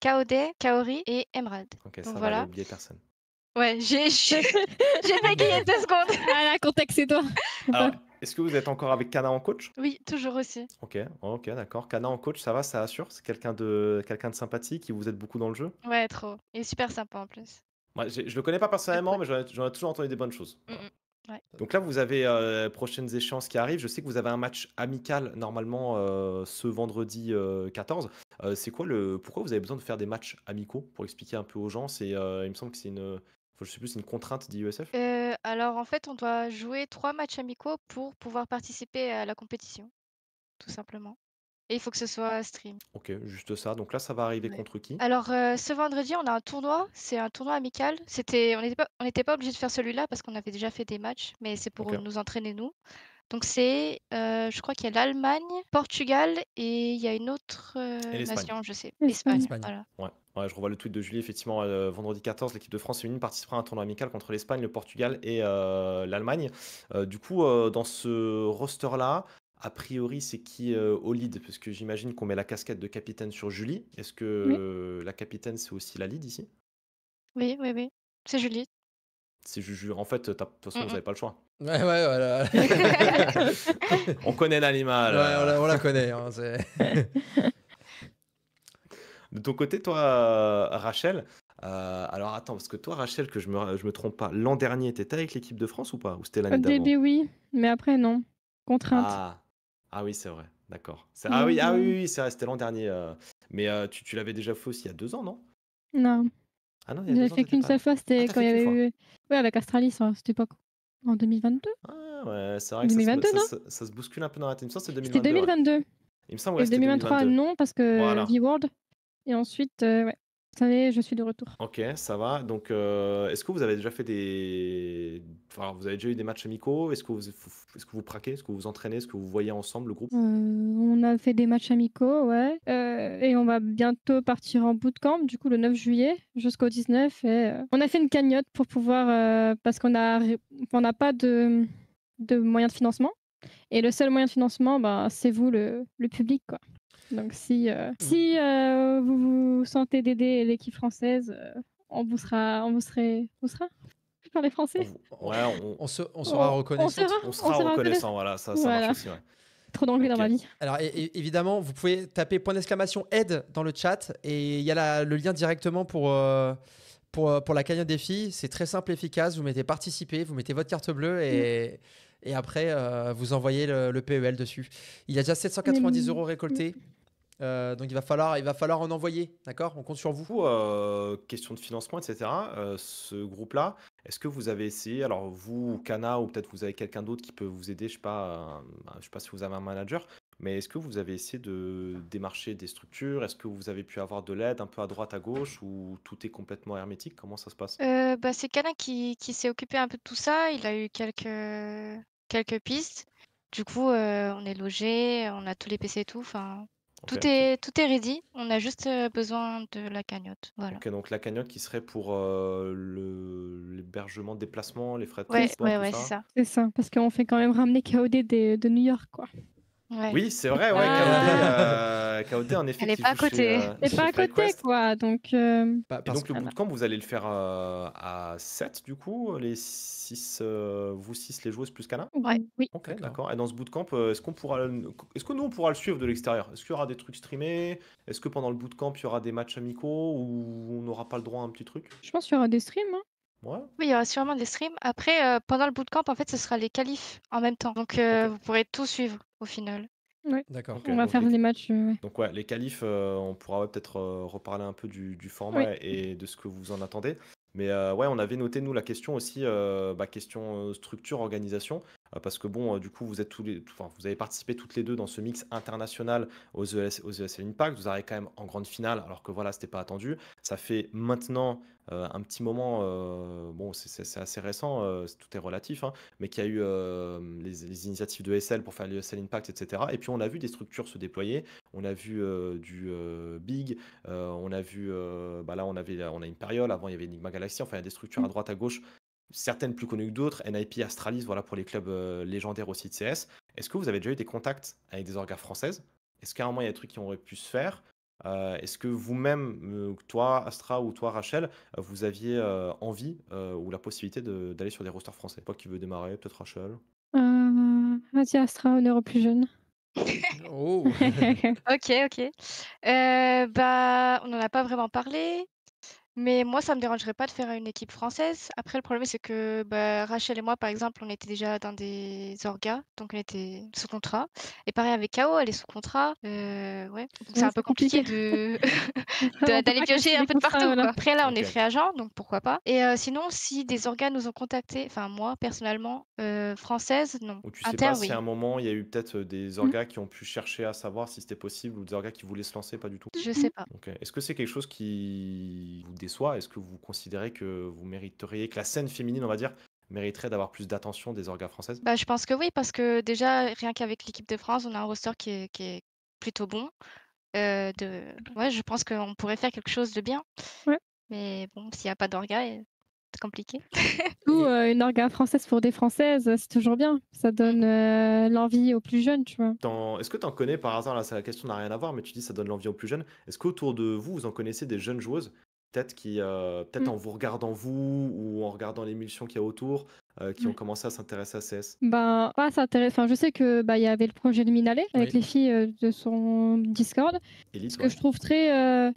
Speaker 4: Kaode, Kaori et Emerald.
Speaker 1: Ok,
Speaker 4: Donc
Speaker 1: ça va, elle a
Speaker 4: voilà.
Speaker 1: oublié personne.
Speaker 4: Ouais, j'ai bégayé 2 secondes.
Speaker 3: Ah là, contexte, c'est toi.
Speaker 1: Alors, est-ce que vous êtes encore avec Kana en coach?
Speaker 4: Oui, toujours aussi.
Speaker 1: Ok, ok, d'accord. Kana en coach, ça va, ça assure? C'est quelqu'un de sympathique qui vous aide beaucoup dans le jeu?
Speaker 4: Ouais, trop. Et super sympa en plus.
Speaker 1: Moi, je le connais pas personnellement,
Speaker 4: cool.
Speaker 1: mais j'en ai toujours entendu des bonnes choses.
Speaker 4: Mm,
Speaker 1: Voilà.
Speaker 4: Ouais.
Speaker 1: Donc là, vous avez prochaines échéances qui arrivent. Je sais que vous avez un match amical normalement ce vendredi 14. C'est quoi pourquoi vous avez besoin de faire des matchs amicaux? Pour expliquer un peu aux gens, il me semble que c'est je sais plus, c'est une contrainte d'IESF.
Speaker 4: Alors en fait, on doit jouer 3 matchs amicaux pour pouvoir participer à la compétition, tout simplement. Et il faut que ce soit stream.
Speaker 1: Ok, juste ça. Donc là, ça va arriver
Speaker 4: Ouais.
Speaker 1: contre qui?
Speaker 4: Alors ce vendredi, on a un tournoi. C'est un tournoi amical. On n'était pas obligé de faire celui-là parce qu'on avait déjà fait des matchs, mais c'est pour
Speaker 1: Ok.
Speaker 4: nous entraîner nous. Donc c'est, je crois qu'il y a l'Allemagne, Portugal et il y a une autre
Speaker 1: Et l'Espagne.
Speaker 4: nation, je sais.
Speaker 3: Espagne.
Speaker 4: Espagne, voilà.
Speaker 1: Ouais, je revois le tweet de Julie. Effectivement, vendredi 14, l'équipe de France féminine participera à un tournoi amical contre l'Espagne, le Portugal et l'Allemagne. Du coup, dans ce roster-là, a priori, c'est qui au lead? Parce que j'imagine qu'on met la casquette de capitaine sur Julie. Est-ce que la capitaine, c'est aussi la lead ici?
Speaker 4: Oui, oui, oui. C'est Julie.
Speaker 1: C'est Juju. En fait, de toute façon, vous
Speaker 4: Mm,
Speaker 1: n'avez pas le choix.
Speaker 2: Ouais, voilà.
Speaker 1: On connaît l'animal.
Speaker 2: Ouais, on la connaît. Hein,
Speaker 1: De ton côté, toi, Rachel, alors attends, parce que toi, Rachel, que je me trompe pas, l'an dernier, t'étais avec l'équipe de France ou pas? Ou c'était
Speaker 3: Au
Speaker 1: l'année d'avant?
Speaker 3: début, oui, mais après, non. Contrainte.
Speaker 1: Ah oui, c'est vrai, d'accord.
Speaker 3: Donc,
Speaker 1: Oui, c'est vrai, c'était l'an dernier. Mais tu l'avais déjà fait aussi il y a 2 ans, non?
Speaker 3: non.
Speaker 1: Ah non, il y a
Speaker 3: J'avais
Speaker 1: 2 ans,
Speaker 3: fait
Speaker 1: t'étais
Speaker 3: qu'une
Speaker 1: pas
Speaker 3: seule
Speaker 1: là.
Speaker 3: fois, c'était
Speaker 1: t'as
Speaker 3: quand il y
Speaker 1: fait qu'une
Speaker 3: avait
Speaker 1: fois.
Speaker 3: eu. Oui, avec Astralis, hein, c'était pas en 2022.
Speaker 1: Ah ouais, c'est vrai que
Speaker 3: 2022, non?
Speaker 1: ça se bouscule un peu dans la tête. Il me semble que c'est
Speaker 3: C'était
Speaker 1: 2022, ouais.
Speaker 3: 2022.
Speaker 1: Il me semble,
Speaker 3: Et
Speaker 1: ouais, c'était
Speaker 3: 2023,
Speaker 1: 2022.
Speaker 3: non, parce que
Speaker 1: Voilà.
Speaker 3: V-World. Et ensuite, ouais. Cette année, je suis de retour.
Speaker 1: Ok, ça va. Donc, est-ce que vous avez déjà fait Enfin, vous avez déjà eu des matchs amicaux? Est-ce que vous praquez? Est-ce que vous vous entraînez? Est-ce que vous voyez ensemble le groupe?
Speaker 3: On a fait des matchs amicaux, ouais. Et on va bientôt partir en bootcamp, du coup, le 9 juillet jusqu'au 19. Et on a fait une cagnotte pour pouvoir. Parce qu'on n'a pas de moyens de financement. Et le seul moyen de financement, bah, c'est vous, le public, quoi. Donc, si vous vous sentez d'aider l'équipe française, on vous sera par les Français.
Speaker 1: Ouais,
Speaker 2: on sera reconnaissant.
Speaker 1: on sera reconnaissant, voilà, ça marche
Speaker 3: Voilà.
Speaker 1: aussi, ouais.
Speaker 3: Trop d'anglais dans
Speaker 1: Ok.
Speaker 3: ma vie.
Speaker 2: Alors évidemment, vous pouvez taper « aide » dans le chat et il y a le lien directement pour la cagnotte des filles. C'est très simple et efficace. Vous mettez participer, vous mettez votre carte bleue et après vous envoyez le PEL dessus. Il y a déjà 790 € récoltés. Donc il va falloir en envoyer, d'accord? On compte sur vous.
Speaker 1: Du coup, question de financement, etc. Ce groupe-là, est-ce que vous avez essayé, alors vous, ou Kana, ou peut-être vous avez quelqu'un d'autre qui peut vous aider, je sais pas si vous avez un manager, Mais est-ce que vous avez essayé de démarcher des structures? Est-ce que vous avez pu avoir de l'aide un peu à droite, à gauche, ou tout est complètement hermétique? Comment ça se passe?
Speaker 4: Bah, c'est Cana qui s'est occupé un peu de tout ça. Il a eu quelques pistes. Du coup, on est logé, on a tous les PC et tout. Enfin,
Speaker 1: Ok,
Speaker 4: tout est ready. On a juste besoin de la cagnotte. Voilà.
Speaker 1: ok, donc la cagnotte qui serait pour l'hébergement, déplacement, les frais de
Speaker 3: C'est
Speaker 1: transport, tout
Speaker 4: Ouais, c'est
Speaker 1: ça?
Speaker 4: ça.
Speaker 3: C'est ça, parce qu'on fait quand même ramener KOD de New York, quoi.
Speaker 4: Ouais.
Speaker 1: Oui, c'est vrai, ouais,
Speaker 2: Ah.
Speaker 1: KOD, en effet,
Speaker 4: Elle est
Speaker 1: qui
Speaker 4: pas à
Speaker 1: joue chez,
Speaker 4: côté.
Speaker 3: C'est
Speaker 1: chez
Speaker 3: pas à côté,
Speaker 1: FlyQuest.
Speaker 3: quoi. Donc,
Speaker 1: Et
Speaker 2: Parce
Speaker 1: donc, le
Speaker 3: voilà.
Speaker 1: bootcamp, vous allez le faire à 7, du coup, les 6, vous 6, les joueuses plus Cana?
Speaker 4: Ouais.
Speaker 3: Oui.
Speaker 1: Ok,
Speaker 2: D'accord.
Speaker 1: d'accord. Et dans ce bootcamp, est-ce que nous, on pourra le suivre de l'extérieur? Est-ce qu'il y aura des trucs streamés? Est-ce que pendant le bootcamp, il y aura des matchs amicaux ou on n'aura pas le droit à un petit truc?
Speaker 3: Je pense qu'il y aura des streams, hein.
Speaker 1: Ouais,
Speaker 4: Oui, il y aura sûrement des streams. Après, pendant le bootcamp, en fait, ce sera les qualifs en même temps. Donc,
Speaker 1: ok.
Speaker 4: vous pourrez tout suivre au final.
Speaker 3: Ouais.
Speaker 2: D'accord.
Speaker 1: Ok,
Speaker 3: On va
Speaker 1: donc
Speaker 3: faire les matchs. Ouais.
Speaker 1: Donc ouais, les qualifs, on pourra peut-être reparler un peu du
Speaker 3: Oui.
Speaker 1: format et de ce que vous en attendez. Mais ouais, on avait noté, nous, la question aussi, question structure, organisation, parce que bon, du coup, enfin, vous avez participé toutes les deux dans ce mix international aux ESL Impact. Vous arrivez quand même en grande finale, alors que voilà, c'était pas attendu. Ça fait maintenant un petit moment, bon, c'est assez récent, tout est relatif, hein, mais qu'il y a eu les initiatives de ESL pour faire les ESL Impact, etc. Et puis on a vu des structures se déployer. On a vu du Big, on a vu, là on a Imperial, avant il y avait Enigma Galaxy, enfin il y a des structures à droite à gauche, certaines plus connues que d'autres, NIP, Astralis, voilà pour les clubs légendaires aussi de CS. Est-ce que vous avez déjà eu des contacts avec des orgas françaises? Est-ce qu'à un moment il y a des trucs qui auraient pu se faire? Est-ce que vous-même, toi Astra ou toi Rachel, vous aviez envie ou la possibilité d'aller sur des rosters français? Toi qui veux démarrer, peut-être Rachel?
Speaker 3: Vas-y, Astra, honneur aux plus jeunes.
Speaker 2: Oh.
Speaker 4: Ok. Bah, on n'en a pas vraiment parlé. Mais moi, ça me dérangerait pas de faire une équipe française. Après, le problème, c'est que bah, Rachel et moi, par exemple, on était déjà dans des orgas, donc on était sous contrat. Et pareil avec Kao, elle est sous contrat. Ouais. Donc c'est
Speaker 3: Ouais,
Speaker 4: un peu
Speaker 3: c'est
Speaker 4: compliqué
Speaker 3: compliqué.
Speaker 4: de
Speaker 3: On peut
Speaker 4: d'aller
Speaker 3: pas
Speaker 4: piocher
Speaker 3: casser
Speaker 4: un
Speaker 3: les
Speaker 4: peu de
Speaker 3: contrats,
Speaker 4: partout,
Speaker 3: voilà.
Speaker 4: quoi. Après, là, on est
Speaker 1: Ok.
Speaker 4: free agent, donc pourquoi pas. Et sinon, si des orgas nous ont contactés, enfin moi, personnellement, française, non.
Speaker 1: Ou tu sais
Speaker 4: Inter,
Speaker 1: pas si à
Speaker 4: oui.
Speaker 1: un moment il y a eu peut-être des
Speaker 3: Mm,
Speaker 1: orgas qui ont pu chercher à savoir si c'était possible ou des orgas qui voulaient se lancer, pas du tout.
Speaker 4: Je
Speaker 3: mm.
Speaker 4: sais pas.
Speaker 1: Ok. Est-ce que c'est quelque chose qui vous déçoit? Est-ce que vous considérez que vous mériteriez, que la scène féminine, on va dire, mériterait d'avoir plus d'attention des orgas françaises?
Speaker 4: Bah, je pense que oui, parce que déjà, rien qu'avec l'équipe de France, on a un roster qui est plutôt bon. Ouais, je pense qu'on pourrait faire quelque chose de bien.
Speaker 3: Ouais.
Speaker 4: Mais bon, s'il n'y a pas d'orga, c'est compliqué.
Speaker 3: Ou
Speaker 2: Et
Speaker 3: une orga française pour des Françaises, c'est toujours bien. Ça donne l'envie aux plus jeunes, tu vois.
Speaker 1: Est-ce que tu en connais par hasard, là, la question n'a rien à voir, mais tu dis ça donne l'envie aux plus jeunes. Est-ce qu'autour de vous, vous en connaissez des jeunes joueuses, peut-être peut-être
Speaker 3: Mm.
Speaker 1: en vous regardant vous ou en regardant l'émulsion qu'il y a autour, qui ont
Speaker 3: Ouais.
Speaker 1: commencé à s'intéresser à CS?
Speaker 3: Ben, pas ça intéresse. Enfin, je sais que il y avait le projet Luminale avec
Speaker 2: oui.
Speaker 3: les filles de son Discord. Ce
Speaker 1: Élite,
Speaker 3: que
Speaker 1: ouais.
Speaker 3: je trouve très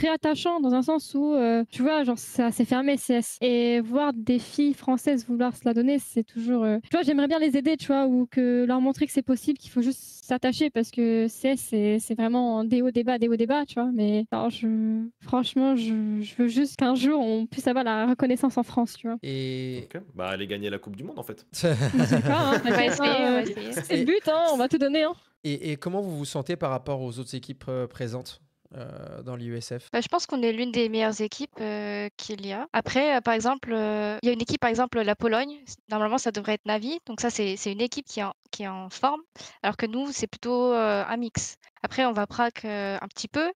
Speaker 3: attachant dans un sens où, tu vois, genre c'est assez fermé CS. Et voir des filles françaises vouloir se la donner, c'est toujours. Tu vois, j'aimerais bien les aider, tu vois, ou que leur montrer que c'est possible, qu'il faut juste s'attacher parce que CS, c'est vraiment des hauts débats, tu vois. Mais alors, franchement, je veux juste qu'un jour on puisse avoir la reconnaissance en France, tu vois.
Speaker 2: Et
Speaker 1: Ok. Bah, aller gagner la Coupe du Monde, en fait.
Speaker 3: Je sais pas, hein,
Speaker 4: On va
Speaker 3: t'inquiète,
Speaker 4: essayer, on va
Speaker 3: hein,
Speaker 4: essayer.
Speaker 3: c'est le but, hein, on va tout donner. Hein.
Speaker 2: et comment vous vous sentez par rapport aux autres équipes présentes dans l'USF?
Speaker 4: Bah, je pense qu'on est l'une des meilleures équipes qu'il y a. Après, par exemple, il y a une équipe, par exemple, la Pologne. Normalement, ça devrait être Navi. Donc ça, c'est une équipe qui est en forme. Alors que nous, c'est plutôt un mix. Après, on va prac un petit peu,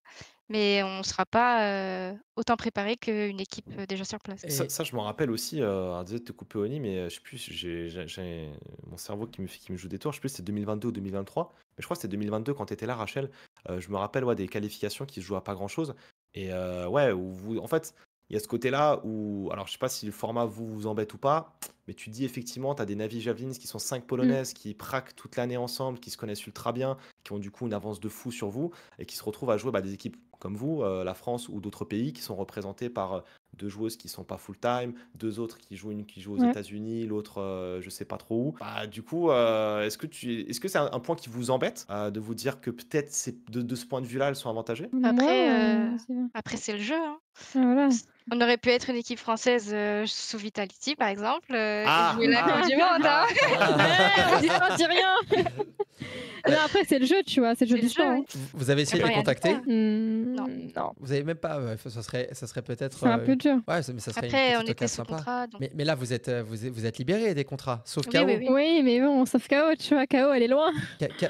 Speaker 4: mais on ne sera pas autant préparé qu'une équipe déjà sur place.
Speaker 2: Et
Speaker 1: Ça, je m'en rappelle aussi, désolé de te couper Oni, mais je sais plus, j'ai mon cerveau qui me joue des tours, je sais plus si c'est 2022 ou 2023, mais je crois que c'était 2022 quand tu étais là, Rachel. Je me rappelle ouais, des qualifications qui se jouent à pas grand-chose. Et ouais, en fait, il y a ce côté-là où, alors je sais pas si le format vous embête ou pas, mais tu te dis effectivement, tu as des Navi Javelins qui sont 5
Speaker 3: Mm.
Speaker 1: polonaises, qui praquent toute l'année ensemble, qui se connaissent ultra bien, qui ont du coup une avance de fou sur vous, et qui se retrouvent à jouer des équipes comme vous, la France ou d'autres pays, qui sont représentés par deux joueuses qui sont pas full time, deux autres une qui joue aux
Speaker 3: Ouais.
Speaker 1: États-Unis, l'autre je sais pas trop où. Bah, du coup, est-ce que c'est un point qui vous embête de vous dire que peut-être de ce point de vue-là, elles sont avantagées?
Speaker 4: Après,
Speaker 3: Moi,
Speaker 4: après c'est le jeu, hein.
Speaker 3: voilà.
Speaker 4: On aurait pu être une équipe française sous Vitality, par exemple, et
Speaker 1: Ah,
Speaker 4: jouer la Coupe du Monde. Hein.
Speaker 3: Dis rien. Non, après, c'est le jeu, tu vois, c'est le jeu
Speaker 4: C'est
Speaker 3: du
Speaker 4: le jeu,
Speaker 3: sport.
Speaker 4: oui.
Speaker 3: Hein.
Speaker 2: Vous avez essayé de
Speaker 4: peut
Speaker 2: les
Speaker 4: rien dire.
Speaker 2: contacter?
Speaker 3: Non,
Speaker 2: Vous avez même pas. Ça serait peut-être.
Speaker 3: c'est un peu dur.
Speaker 2: Ouais, mais ça serait une
Speaker 4: Après, on
Speaker 2: petite
Speaker 4: était
Speaker 2: occasion
Speaker 4: sous
Speaker 2: sympa.
Speaker 4: contrat. Donc...
Speaker 2: Mais là, vous êtes libéré des contrats, sauf
Speaker 4: Oui,
Speaker 2: KO.
Speaker 4: oui, oui.
Speaker 3: Oui, mais bon, sauf KO, tu vois, KO, elle est loin.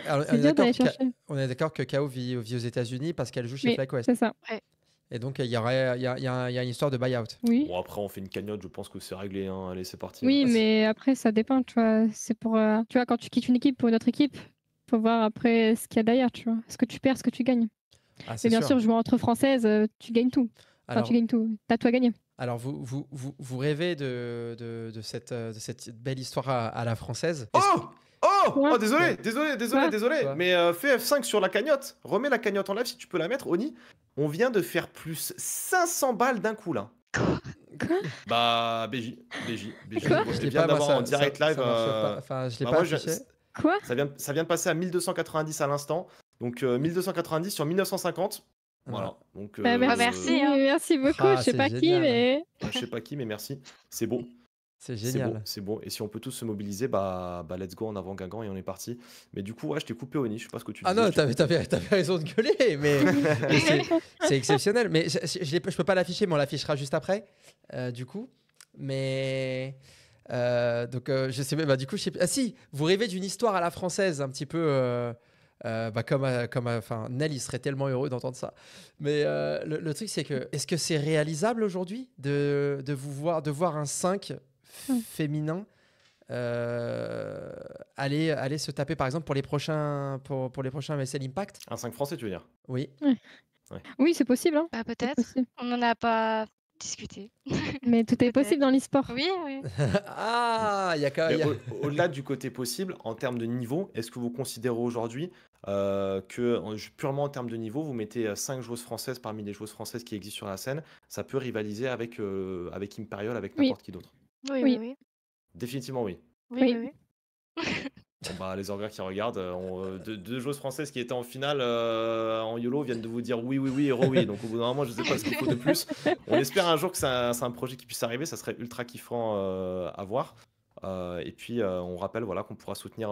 Speaker 2: Alors,
Speaker 3: C'est dur d'aller chercher.
Speaker 2: on est d'accord que KO vit aux États-Unis parce qu'elle joue chez
Speaker 3: Oui,
Speaker 2: FlyQuest.
Speaker 3: c'est ça.
Speaker 2: Et donc, il y a une histoire de buyout.
Speaker 3: Oui.
Speaker 1: Bon, après, on fait une cagnotte, je pense que c'est réglé. Hein. Allez, c'est parti.
Speaker 3: Oui,
Speaker 1: hein.
Speaker 3: mais après, ça dépend, tu vois. C'est pour. Tu vois, quand tu quittes une équipe pour une autre équipe, faut voir après ce qu'il y a derrière, tu vois. Ce que tu perds, ce que tu gagnes.
Speaker 2: Ah,
Speaker 3: Mais
Speaker 2: c'est
Speaker 3: bien sûr, jouer entre françaises, tu gagnes tout. Enfin,
Speaker 2: Alors,
Speaker 3: tu gagnes tout. T'as tout à gagner.
Speaker 2: alors vous rêvez de cette belle histoire à la française.
Speaker 3: Ouais.
Speaker 1: Désolé.
Speaker 2: Quoi
Speaker 1: Mais fais F5 sur la cagnotte. Remets la cagnotte en live si tu peux la mettre. Oni, on vient de faire plus 500 balles d'un coup là.
Speaker 3: Quoi?
Speaker 1: Bah, BJ.
Speaker 3: Quoi
Speaker 1: Je
Speaker 2: Je l'ai
Speaker 1: viens
Speaker 2: pas, moi,
Speaker 1: d'avoir en direct live.
Speaker 2: ça marche pas. Enfin, je l'ai
Speaker 1: bah,
Speaker 2: pas
Speaker 1: moi,
Speaker 2: affiché.
Speaker 3: Quoi?
Speaker 1: ça vient de passer à 1290 à l'instant. Donc 1290 sur 1950. Voilà. Donc,
Speaker 3: Bah, merci.
Speaker 4: merci, hein.
Speaker 3: Merci beaucoup.
Speaker 2: Ah,
Speaker 3: Je sais
Speaker 2: c'est
Speaker 3: pas qui,
Speaker 2: génial.
Speaker 3: mais.
Speaker 1: je sais pas qui, mais merci. C'est beau.
Speaker 2: C'est
Speaker 1: C'est
Speaker 2: génial.
Speaker 1: beau, c'est beau. Et si on peut tous se mobiliser, bah let's go en avant Guingamp et on est parti. Mais du coup, ouais, je t'ai coupé Oni, je sais pas ce que tu disais.
Speaker 2: Ah non,
Speaker 1: je t'ai coupé.
Speaker 2: t'avais raison de gueuler, mais c'est exceptionnel. Mais je peux pas l'afficher, mais on l'affichera juste après, du coup. Mais donc je sais pas. Bah, du coup, je sais. Ah si, vous rêvez d'une histoire à la française, un petit peu. Enfin, Nel, il serait tellement heureux d'entendre ça. Mais le truc, c'est que est-ce que c'est réalisable aujourd'hui de voir un 5 féminin aller se taper par exemple pour les prochains MSL Impact?
Speaker 1: Un 5 français, tu veux dire?
Speaker 2: Oui.
Speaker 3: Oui, c'est possible. Hein.
Speaker 4: Bah,
Speaker 3: C'est
Speaker 4: peut-être.
Speaker 3: possible.
Speaker 4: On n'en a pas discuté.
Speaker 3: Mais tout est
Speaker 4: Peut-être.
Speaker 3: possible dans l'e-sport.
Speaker 4: Oui, oui.
Speaker 2: Ah, il y a quand
Speaker 1: Mais
Speaker 2: même.
Speaker 1: au-delà du côté possible, en termes de niveau, est-ce que vous considérez aujourd'hui purement en termes de niveau, vous mettez 5 joueuses françaises parmi les joueuses françaises qui existent sur la scène, ça peut rivaliser avec Imperial, avec
Speaker 3: Oui.
Speaker 1: n'importe qui d'autre?
Speaker 4: Oui,
Speaker 3: Oui.
Speaker 4: oui, oui.
Speaker 1: Définitivement oui.
Speaker 4: Oui,
Speaker 3: Oui.
Speaker 4: oui, oui.
Speaker 1: Bon, bah, les orgas qui regardent, deux joueuses françaises qui étaient en finale en YOLO viennent de vous dire oui, héros oui. Donc au bout d'un moment, je sais pas ce qu'il faut de plus. On espère un jour que c'est un projet qui puisse arriver, ça serait ultra kiffant à voir. Et puis on rappelle voilà, qu'on pourra soutenir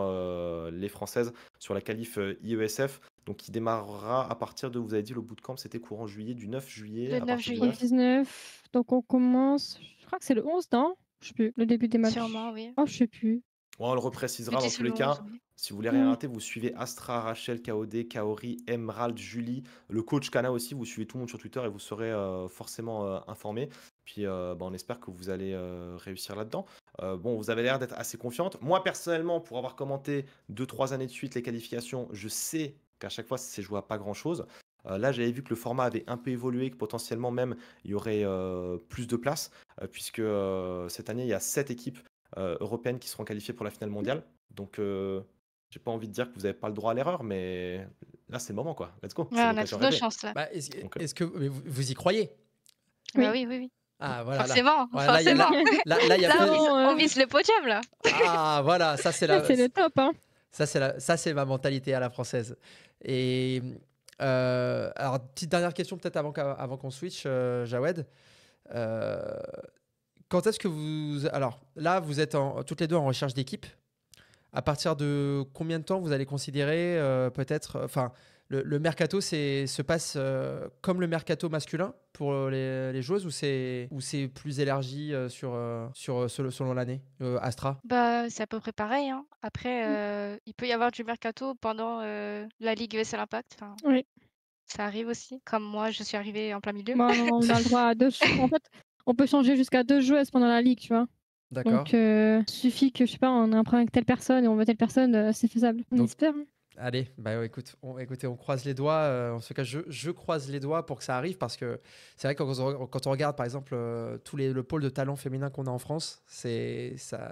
Speaker 1: les Françaises sur la qualif IESF, donc qui démarrera à partir de, vous avez dit, le bootcamp, c'était courant juillet, du 9 juillet.
Speaker 4: Le
Speaker 1: à
Speaker 4: 9
Speaker 1: partir du
Speaker 4: juillet.
Speaker 3: 19. Donc on commence. Je crois que c'est le 11, non? Je sais plus. Le début des matchs.
Speaker 4: Sûrement, oui.
Speaker 3: Oh, je sais plus.
Speaker 1: Ouais, on le reprécisera
Speaker 4: Petit
Speaker 1: dans
Speaker 4: sous
Speaker 1: tous
Speaker 4: le
Speaker 1: les cas.
Speaker 4: 11, oui.
Speaker 1: Si vous voulez rien rater, vous suivez Astra, Rachel, KOD, Kaori, Emerald, Julie, le coach Kana aussi. Vous suivez tout le monde sur Twitter et vous serez forcément informés. Puis on espère que vous allez réussir là-dedans. Bon, vous avez l'air d'être assez confiante. Moi, personnellement, pour avoir commenté 2-3 années de suite les qualifications, je sais qu'à chaque fois, c'est joué à pas grand-chose. Là, j'avais vu que le format avait un peu évolué, que potentiellement même, il y aurait plus de place, puisque cette année, il y a 7 équipes européennes qui seront qualifiées pour la finale mondiale. Donc, j'ai pas envie de dire que vous n'avez pas le droit à l'erreur, mais là, c'est le moment, quoi. Let's go.
Speaker 4: Ouais,
Speaker 1: C'est
Speaker 4: on a
Speaker 1: l'occasion
Speaker 4: toutes nos
Speaker 1: rêvée.
Speaker 4: chances là.
Speaker 2: Bah,
Speaker 1: Donc,
Speaker 2: est-ce que mais vous y croyez?
Speaker 3: Oui.
Speaker 4: Bah oui, oui, oui.
Speaker 2: Ah voilà.
Speaker 4: Forcément,
Speaker 2: Là, il y a
Speaker 4: forcément.
Speaker 2: là, il y a
Speaker 4: Là,
Speaker 2: plus-
Speaker 3: Bon,
Speaker 4: on vise le podium là.
Speaker 2: Ah voilà, ça c'est
Speaker 3: ça, c'est le top. Hein.
Speaker 2: ça c'est ma mentalité à la française. Et alors petite dernière question peut-être avant qu'on switch, Jawed. Quand est-ce que vous alors là vous êtes toutes les deux en recherche d'équipe. À partir de combien de temps vous allez considérer peut-être enfin le mercato se passe comme le mercato masculin pour les joueuses ou c'est plus élargi selon l'année Astra?
Speaker 4: Bah, c'est à peu près pareil, hein. Après, il peut y avoir du mercato pendant la Ligue ESL Impact. Enfin,
Speaker 3: Oui.
Speaker 4: ça arrive aussi. Comme moi, je suis arrivée en plein milieu.
Speaker 3: Bon, on a le droit à 2. En fait, on peut changer jusqu'à 2 joueuses pendant la ligue, tu vois.
Speaker 2: D'accord.
Speaker 3: Donc, suffit que, je sais pas, on a un problème avec telle personne et on veut telle personne, c'est faisable. On
Speaker 2: Donc-
Speaker 3: espère. Hein.
Speaker 2: Allez, bah écoutez, on croise les doigts. En tout cas, je croise les doigts pour que ça arrive parce que c'est vrai que quand on regarde par exemple le pôle de talent féminin qu'on a en France, ça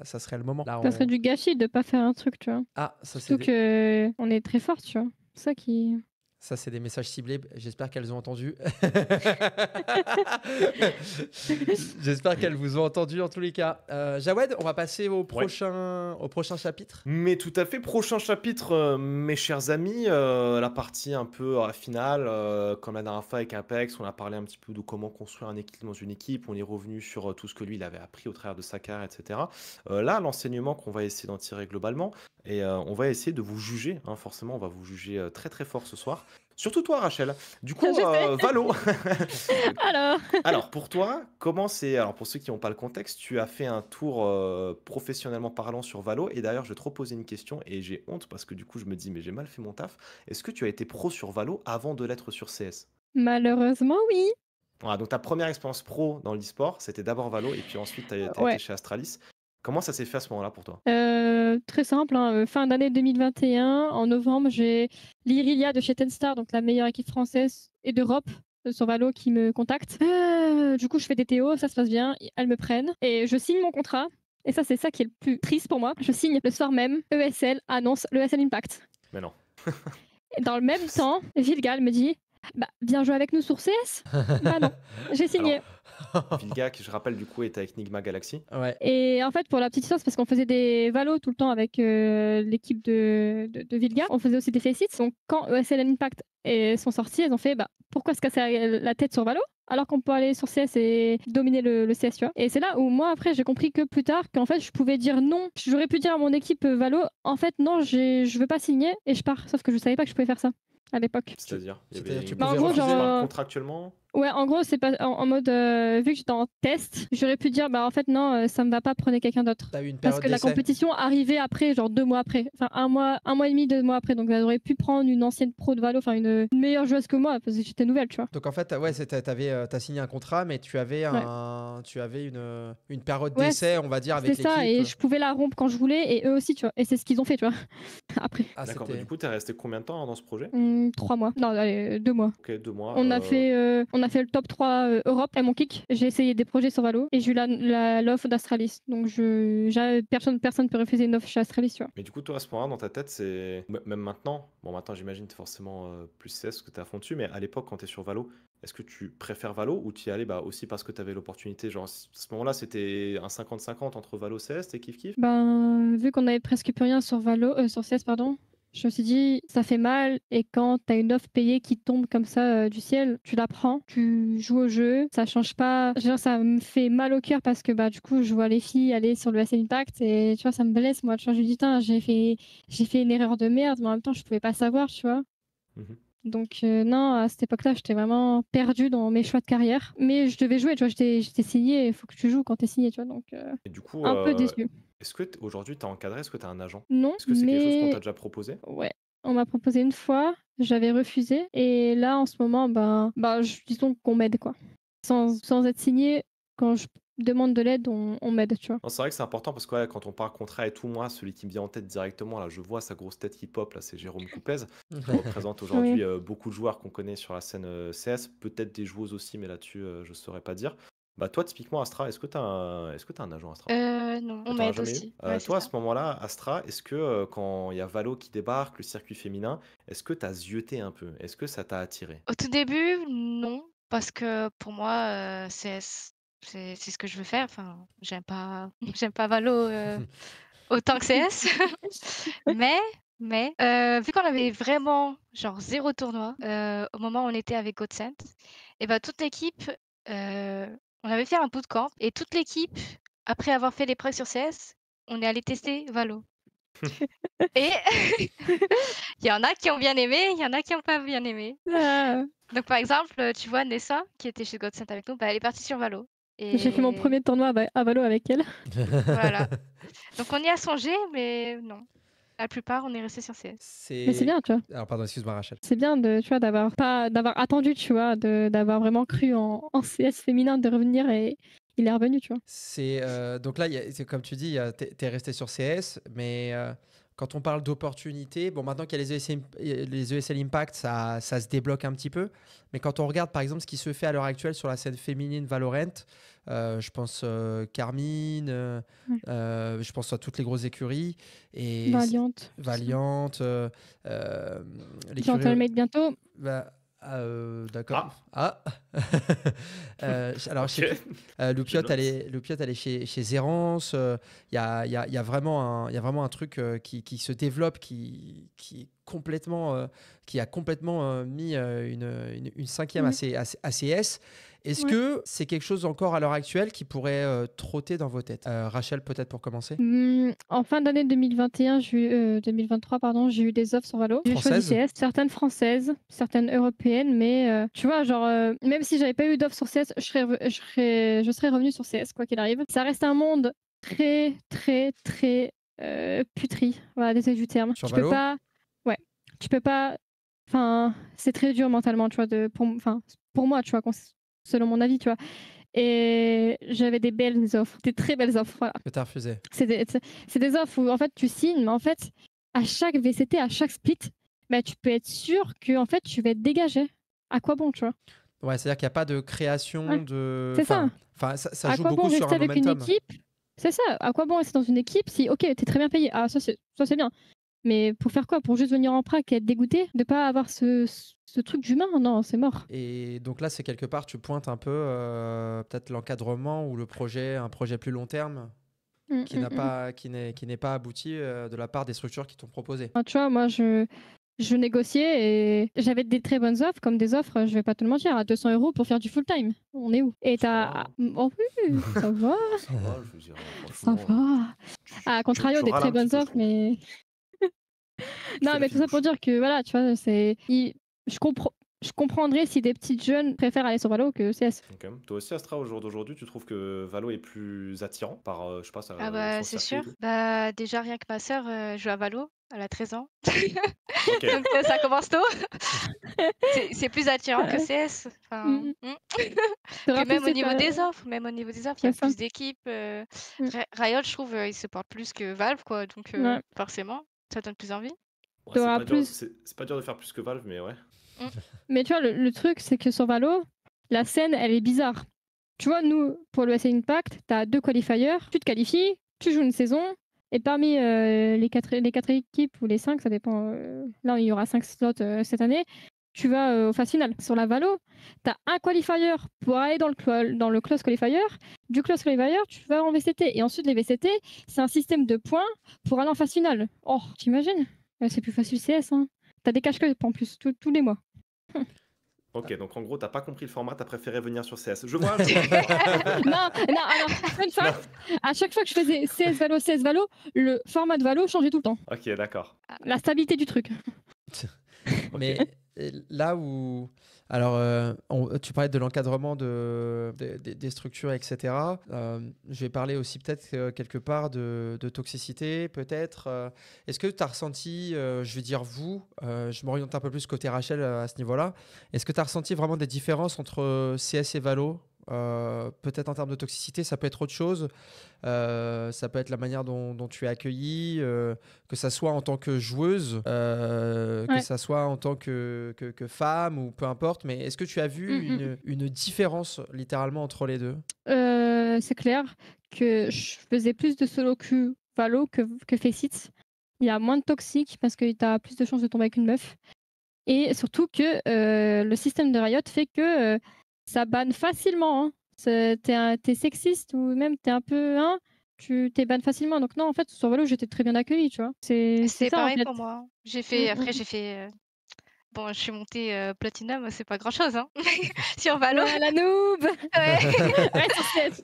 Speaker 2: serait le moment. Là,
Speaker 3: Ça serait du gâchis de pas faire un truc, tu vois.
Speaker 2: Ah, ça c'est
Speaker 3: Surtout que on est très fort, tu vois. C'est ça qui.
Speaker 2: Ça, c'est des messages ciblés. J'espère qu'elles ont entendu. J'espère qu'elles vous ont entendu en tous les cas. Jawed, on va passer au prochain chapitre.
Speaker 1: Mais tout à fait, prochain chapitre, mes chers amis, la partie un peu finale, comme la dernière fois avec Apex, on a parlé un petit peu de comment construire un équilibre dans une équipe, on est revenu sur tout ce que lui il avait appris au travers de sa carrière, etc. Là, l'enseignement qu'on va essayer d'en tirer globalement, et on va essayer de vous juger, hein, forcément, on va vous juger très très fort ce soir. Surtout toi, Rachel. Du coup,
Speaker 3: Je sais.
Speaker 1: Valo.
Speaker 3: Alors,
Speaker 1: Alors, pour toi, comment c'est. Alors, pour ceux qui n'ont pas le contexte, tu as fait un tour professionnellement parlant sur Valo. Et d'ailleurs, je vais te reposer une question et j'ai honte parce que du coup, je me dis, mais j'ai mal fait mon taf. Est-ce que tu as été pro sur Valo avant de l'être sur CS?
Speaker 3: malheureusement, oui.
Speaker 1: Voilà, donc ta première expérience pro dans l'e-sport, c'était d'abord Valo et puis ensuite, tu as été
Speaker 3: Ouais.
Speaker 1: chez Astralis. Comment ça s'est fait à ce moment-là pour toi?
Speaker 3: Très simple, hein, fin d'année 2021, en novembre, j'ai l'Irilia de chez Tenstar, donc la meilleure équipe française et d'Europe sur Valo, qui me contacte. Du coup, je fais des TO, ça se passe bien, elles me prennent et je signe mon contrat. Et ça, c'est ça qui est le plus triste pour moi. Je signe le soir même, ESL annonce le ESL Impact.
Speaker 1: Mais non.
Speaker 3: Et dans le même temps, Vilgal me dit bah, viens jouer avec nous sur CS. Bah non, j'ai signé.
Speaker 1: Vilga, qui je rappelle, du coup, est avec Nigma Galaxy.
Speaker 2: Ouais.
Speaker 3: Et en fait, pour la petite histoire, c'est parce qu'on faisait des Valo tout le temps avec l'équipe de Vilga. On faisait aussi des Faceit. Donc, quand ESL Impact sont sortis, elles ont fait bah, pourquoi se casser la tête sur Valo alors qu'on peut aller sur CS et dominer le CS, tu vois. Et c'est là où moi, après, j'ai compris que plus tard, qu'en fait, je pouvais dire non. J'aurais pu dire à mon équipe Valo, en fait, non, je veux pas signer et je pars. Sauf que je savais pas que je pouvais faire ça à l'époque.
Speaker 1: C'est-à-dire, il y
Speaker 2: C'est-à-dire,
Speaker 1: avait
Speaker 2: tu
Speaker 1: une
Speaker 2: pouvais
Speaker 3: en gros,
Speaker 1: clause
Speaker 3: genre,
Speaker 1: contractuellement.
Speaker 3: Ouais, en gros, c'est pas en mode vu que j'étais en test, j'aurais pu dire bah en fait non, ça me va pas, prenez quelqu'un d'autre.
Speaker 2: T'as eu une
Speaker 3: Parce
Speaker 2: période
Speaker 3: que la
Speaker 2: d'essai.
Speaker 3: compétition arrivait après, genre 2 mois après, enfin un mois et demi, 2 mois après, donc elle aurait pu prendre une ancienne pro de Valo, enfin une meilleure joueuse que moi parce que j'étais nouvelle, tu vois.
Speaker 2: Donc en fait, t'as signé un contrat, mais tu avais une période
Speaker 3: Ouais,
Speaker 2: d'essai, on va dire, avec
Speaker 3: c'est ça, et
Speaker 2: l'équipe.
Speaker 3: je pouvais la rompre quand je voulais, et eux aussi, tu vois. Et c'est ce qu'ils ont fait, tu vois. Après.
Speaker 2: Ah,
Speaker 1: D'accord, bah,
Speaker 2: c'était.
Speaker 1: du coup, t'es resté combien de temps dans ce projet?
Speaker 3: 3 mois. Non, allez, 2 mois.
Speaker 1: Ok, 2 mois.
Speaker 3: On a fait le top 3 Europe et mon kick. J'ai essayé des projets sur Valo et j'ai eu l'offre d'Astralis. Donc personne peut refuser une offre chez Astralis, tu vois.
Speaker 1: Mais du coup, toi, à ce moment-là, dans ta tête, c'est. Même maintenant, bon, maintenant, j'imagine que t'es forcément plus CS que t'es à fond dessus, mais à l'époque, quand t'es sur Valo, est-ce que tu préfères Valo ou t'y allais bah, aussi parce que t'avais l'opportunité? Genre, à ce moment-là, c'était un 50-50 entre Valo CS, t'es kiff-kiff?
Speaker 3: Ben, vu qu'on avait presque plus rien sur Valo, sur CS, pardon, je me suis dit, ça fait mal. Et quand t'as une offre payée qui tombe comme ça du ciel, tu la prends, tu joues au jeu, ça change pas. Genre, ça me fait mal au cœur parce que bah du coup, je vois les filles aller sur le SL Impact et tu vois, ça me blesse. Moi, tu vois, je me dis, putain, j'ai fait une erreur de merde, mais en même temps, je pouvais pas savoir, tu vois.
Speaker 1: Mhm.
Speaker 3: Donc non, à cette époque-là, j'étais vraiment perdue dans mes choix de carrière. Mais je devais jouer, tu vois, j'étais signée, il faut que tu joues quand t'es signée, tu vois. Donc
Speaker 1: Et du coup,
Speaker 3: un peu déçue.
Speaker 1: est-ce que aujourd'hui, t'as encadré? Est-ce que t'as un agent?
Speaker 3: Non,
Speaker 1: Est-ce que c'est quelque chose qu'on
Speaker 3: mais
Speaker 1: t'a déjà proposé?
Speaker 3: ouais, on m'a proposé une fois, j'avais refusé. Et là, en ce moment, disons qu'on m'aide, quoi. Sans être signée, quand je demande de l'aide, on m'aide, tu vois.
Speaker 1: Non, c'est vrai que c'est important parce que ouais, quand on parle contrat et tout, moi, celui qui me vient en tête directement, là, je vois sa grosse tête hip-hop, là, c'est Jérôme Coupez, qui représente aujourd'hui beaucoup de joueurs qu'on connaît sur la scène CS, peut-être des joueuses aussi, mais là-dessus, je saurais pas dire. Bah toi, typiquement, Astra, est-ce que t'as un agent Astra?
Speaker 4: Non,
Speaker 1: Que
Speaker 4: on
Speaker 1: t'en as
Speaker 4: m'aide
Speaker 1: jamais eu?
Speaker 4: aussi. Ouais, c'est
Speaker 1: Toi, à
Speaker 4: ça.
Speaker 1: ce moment-là, Astra, est-ce que quand il y a Valo qui débarque, le circuit féminin, est-ce que t'as zioté un peu? Est-ce que ça t'a attiré?
Speaker 4: Au tout début, non, parce que pour moi, CS, c'est ce que je veux faire. Enfin, j'aime pas, j'aime pas Valo autant que CS. Mais vu qu'on avait vraiment genre 0 tournoi au moment où on était avec Godsend, et ben toute l'équipe, on avait fait un bootcamp et toute l'équipe, après avoir fait l'épreuve sur CS, on est allé tester Valo. Et il y en a qui ont bien aimé, il y en a qui ont pas bien aimé.
Speaker 3: Ah,
Speaker 4: Donc par exemple, tu vois Nessa qui était chez Godsend avec nous, bah, elle est partie sur Valo.
Speaker 3: j'ai fait mon
Speaker 4: Et
Speaker 3: premier tournoi à Valo avec elle.
Speaker 4: voilà. Donc on y a songé, mais non. La plupart, on est resté sur CS.
Speaker 3: Mais c'est bien, tu vois.
Speaker 2: Alors, pardon, excuse-moi, Rachel.
Speaker 3: C'est bien tu vois, d'avoir attendu, tu vois, d'avoir vraiment cru en CS féminin, de revenir, et il est revenu, tu vois.
Speaker 2: Donc là, c'est comme tu dis, t'es resté sur CS, mais quand on parle d'opportunités, bon, maintenant qu'il y a les ESL Impact, ça se débloque un petit peu. Mais quand on regarde, par exemple, ce qui se fait à l'heure actuelle sur la scène féminine Valorant, je pense Carmine, je pense à toutes les grosses écuries. Et
Speaker 3: Valiant.
Speaker 2: Valiant,
Speaker 3: Gentle
Speaker 2: l'écurie.
Speaker 3: Mate bientôt.
Speaker 2: Bah, d'accord. Ah, alors, je sais
Speaker 1: Ok.
Speaker 2: plus. Loupiot, elle est chez Zérance. Il y a vraiment un truc qui se développe, qui est complètement, qui a complètement mis une cinquième
Speaker 3: Mhm.
Speaker 2: à CS. Est-ce
Speaker 3: Ouais.
Speaker 2: que c'est quelque chose encore à l'heure actuelle qui pourrait trotter dans vos têtes? Rachel, peut-être pour commencer?
Speaker 3: En fin d'année 2021, 2023, pardon, j'ai eu des offres sur Valo. J'ai choisi
Speaker 2: Française?
Speaker 3: CS, certaines françaises, certaines européennes, mais tu vois, genre, même si j'avais pas eu d'offres sur CS, je serais revenue sur CS, quoi qu'il arrive. Ça reste un monde très, très, très putri, voilà, désolé du terme.
Speaker 2: Sur
Speaker 3: Tu peux
Speaker 2: Valo?
Speaker 3: pas. Ouais, tu peux pas. Enfin, c'est très dur mentalement, tu vois, pour moi, tu vois, selon mon avis, tu vois. Et j'avais des belles offres, des très belles offres, voilà.
Speaker 2: Que t'as refusé?
Speaker 3: C'est des offres où en fait tu signes, mais en fait, à chaque VCT, à chaque split, bah, tu peux être sûr que en fait tu vas être dégagé. À quoi bon, tu vois?
Speaker 2: Ouais, c'est-à-dire qu'il n'y a pas de création
Speaker 3: Ouais,
Speaker 2: de.
Speaker 3: c'est ça.
Speaker 2: Enfin, ça
Speaker 3: À
Speaker 2: joue
Speaker 3: quoi bon
Speaker 2: beaucoup sur
Speaker 3: rester
Speaker 2: un
Speaker 3: avec une
Speaker 2: momentum.
Speaker 3: équipe? C'est ça. À quoi bon rester dans une équipe si, ok, t'es très bien payé. Ah, ça c'est bien. Mais pour faire quoi? Pour juste venir en prac et être dégoûté de pas avoir ce truc d'humain? Non, c'est mort.
Speaker 2: Et donc là, c'est quelque part, tu pointes un peu peut-être l'encadrement ou un projet plus long terme
Speaker 3: Mm,
Speaker 2: qui
Speaker 3: mm, mm.
Speaker 2: qui n'est pas abouti de la part des structures qui t'ont proposé.
Speaker 3: Enfin, tu vois, moi je négociais et j'avais des très bonnes offres, comme des offres, je vais pas te le mentir, à 200 € pour faire du full time. On est où? Et
Speaker 1: Ça
Speaker 3: t'as.
Speaker 1: va, hein.
Speaker 3: Oh oui, ça va,
Speaker 1: Ça va, je veux dire,
Speaker 3: ça
Speaker 1: franchement.
Speaker 3: va. À contrario, des
Speaker 1: râles
Speaker 3: très
Speaker 1: un petit
Speaker 3: bonnes
Speaker 1: peu, je
Speaker 3: offres,
Speaker 1: trouve.
Speaker 3: mais.
Speaker 1: Tu
Speaker 3: Non,
Speaker 1: fais la
Speaker 3: mais tout ça pour
Speaker 1: fine-bouche.
Speaker 3: dire que voilà, tu vois, je comprendrais si des petites jeunes préfèrent aller sur Valo que CS.
Speaker 1: Ok. Toi aussi, Astra, au jour d'aujourd'hui, tu trouves que Valo est plus attirant par, je sais pas,
Speaker 4: Ah bah,
Speaker 1: son
Speaker 4: c'est
Speaker 1: circuit et
Speaker 4: sûr.
Speaker 1: tout?
Speaker 4: Bah, déjà, rien que ma sœur joue à Valo, elle a 13 ans.
Speaker 1: Ok.
Speaker 4: Donc ça commence tôt. C'est plus attirant que
Speaker 3: Euh,
Speaker 4: CS. Enfin,
Speaker 3: mm,
Speaker 4: mm.
Speaker 3: T'auras
Speaker 4: Puis
Speaker 3: plus
Speaker 4: même au
Speaker 3: cette.
Speaker 4: niveau des offres, il y
Speaker 3: C'est
Speaker 4: a
Speaker 3: ça.
Speaker 4: plus d'équipes.
Speaker 3: Mm,
Speaker 4: Riot, je trouve, ils se portent plus que Valve, quoi. Donc
Speaker 3: ouais.
Speaker 4: forcément, ça donne plus envie.
Speaker 1: Ouais,
Speaker 3: T'auras plus.
Speaker 1: c'est pas dur de faire plus que Valve, mais ouais.
Speaker 4: Mm.
Speaker 3: Mais tu vois, le truc, c'est que sur Valo, la scène, elle est bizarre. Tu vois, nous, pour le SA Impact, tu as 2 qualifiers, tu te qualifies, tu joues une saison, et parmi les quatre équipes, ou les 5, ça dépend, là il y aura 5 slots cette année, tu vas aux phases finales. Sur la Valo, tu as un qualifier pour aller dans le close qualifier, du close qualifier, tu vas en VCT, et ensuite les VCT, c'est un système de points pour aller en phase finale. Oh, t'imagines? C'est plus facile CS, hein. T'as des cash-cuts en plus, tous les mois.
Speaker 1: Ok, donc en gros, t'as pas compris le format, t'as préféré venir sur CS. Je vois, je vois.
Speaker 3: Non, alors, fun fact, à chaque fois que je faisais CS Valo, le format de Valo changeait tout le temps.
Speaker 1: Ok, d'accord.
Speaker 3: La stabilité du truc.
Speaker 1: Ok.
Speaker 2: Mais là où. Alors, tu parlais de l'encadrement des structures, etc. Je vais parler aussi peut-être quelque part de toxicité, peut-être. Est-ce que tu as ressenti, je vais dire vous, je m'oriente un peu plus côté Rachel à ce niveau-là, est-ce que tu as ressenti vraiment des différences entre CS et Valo? Peut-être en termes de toxicité, ça peut être autre chose. Ça peut être la manière dont tu es accueillie, que ça soit en tant que joueuse, que
Speaker 3: Ouais.
Speaker 2: ça soit en tant que femme ou peu importe. Mais est-ce que tu as vu une différence littéralement entre les deux?
Speaker 3: C'est clair que je faisais plus de solo queue Valo que Faceit. Il y a moins de toxiques parce que tu as plus de chances de tomber avec une meuf. Et surtout que le système de Riot fait que ça banne facilement. Hein. T'es sexiste ou même t'es un peu. Hein, tu t'es ban facilement. Donc, non, en fait, sur Valo, j'étais très bien accueillie, tu vois. C'est
Speaker 4: C'est
Speaker 3: ça, en
Speaker 4: pareil
Speaker 3: fait.
Speaker 4: pour moi, hein.
Speaker 3: Mm,
Speaker 4: Après, j'ai fait. Bon, je suis montée Platinum, c'est pas grand-chose, hein. Sur Valo.
Speaker 3: Ouais, la noob.
Speaker 4: Ouais.
Speaker 3: Ouais, sur CS.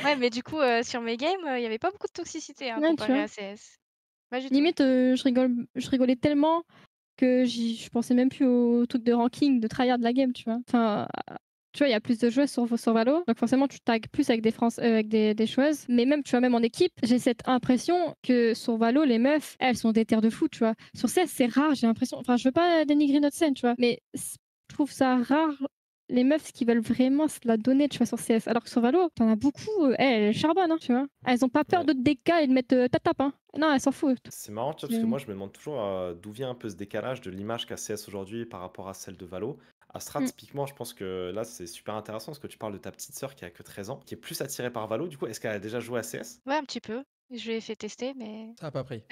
Speaker 4: Ouais, mais du coup, sur mes games, il y avait pas beaucoup de toxicité, hein,
Speaker 3: Ouais, tu
Speaker 4: comparé
Speaker 3: vois.
Speaker 4: à CS. Pas du tout.
Speaker 3: Limite, je rigolais tellement que je pensais même plus au truc de ranking, de tryhard de la game, tu vois. Enfin, tu vois, il y a plus de joueuses sur Valo, donc forcément, tu tags plus avec avec des joueuses. Mais même, tu vois, même en équipe, j'ai cette impression que sur Valo, les meufs, elles sont des terres de fou, tu vois. Sur CS, c'est rare, j'ai l'impression. Enfin, je veux pas dénigrer notre scène, tu vois, mais je trouve ça rare. Les meufs qui veulent vraiment se la donner, tu vois, sur CS. Alors que sur Valo, t'en as beaucoup, elles charbonnent, hein, tu vois. Elles ont pas peur
Speaker 1: Ouais.
Speaker 3: de te DK et de mettre ta tape, hein. Non, elles s'en foutent.
Speaker 1: C'est marrant, tu vois, parce que moi, je me demande toujours d'où vient un peu ce décalage de l'image qu'a CS aujourd'hui par rapport à celle de Valo. Astra,
Speaker 3: Mm.
Speaker 1: typiquement, je pense que là, c'est super intéressant parce que tu parles de ta petite sœur qui a que 13 ans, qui est plus attirée par Valo. Du coup, est-ce qu'elle a déjà joué à CS?
Speaker 4: Ouais, un petit peu. Je lui ai fait tester, mais
Speaker 2: Ça a pas pris.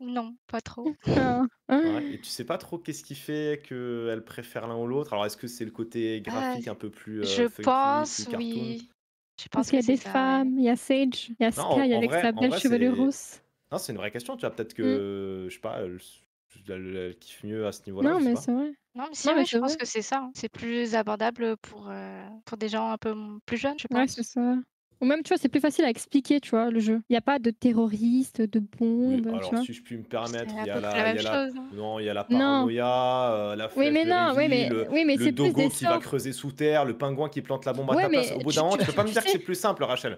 Speaker 4: non, pas trop.
Speaker 3: Ah, ah.
Speaker 1: Ouais, et tu sais pas trop qu'est-ce qui fait qu'elle préfère l'un ou l'autre. Alors, est-ce que c'est le côté
Speaker 4: Ah,
Speaker 1: graphique un peu plus
Speaker 4: je
Speaker 1: funky, plus
Speaker 4: pense,
Speaker 1: cartoon?
Speaker 4: oui. Je
Speaker 3: Parce
Speaker 4: pense
Speaker 3: qu'il y
Speaker 4: que
Speaker 3: a
Speaker 4: c'est
Speaker 3: des
Speaker 4: ça, ouais.
Speaker 3: femmes, il y a Sage, il y a
Speaker 1: Non,
Speaker 3: Sky avec sa
Speaker 1: en
Speaker 3: belle
Speaker 1: vrai,
Speaker 3: chevelure
Speaker 1: c'est.
Speaker 3: rousse.
Speaker 1: Non, c'est une vraie question. Tu vois, peut-être
Speaker 3: Mm.
Speaker 1: que, je sais pas, elle kiffe mieux à ce niveau-là,
Speaker 3: Non,
Speaker 1: je sais
Speaker 3: mais
Speaker 1: pas.
Speaker 3: c'est vrai.
Speaker 4: Non, mais si,
Speaker 3: Non, mais
Speaker 4: oui, je
Speaker 3: c'est
Speaker 4: pense
Speaker 3: vrai.
Speaker 4: que c'est ça, hein. C'est plus abordable pour des gens un peu plus jeunes, je
Speaker 3: Ouais, c'est
Speaker 4: pense.
Speaker 3: ça. Ou même, tu vois, c'est plus facile à expliquer, tu vois, le jeu. Il n'y a pas de terroristes, de
Speaker 1: Oui,
Speaker 3: bombes, tu
Speaker 1: alors
Speaker 3: vois.
Speaker 1: si je puis me
Speaker 4: C'est
Speaker 1: permettre,
Speaker 4: à peu près la
Speaker 1: il y
Speaker 4: même
Speaker 1: a la,
Speaker 4: chose, hein.
Speaker 1: non, il y a la
Speaker 3: Non.
Speaker 1: paranoïa, la
Speaker 3: Oui,
Speaker 1: flèche
Speaker 3: mais
Speaker 1: de
Speaker 3: non,
Speaker 1: Rivi,
Speaker 3: oui, mais
Speaker 1: le
Speaker 3: c'est plus des
Speaker 1: dogo qui va
Speaker 3: sorts.
Speaker 1: creuser sous terre, le pingouin qui plante la bombe à
Speaker 3: Ouais,
Speaker 1: ta place. Au
Speaker 3: mais
Speaker 1: bout d'un moment, tu peux pas me
Speaker 3: tu
Speaker 1: dire que
Speaker 3: sais,
Speaker 1: c'est plus simple, Rachel.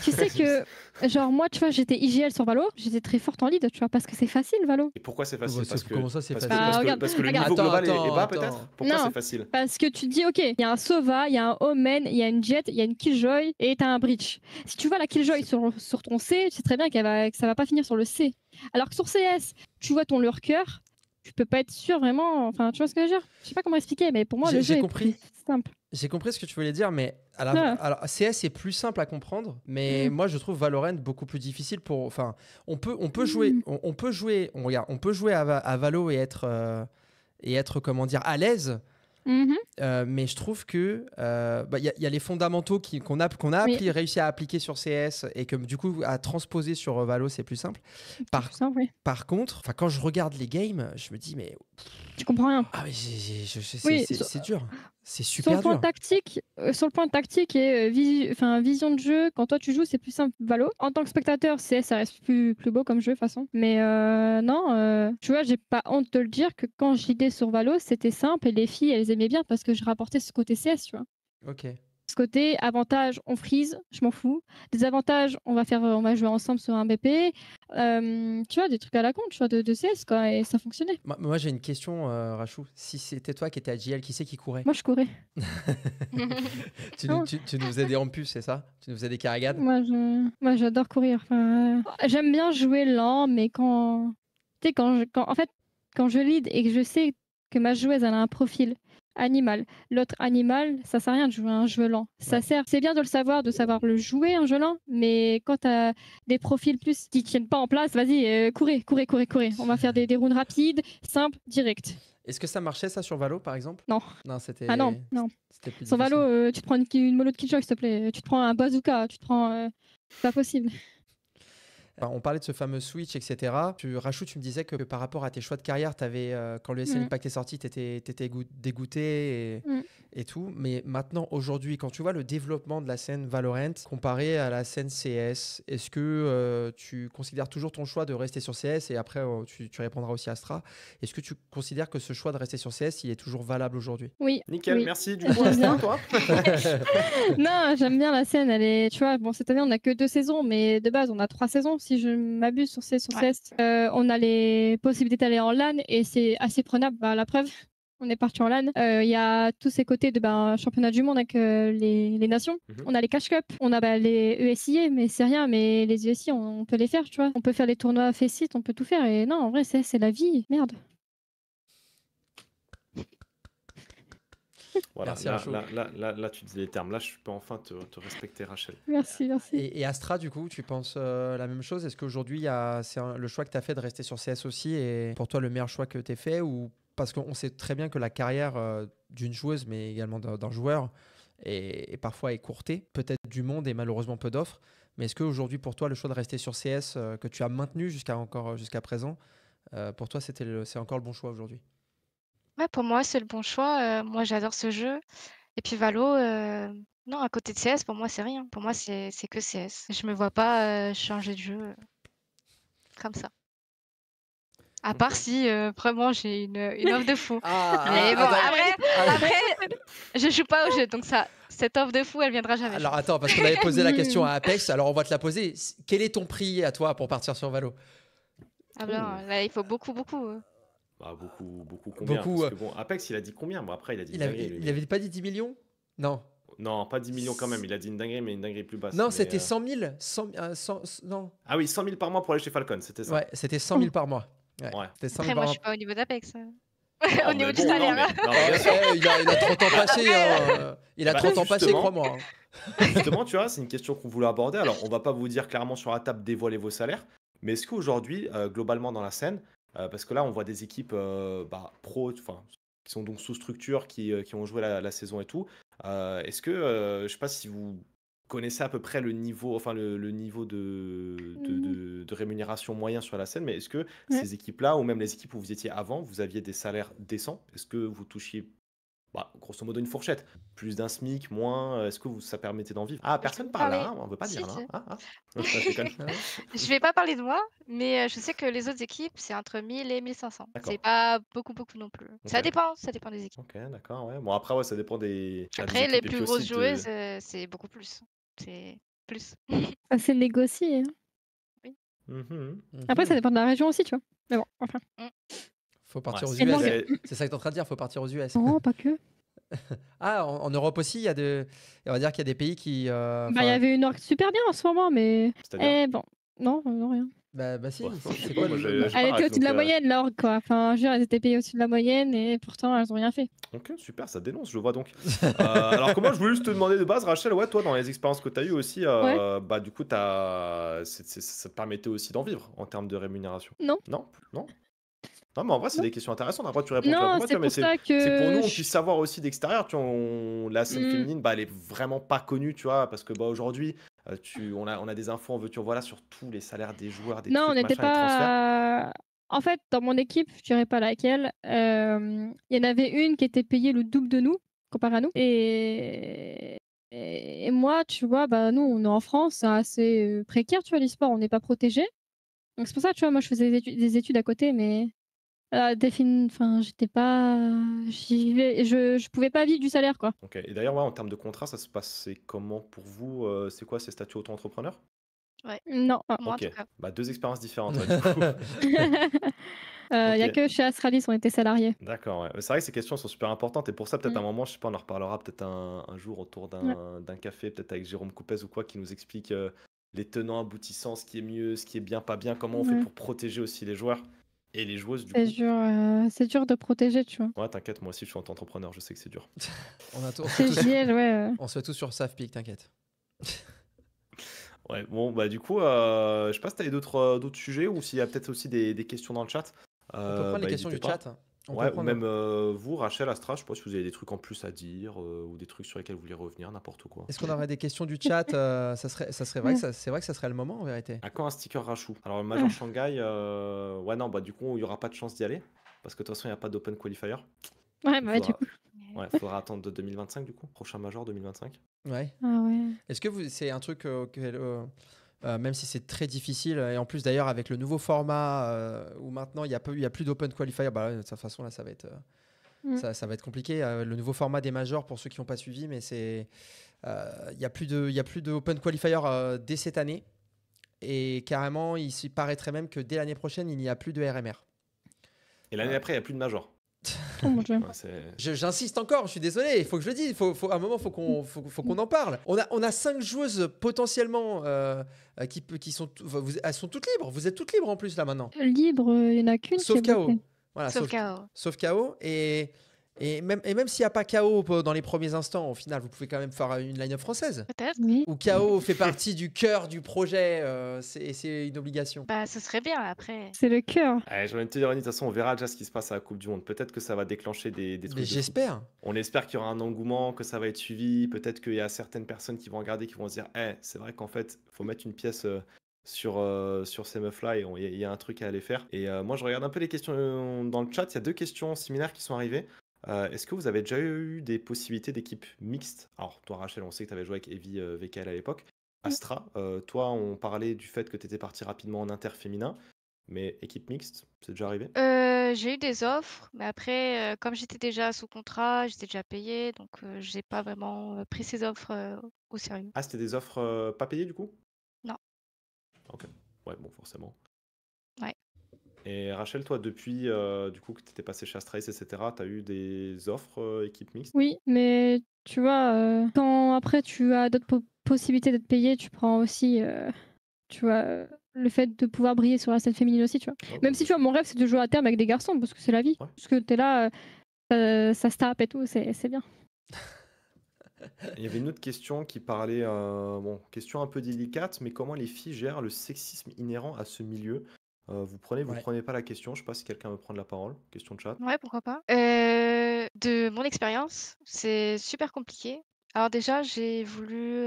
Speaker 3: tu sais que, genre, moi, tu vois, j'étais IGL sur Valo, j'étais très forte en lead, tu vois, parce que c'est facile, Valo.
Speaker 1: Et pourquoi c'est
Speaker 2: Bah,
Speaker 1: facile?
Speaker 2: comment ça, c'est
Speaker 1: Parce que,
Speaker 2: facile?
Speaker 3: Bah, regarde,
Speaker 1: parce que le
Speaker 3: regarde.
Speaker 1: niveau global est
Speaker 2: Attends,
Speaker 1: bas,
Speaker 2: attends.
Speaker 1: peut-être? Pourquoi
Speaker 3: Non,
Speaker 1: c'est facile?
Speaker 3: parce que tu te dis, ok, il y a un Sova, il y a un Omen, il y a une Jet, il y a une Killjoy et t'as un Breach. Si tu vois la Killjoy sur ton C, tu sais très bien que ça va pas finir sur le C. Alors que sur CS, tu vois ton lurker, tu peux pas être sûr vraiment. Enfin, tu vois ce que je veux dire? Je sais pas comment expliquer, mais pour moi, le jeu
Speaker 2: J'ai
Speaker 3: est
Speaker 2: compris.
Speaker 3: plus simple.
Speaker 2: J'ai compris ce que tu voulais dire, mais
Speaker 3: Ah.
Speaker 2: alors, CS est plus simple à comprendre, mais
Speaker 3: Mm.
Speaker 2: moi je trouve Valorant beaucoup plus difficile pour. Enfin, on peut jouer, regarde, on peut jouer à Valo et être comment dire à l'aise.
Speaker 3: Mhm.
Speaker 2: Mais je trouve que y a les fondamentaux qu'on a
Speaker 3: Oui,
Speaker 2: réussi à appliquer sur CS et que du coup à transposer sur Valo c'est plus simple.
Speaker 3: c'est plus simple, oui.
Speaker 2: Par contre, quand je regarde les games, je me dis mais
Speaker 3: Tu comprends rien.
Speaker 2: ah mais
Speaker 3: Oui,
Speaker 2: c'est dur, c'est
Speaker 3: sur
Speaker 2: super
Speaker 3: le point
Speaker 2: dur.
Speaker 3: tactique, et vision de jeu, quand toi tu joues, c'est plus simple Valo. En tant que spectateur, CS, ça reste plus beau comme jeu de toute façon. Mais non, tu vois, j'ai pas honte de le dire que quand je lidais sur Valo, c'était simple et les filles, elles aimaient bien parce que je rapportais ce côté CS, tu vois.
Speaker 2: Ok.
Speaker 3: Ce côté avantage, on freeze, je m'en fous. Désavantage, on va jouer ensemble sur un BP. Tu vois, des trucs à la con, tu vois, de CS, quoi, et ça fonctionnait.
Speaker 2: Moi j'ai une question, Rachou. Si c'était toi qui étais à JL, qui c'est qui courait?
Speaker 3: Moi, je courais. Non.
Speaker 2: Tu nous faisais des rampus, c'est ça? Tu nous faisais des carrigades?
Speaker 3: Moi, j'adore courir. Enfin, j'aime bien jouer lent, mais tu sais, en fait, quand je lead et que je sais que ma joueuse elle a un profil animal, l'autre animal, ça sert à rien de jouer un jeu lent. Ça
Speaker 2: Ouais.
Speaker 3: sert, c'est bien de le savoir, de savoir le jouer un jeu lent, mais quand t'as des profils plus qui tiennent pas en place, vas-y, courez. On va faire des rounds rapides, simples, directs.
Speaker 2: Est-ce que ça marchait ça sur Valo par exemple?
Speaker 3: Non.
Speaker 2: Non, c'était.
Speaker 3: Ah non.
Speaker 2: C'était plus
Speaker 3: Sur
Speaker 2: difficile.
Speaker 3: Valo, tu te prends une mollo de Killjoy, s'il te plaît. Tu te prends un bazooka, tu te prends. C'est pas possible.
Speaker 2: On parlait de ce fameux switch, etc. Rachou, tu me disais que par rapport à tes choix de carrière, quand le SN Impact est sorti, tu étais dégoûté et tout. Mais maintenant, aujourd'hui, quand tu vois le développement de la scène Valorant comparé à la scène CS, est-ce que tu considères toujours ton choix de rester sur CS et après tu répondras aussi à Astra? Est-ce que tu considères que ce choix de rester sur CS, il est toujours valable aujourd'hui?
Speaker 3: Oui.
Speaker 1: Nickel,
Speaker 3: oui.
Speaker 1: merci. Du coup,
Speaker 3: J'aime bien.
Speaker 1: toi?
Speaker 3: Non, j'aime bien la scène. Elle est, tu vois, bon, cette année on a que 2 saisons, mais de base on a 3 saisons si je m'abuse sur CS. On a les possibilités d'aller en LAN et c'est assez prenable. Bah, la preuve, on est parti en LAN. Il y a tous ces côtés de championnat du monde avec les nations. On a les cash cup, on a les ESIA, mais c'est rien. Mais les ESI, on peut les faire, tu vois. On peut faire les tournois Faceit, on peut tout faire. Et non, en vrai, c'est la vie. Merde.
Speaker 1: Voilà,
Speaker 2: Merci, Rachou.
Speaker 1: là, tu dis les termes. Là, je peux enfin te respecter, Rachel.
Speaker 3: Merci.
Speaker 2: Et Astra, du coup, tu penses la même chose? Est-ce qu'aujourd'hui, le choix que tu as fait de rester sur CS aussi est pour toi le meilleur choix que tu as fait? Ou parce qu'on sait très bien que la carrière d'une joueuse, mais également d'un joueur, est parfois écourtée, peut-être du monde et malheureusement peu d'offres. Mais est-ce qu'aujourd'hui, pour toi, le choix de rester sur CS que tu as maintenu jusqu'à présent, pour toi, c'est encore le bon choix aujourd'hui?
Speaker 4: Ouais, pour moi, c'est le bon choix. Moi, j'adore ce jeu. Et puis Valo, non, à côté de CS, pour moi, c'est rien. Pour moi, c'est que CS. Je me vois pas changer de jeu comme ça. À part si vraiment j'ai une offre de fou. Mais bon, après, je joue pas au jeu, donc cette offre de fou, elle viendra jamais.
Speaker 2: Alors attends, parce qu'on avait posé la question à Apex, alors on va te la poser. Quel est ton prix à toi pour partir sur Valo?
Speaker 4: Ah ben, là, il faut beaucoup.
Speaker 1: Bah, beaucoup combien?
Speaker 2: Beaucoup,
Speaker 1: Parce que bon, Apex, il a dit combien? Bon, après, il a dit une dinguerie. lui.
Speaker 2: Il avait pas dit 10 millions? Non.
Speaker 1: Non, pas 10 millions quand même. Il a dit une dinguerie, mais une dinguerie plus basse.
Speaker 2: Non,
Speaker 1: mais,
Speaker 2: c'était 100 000. Non.
Speaker 1: Ah oui, 100 000 par mois pour aller chez Falcon, c'était ça.
Speaker 2: Ouais, c'était 100 000 par mois. Ouais.
Speaker 1: Ouais.
Speaker 2: C'était 100 000
Speaker 4: Après, moi,
Speaker 2: par
Speaker 4: je
Speaker 2: mois.
Speaker 4: suis pas au niveau d'Apex. au
Speaker 1: Non,
Speaker 4: niveau
Speaker 1: mais
Speaker 4: du
Speaker 1: bon, non,
Speaker 4: salaire.
Speaker 1: mais,
Speaker 4: Hein.
Speaker 1: non, mais bien sûr.
Speaker 2: Il a 30 ans passés. Il a
Speaker 1: Bah,
Speaker 2: 30 ans passés,
Speaker 1: justement,
Speaker 2: crois-moi. Hein.
Speaker 1: justement, tu vois, c'est une question qu'on voulait aborder. Alors, on va pas vous dire clairement sur la table dévoiler vos salaires, mais est-ce qu'aujourd'hui, globalement dans la scène, parce que là, on voit des équipes pro, enfin, qui sont donc sous structure, qui ont joué la saison et tout. Est-ce que, je sais pas si vous connaissez à peu près le niveau, enfin le niveau
Speaker 3: Mm,
Speaker 1: de rémunération moyen sur la scène, mais est-ce que
Speaker 3: ouais.
Speaker 1: ces équipes-là, ou même les équipes où vous étiez avant, vous aviez des salaires décents? Est-ce que vous touchiez grosso modo une fourchette. Plus d'un SMIC, moins, est-ce que ça permettait d'en vivre? Ah,
Speaker 4: Je peux
Speaker 1: personne
Speaker 4: vous
Speaker 1: parle là,
Speaker 4: parler.
Speaker 1: hein, on veut pas
Speaker 4: Si,
Speaker 1: dire là.
Speaker 4: si.
Speaker 1: Hein. Je déconne.
Speaker 2: Ah ouais.
Speaker 4: Je vais pas parler de moi, mais je sais que les autres équipes, c'est entre 1000 et 1500. C'est
Speaker 1: D'accord.
Speaker 4: pas beaucoup non plus.
Speaker 1: Ok.
Speaker 4: Ça dépend des équipes.
Speaker 1: Ok, d'accord, ouais. Bon, après, ouais, ça dépend des
Speaker 4: Après, les
Speaker 1: équipes et
Speaker 4: plus
Speaker 1: puis aussi
Speaker 4: grosses joueuses,
Speaker 1: de.
Speaker 4: c'est beaucoup plus. C'est plus.
Speaker 3: Ça, c'est négocié. Hein.
Speaker 4: Oui.
Speaker 1: Mhm.
Speaker 3: Après, ça
Speaker 2: Mhm.
Speaker 3: dépend de la région aussi, tu vois. Mais bon, enfin.
Speaker 4: Mm.
Speaker 2: Faut
Speaker 1: Ouais,
Speaker 2: partir aux
Speaker 3: Et
Speaker 2: US.
Speaker 3: langue.
Speaker 1: j'avais-
Speaker 2: C'est ça que tu es en train de dire, faut partir aux US.
Speaker 3: Non, pas que.
Speaker 2: Ah, en Europe aussi, on va dire qu'il y a des pays qui.
Speaker 3: Bah, il y
Speaker 2: Enfin,
Speaker 3: avait une orgue super bien en ce moment, mais.
Speaker 1: C'est-à-dire?
Speaker 3: Eh bon. Non, non, rien.
Speaker 2: bah si,
Speaker 1: Ouais, je sais
Speaker 2: c'est
Speaker 1: pas,
Speaker 2: quoi
Speaker 1: moi,
Speaker 2: le-
Speaker 1: j'ai
Speaker 3: Elle
Speaker 1: pas la
Speaker 3: était
Speaker 1: ref,
Speaker 3: au-dessus de
Speaker 1: donc.
Speaker 3: la moyenne, l'orgue, quoi. Enfin, je veux dire, elles étaient payées au-dessus de la moyenne et pourtant, elles ont rien fait.
Speaker 1: Ok, super, ça dénonce, je vois donc. Alors, comment je voulais juste te demander de base, Rachel, ouais, toi, dans les expériences que tu as eues aussi,
Speaker 3: Ouais.
Speaker 1: du coup, ça te permettait aussi d'en vivre en termes de rémunération.
Speaker 3: Non.
Speaker 1: Non? Non? Non, mais en vrai, c'est
Speaker 3: Non.
Speaker 1: des questions intéressantes. Après, tu réponds
Speaker 3: Non,
Speaker 1: pas, tu
Speaker 3: c'est
Speaker 1: vois, mais
Speaker 3: pour ça
Speaker 1: c'est que pour nous,
Speaker 3: que
Speaker 1: on puisse savoir aussi d'extérieur. Tu vois, la scène
Speaker 3: Hmm.
Speaker 1: féminine, elle est vraiment pas connue, tu vois, parce que aujourd'hui, on a des infos en veux-tu, en voilà, sur tous les salaires des joueurs, des
Speaker 3: Non, on
Speaker 1: trucs,
Speaker 3: n'était
Speaker 1: machin, les transferts.
Speaker 3: pas. En fait, dans mon équipe, je dirais pas laquelle, il y en avait une qui était payée le double de nous, comparé à nous. Et moi, tu vois, bah, nous, on est en France, c'est assez précaire, tu vois, l'e-sport, on n'est pas protégé. Donc c'est pour ça, tu vois, moi, je faisais des études à côté, mais enfin, j'étais pas. Je pouvais pas vivre du salaire, quoi.
Speaker 1: Ok. Et d'ailleurs, ouais, en termes de contrat, ça se passait comment pour vous? C'est quoi ces statuts auto-entrepreneur?
Speaker 4: Ouais.
Speaker 3: Non.
Speaker 4: Moi, en
Speaker 1: Ok.
Speaker 4: tout cas.
Speaker 1: Bah, deux expériences différentes, ouais, du coup.
Speaker 3: Il y a
Speaker 1: Ok.
Speaker 3: que chez Astralis, on était salariés.
Speaker 1: D'accord, ouais. C'est vrai que ces questions sont super importantes et pour ça, peut-être à
Speaker 3: Mm.
Speaker 1: un moment, je sais pas, on en reparlera peut-être un jour autour
Speaker 3: Ouais.
Speaker 1: d'un café, peut-être avec Jérôme Coupez ou quoi, qui nous explique les tenants aboutissants, ce qui est mieux, ce qui est bien, pas bien, comment on fait
Speaker 3: Ouais.
Speaker 1: pour protéger aussi les joueurs et les joueuses du
Speaker 3: C'est
Speaker 1: coup.
Speaker 3: dur, c'est dur de protéger, tu vois.
Speaker 1: Ouais, t'inquiète, moi aussi, je suis entrepreneur, je sais que c'est dur.
Speaker 2: on
Speaker 3: Chez
Speaker 2: se fait tous,
Speaker 3: JL, ouais.
Speaker 2: on se fait tous sur Safpic, t'inquiète.
Speaker 1: Ouais, bon, bah du coup, je sais pas si t'avais d'autres sujets ou s'il y a peut-être aussi des questions dans le chat.
Speaker 2: On peut prendre les questions
Speaker 1: N'hésitez
Speaker 2: du
Speaker 1: pas.
Speaker 2: chat. On peut
Speaker 1: Ouais, ou
Speaker 2: prendre.
Speaker 1: même vous, Rachel, Astra, je sais pas si vous avez des trucs en plus à dire ou des trucs sur lesquels vous voulez revenir, n'importe quoi.
Speaker 2: Est-ce qu'on aurait des questions du chat? Ça serait vrai
Speaker 3: Ouais.
Speaker 2: c'est vrai que ça serait le moment en vérité.
Speaker 1: À quand un sticker Rachou? Alors, le Major Shanghai, ouais, non, bah du coup, il n'y aura pas de chance d'y aller. Parce que de toute façon, il n'y a pas d'Open Qualifier.
Speaker 3: Ouais,
Speaker 1: Il
Speaker 3: bah du
Speaker 1: faudra,
Speaker 3: coup.
Speaker 1: ouais, faudra attendre de 2025 du coup. Prochain Major 2025.
Speaker 2: Ouais.
Speaker 3: Ah ouais.
Speaker 2: Est-ce que c'est un truc même si c'est très difficile, et en plus d'ailleurs avec le nouveau format où maintenant il n'y a plus d'open qualifier, bah, de toute façon là ça va être,
Speaker 3: Mm.
Speaker 2: ça va être compliqué. Le nouveau format des majors pour ceux qui n'ont pas suivi, mais il n'y a plus de open qualifier dès cette année. Et carrément, il s'y paraîtrait même que dès l'année prochaine, il n'y a plus de RMR.
Speaker 1: Et l'année après, il n'y a plus de Major.
Speaker 3: Oh mon dieu.
Speaker 1: Ouais, c'est-
Speaker 2: J'insiste encore, je suis désolé, il faut que je le dise, à un moment, faut qu'on en parle. On a 5 joueuses potentiellement qui sont, elles sont toutes libres, vous êtes toutes libres en plus là maintenant.
Speaker 3: Libre, il y en a qu'une qui
Speaker 2: Sauf
Speaker 3: est bloquée.
Speaker 2: KO. Voilà,
Speaker 4: Sauf KO.
Speaker 2: sauf KO. Et même s'il n'y a pas KO dans les premiers instants, au final, vous pouvez quand même faire une line-up française.
Speaker 4: Peut-être.
Speaker 3: Oui.
Speaker 2: Où KO fait partie du cœur du projet, c'est une obligation.
Speaker 4: Bah, ce serait bien après.
Speaker 3: C'est le cœur.
Speaker 1: Ouais, j'ai envie de te dire, Ronnie, de toute façon, on verra déjà ce qui se passe à la Coupe du Monde. Peut-être que ça va déclencher des trucs
Speaker 2: Mais
Speaker 1: de fou.
Speaker 2: j'espère.
Speaker 1: On espère qu'il y aura un engouement, que ça va être suivi. Peut-être qu'il y a certaines personnes qui vont regarder, qui vont se dire, c'est vrai qu'en fait, il faut mettre une pièce sur ces meufs-là et il y a un truc à aller faire. Et moi, je regarde un peu les questions dans le chat. Il y a 2 questions similaires qui sont arrivées. Est-ce que vous avez déjà eu des possibilités d'équipe mixte? Alors, toi, Rachel, on sait que tu avais joué avec Evie VKL à l'époque. Astra, toi, on parlait du fait que tu étais parti rapidement en inter féminin, mais équipe mixte, c'est déjà arrivé?
Speaker 4: J'ai eu des offres, mais après, comme j'étais déjà sous contrat, j'étais déjà payée, donc j'ai pas vraiment pris ces offres au sérieux.
Speaker 1: Ah, c'était des offres pas payées du coup?
Speaker 4: Non.
Speaker 1: Ok, ouais, bon, forcément.
Speaker 4: Ouais.
Speaker 1: Et Rachel, toi, depuis du coup que tu étais passé chez Astralis, etc., tu as eu des offres équipe mixte?
Speaker 3: Oui, mais tu vois, quand après tu as d'autres possibilités d'être payé, tu prends aussi, tu vois, le fait de pouvoir briller sur la scène féminine aussi, tu vois.
Speaker 1: Ouais,
Speaker 3: Même si, tu vois, mon rêve, c'est de jouer à terme avec des garçons, parce que c'est la vie.
Speaker 1: Ouais.
Speaker 3: Parce que t'es là, ça se tape et tout, c'est bien.
Speaker 1: Il y avait une autre question qui parlait, bon, question un peu délicate, mais comment les filles gèrent le sexisme inhérent à ce milieu? Vous prenez
Speaker 2: Ouais.
Speaker 1: pas la question? Je sais pas si quelqu'un veut prendre la parole. Question de chat.
Speaker 4: Ouais, pourquoi pas. De mon expérience, c'est super compliqué. Alors déjà, j'ai voulu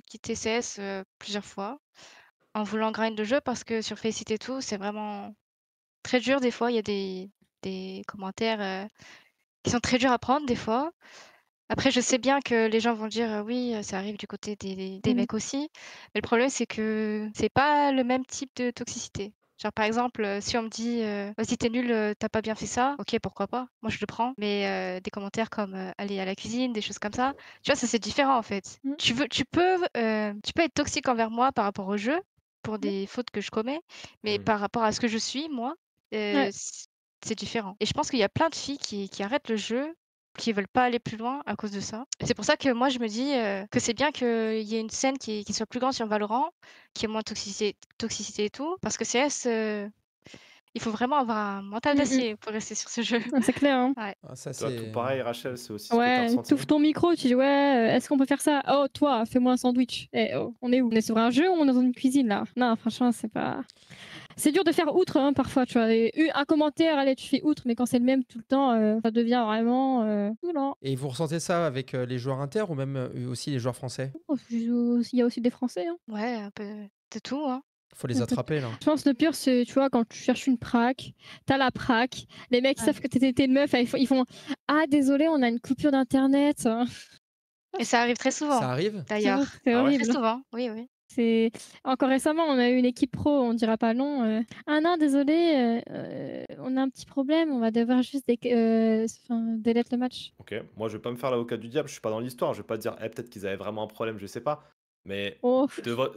Speaker 4: quitter CS plusieurs fois en voulant grind le jeu parce que sur Faceit et tout, c'est vraiment très dur des fois. Il y a des commentaires qui sont très durs à prendre des fois. Après, je sais bien que les gens vont dire oui, ça arrive du côté des
Speaker 3: Mhm.
Speaker 4: mecs aussi. Mais le problème, c'est que c'est pas le même type de toxicité. Genre, par exemple, si on me dit vas-y, t'es nul, t'as pas bien fait ça, ok, pourquoi pas, moi je le prends. Mais des commentaires comme aller à la cuisine, des choses comme ça, tu vois, ça c'est différent en fait.
Speaker 3: Mhm.
Speaker 4: Tu peux être toxique envers moi par rapport au jeu, pour des fautes que je commets, mais
Speaker 1: Mm.
Speaker 4: par rapport à ce que je suis, moi,
Speaker 3: Ouais.
Speaker 4: c'est différent. Et je pense qu'il y a plein de filles qui arrêtent le jeu qui veulent pas aller plus loin à cause de ça. Et c'est pour ça que moi je me dis que c'est bien qu'il y ait une scène qui soit plus grande sur Valorant, qui ait moins de toxicité et tout, parce que CS, il faut vraiment avoir un mental
Speaker 3: Mhm.
Speaker 4: d'acier pour rester sur ce jeu.
Speaker 3: C'est clair, hein.
Speaker 4: Ouais.
Speaker 2: Ah, ça,
Speaker 1: Toi, tout
Speaker 2: c'est.
Speaker 1: pareil, Rachel, c'est aussi ce que tu as
Speaker 3: Ouais,
Speaker 1: ressenti?
Speaker 3: t'ouvres ton micro, tu dis ouais, est-ce qu'on peut faire ça? Oh, toi, fais-moi un sandwich. Eh, oh, on est où? On est sur un jeu ou on est dans une cuisine là? Non, franchement, c'est pas. C'est dur de faire outre hein, parfois, tu vois. Et un commentaire, allez, tu fais outre, mais quand c'est le même tout le temps, ça devient vraiment. Non.
Speaker 2: Et vous ressentez ça avec les joueurs inter ou même aussi les joueurs français?
Speaker 3: Il y a aussi des Français. Hein.
Speaker 4: Ouais, un peu de tout, hein.
Speaker 2: Faut les attraper là.
Speaker 3: Je pense que le pire, c'est, tu vois, quand tu cherches une prac, t'as la prac, les mecs
Speaker 4: Ouais.
Speaker 3: savent que t'es une meuf, ils font ah, désolé, on a une coupure d'internet.
Speaker 4: Et ça arrive très souvent,
Speaker 2: Ça arrive?
Speaker 4: d'ailleurs.
Speaker 3: C'est
Speaker 1: Ah ouais?
Speaker 3: horrible.
Speaker 4: Très souvent, oui, oui.
Speaker 3: C'est encore récemment, on a eu une équipe pro, on dira pas non. Ah non, désolé, on a un petit problème, on va devoir juste delete le match.
Speaker 1: Ok, moi je vais pas me faire l'avocat du diable, je suis pas dans l'histoire, je vais pas dire peut-être qu'ils avaient vraiment un problème, je sais pas. Mais
Speaker 3: Oh,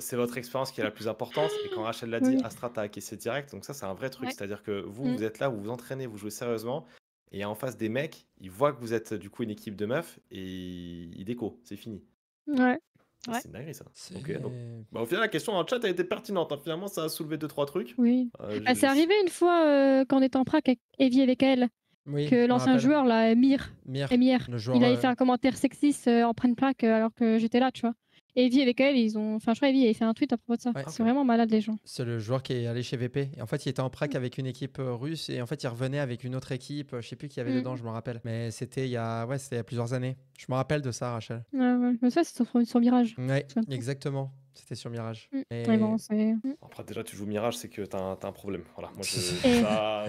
Speaker 1: c'est votre expérience qui est la plus importante. Et quand Rachel l'a dit,
Speaker 3: oui.
Speaker 1: Astra t'a acquiescé direct. Donc ça, c'est un vrai truc.
Speaker 4: Ouais.
Speaker 1: C'est-à-dire que vous,
Speaker 3: Mm.
Speaker 1: vous êtes là, vous vous entraînez, vous jouez sérieusement. Et en face des mecs, ils voient que vous êtes du coup une équipe de meufs et ils déco. C'est fini.
Speaker 3: Ouais.
Speaker 1: Ça,
Speaker 4: Ouais.
Speaker 1: c'est une dinguerie ça.
Speaker 2: C'est-
Speaker 1: Ok, donc. Bah, au final, la question en chat a été pertinente. Hein. Finalement, ça a soulevé 2-3 trucs.
Speaker 3: Oui.
Speaker 1: Je-
Speaker 3: C'est arrivé une fois quand on était en prac avec Evie et avec elle,
Speaker 2: Oui, je
Speaker 3: que
Speaker 2: me
Speaker 3: l'ancien
Speaker 2: rappelle.
Speaker 3: joueur, là, Mir,
Speaker 2: Mir, le joueur.
Speaker 3: il avait fait un commentaire sexiste en prenne plaque alors que j'étais là, tu vois. Et Evie avec elle, je crois Evie avait fait un tweet à propos de ça.
Speaker 2: Ouais.
Speaker 3: C'est vraiment malade les gens.
Speaker 2: C'est le joueur qui est allé chez VP. Et en fait, il était en prac avec une équipe russe et en fait, il revenait avec une autre équipe. Je sais plus qui y avait dedans, je me rappelle. Mais c'était il y a plusieurs années. Je me rappelle de ça, Rachel.
Speaker 3: Ouais. Mais ça, c'est sur Mirage.
Speaker 2: Ouais,
Speaker 3: C'est un peu-
Speaker 2: exactement. C'était sur Mirage. Et-
Speaker 3: Mais bon, c'est.
Speaker 1: Après, déjà, tu joues Mirage, c'est que t'as un problème. Voilà, moi,
Speaker 3: Et-
Speaker 1: ça,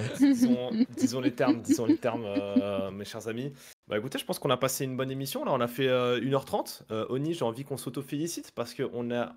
Speaker 1: disons les termes, mes chers amis. Bah écoutez, je pense qu'on a passé une bonne émission. Là, on a fait 1h30. Oni, j'ai envie qu'on s'auto-félicite parce qu'on a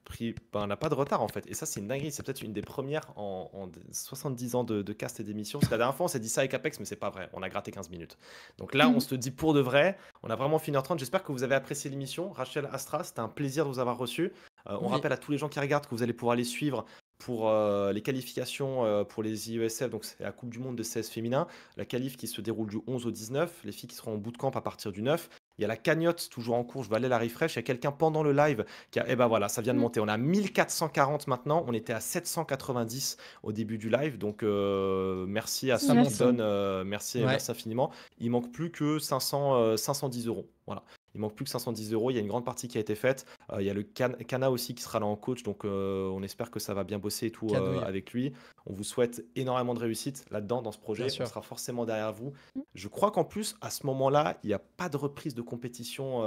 Speaker 1: pris. Bah, on n'a pas de retard en fait. Et ça, c'est une dinguerie. C'est peut-être une des premières en 70 ans de cast et d'émission. Parce que la dernière fois, on s'est dit ça avec Apex, mais c'est pas vrai. On a gratté 15 minutes. Donc là, on se le dit pour de vrai. On a vraiment fait 1h30. J'espère que vous avez apprécié l'émission. Rachel, Astra, c'était un plaisir de vous avoir reçu. On
Speaker 2: Oui.
Speaker 1: rappelle à tous les gens qui regardent que vous allez pouvoir les suivre pour les qualifications pour les IESF, donc c'est la Coupe du Monde de CS féminin, la qualif qui se déroule du 11 au 19, les filles qui seront en bootcamp à partir du 9. Il y a la cagnotte toujours en cours, je vais aller la refresh. Il y a quelqu'un pendant le live qui a. Eh ben voilà, ça vient de monter. On a 1440 maintenant, on était à 790 au début du live. Donc merci à ceux qui
Speaker 3: Merci.
Speaker 1: donnent, merci
Speaker 2: Ouais.
Speaker 1: infiniment. Il manque plus que 510 euros. Voilà. Il manque plus que 510 euros. Il y a une grande partie qui a été faite. Il y a le Kana aussi qui sera là en coach. Donc, on espère que ça va bien bosser et tout
Speaker 2: Canouille.
Speaker 1: avec lui. On vous souhaite énormément de réussite là-dedans, dans ce projet.
Speaker 2: Bien sûr.
Speaker 1: On sera forcément derrière vous. Je crois qu'en plus, à ce moment-là, il n'y a pas de reprise de compétition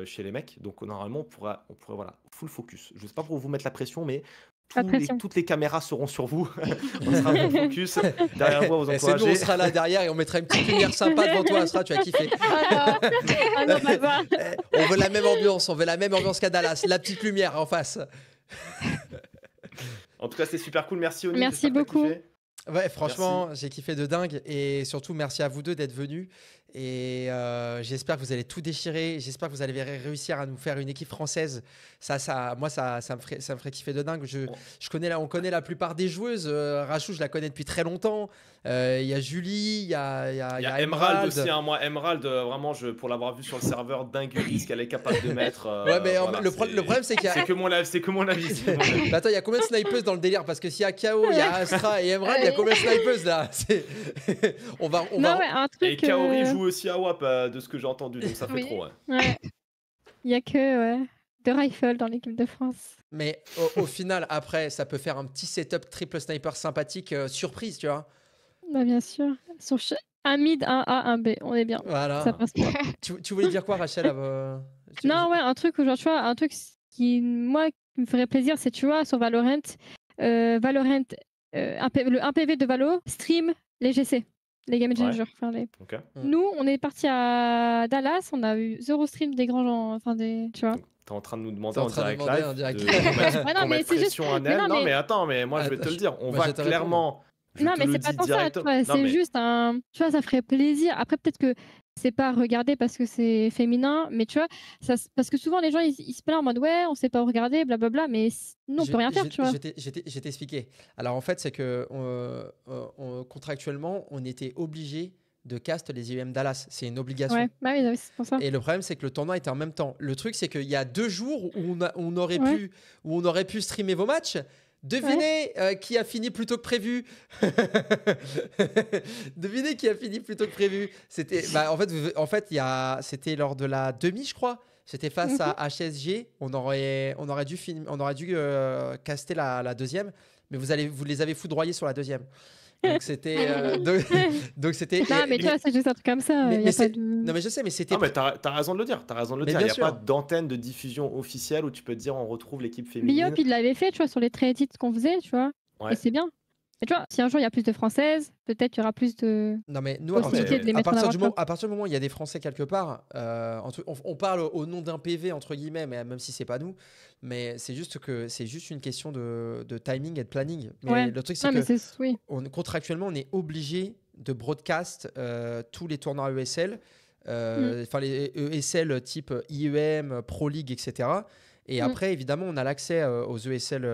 Speaker 1: chez les mecs. Donc, normalement, on pourrait voilà, full focus. Je ne sais pas pour vous mettre la pression, mais
Speaker 3: Pas de pression.
Speaker 1: toutes les caméras seront sur vous. On sera full focus derrière vous, à vous
Speaker 2: Eh, c'est nous, on
Speaker 1: encourager.
Speaker 2: sera là derrière et on mettra une petite lumière sympa devant toi, Astra, tu vas kiffer.
Speaker 3: Ah non, pas ça.
Speaker 2: Eh, on veut la même ambiance qu'à Dallas, la petite lumière en face.
Speaker 1: En tout cas, c'était super cool. Merci, Oni.
Speaker 3: Merci
Speaker 1: j'espère que t'as
Speaker 3: beaucoup.
Speaker 1: kiffé.
Speaker 2: Ouais, franchement, j'ai kiffé de dingue et surtout merci à vous deux d'être venus Et j'espère que vous allez tout déchirer. J'espère que vous allez réussir à nous faire une équipe française. Moi, ça me ferait kiffer de dingue. On connaît la plupart des joueuses. Rachou, je la connais depuis très longtemps. Il y a Julie, il y a
Speaker 1: Emerald aussi. Hein. Moi, Emerald, vraiment, pour l'avoir vu sur le serveur, dinguerie ce qu'elle est capable de mettre.
Speaker 2: Ouais, mais voilà, le problème, c'est qu'il y a.
Speaker 1: C'est que mon avis.
Speaker 2: Bah, attends, il y a combien de snipeuses dans le délire? Parce que s'il y a KO, il y a Astra et Emerald, il y a combien de snipeuses là? On va.
Speaker 3: Ouais, un truc,
Speaker 1: et Kaori joue aussi à WAP, de ce que j'ai entendu, donc ça fait trop.
Speaker 3: Ouais. Il y a que de rifle dans l'équipe de France.
Speaker 2: Mais au final, après, ça peut faire un petit setup triple sniper sympathique, surprise, tu vois.
Speaker 3: Bah, bien sûr. Un mid, un A, un B, on est bien.
Speaker 2: Voilà.
Speaker 3: Ça passe pas.
Speaker 2: Tu voulais dire quoi, Rachel?
Speaker 3: Non, ouais, un truc, genre, tu vois, un truc qui, moi, qui me ferait plaisir, c'est, tu vois, sur Valorant, le 1 PV de Valo, stream les GC, les Game Changers. Enfin,
Speaker 1: Okay.
Speaker 3: Nous, on est parti à Dallas, on a eu 0 stream des grands gens, enfin, tu vois.
Speaker 1: T'es en train de nous demander en direct live
Speaker 3: non, mais c'est juste...
Speaker 1: Non, mais attends, mais moi, je vais te le dire, on va clairement...
Speaker 3: Non, mais c'est pas tant ça, tu vois, c'est juste un... Tu vois, ça ferait plaisir. Après, peut-être que c'est pas regarder parce que c'est féminin, mais tu vois, parce que souvent, les gens, ils se plaignent en mode « Ouais, on sait pas où regarder, blablabla », mais nous, on peut rien faire, tu vois.
Speaker 2: Je vais t'expliquer. Alors, en fait, c'est que contractuellement, on était obligé de cast les IEM Dallas. C'est une obligation.
Speaker 3: Ouais, bah oui, c'est pour ça.
Speaker 2: Et le problème, c'est que le tournoi était en même temps. Le truc, c'est qu'il y a 2 jours où on aurait pu streamer vos matchs. Devinez qui a fini plus tôt que prévu. Devinez qui a fini plus tôt que prévu. C'était, c'était lors de la demi, je crois. C'était face à HSG. On aurait dû caster la deuxième, mais vous les avez foudroyés sur la deuxième. Donc c'était donc c'était
Speaker 3: non mais tu vois, c'est juste un truc comme ça,
Speaker 2: non mais je sais, mais c'était...
Speaker 1: Non mais t'as raison de le dire, il n'y a pas d'antenne de diffusion officielle où tu peux te dire on retrouve l'équipe féminine.
Speaker 3: Biop il l'avait fait, tu vois, sur les trade edits qu'on faisait, tu vois, et c'est bien. Et tu vois, si un jour il y a plus de françaises, peut-être il y aura plus de...
Speaker 2: Non mais nous,
Speaker 3: à partir
Speaker 2: du moment où il y a des Français quelque part, on parle au nom d'un PV entre guillemets, mais même si c'est pas nous, mais c'est juste une question de timing et de planning. Mais le truc c'est que contractuellement on est obligé de broadcast tous les tournois ESL, enfin les ESL type IEM, Pro League, etc. Et après, évidemment, on a l'accès aux ESL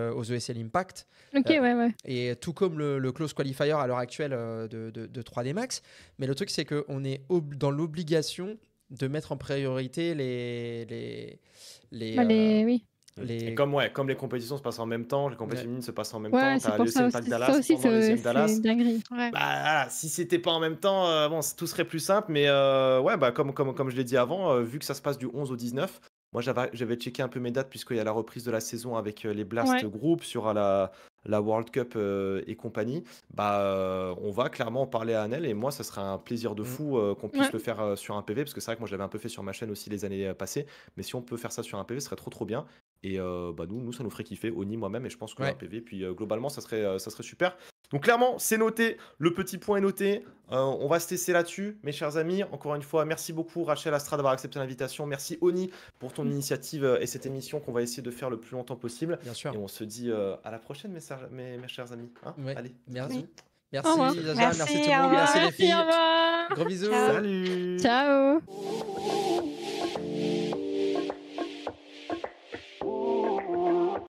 Speaker 2: Impact.
Speaker 3: Ok, ouais.
Speaker 2: Et tout comme le Close Qualifier à l'heure actuelle de 3D Max. Mais le truc, c'est qu'on est dans l'obligation de mettre en priorité
Speaker 1: Et comme les compétitions se passent en même temps, les compétitions féminines se passent en même temps, t'as l'ESL Impact Dallas,
Speaker 3: ça aussi,
Speaker 1: c'est Dallas.
Speaker 3: dinguerie.
Speaker 1: Bah, voilà, si c'était pas en même temps, tout serait plus simple, mais comme je l'ai dit avant, vu que ça se passe du 11 au 19, moi j'avais checké un peu mes dates puisqu'il y a la reprise de la saison avec les Blast Group sur la World Cup et compagnie. Bah, on va clairement en parler à Anel et moi ça serait un plaisir de fou qu'on puisse le faire sur un PV parce que c'est vrai que moi je l'avais un peu fait sur ma chaîne aussi les années passées, mais si on peut faire ça sur un PV, ce serait trop bien. Et bah nous ça nous ferait kiffer, Oni, moi-même, et je pense que un PV, puis globalement ça serait super. Donc clairement c'est noté, le petit point est noté, on va se tester là-dessus mes chers amis. Encore une fois, merci beaucoup Rachel, Astra d'avoir accepté l'invitation, merci Oni pour ton initiative et cette émission qu'on va essayer de faire le plus longtemps possible.
Speaker 2: Bien sûr.
Speaker 1: Et on se dit à la prochaine mes chers amis. Allez,
Speaker 2: merci.
Speaker 1: Merci
Speaker 2: Zaza, merci tout le monde, merci les filles. Gros bisous.
Speaker 1: Salut.
Speaker 3: Ciao.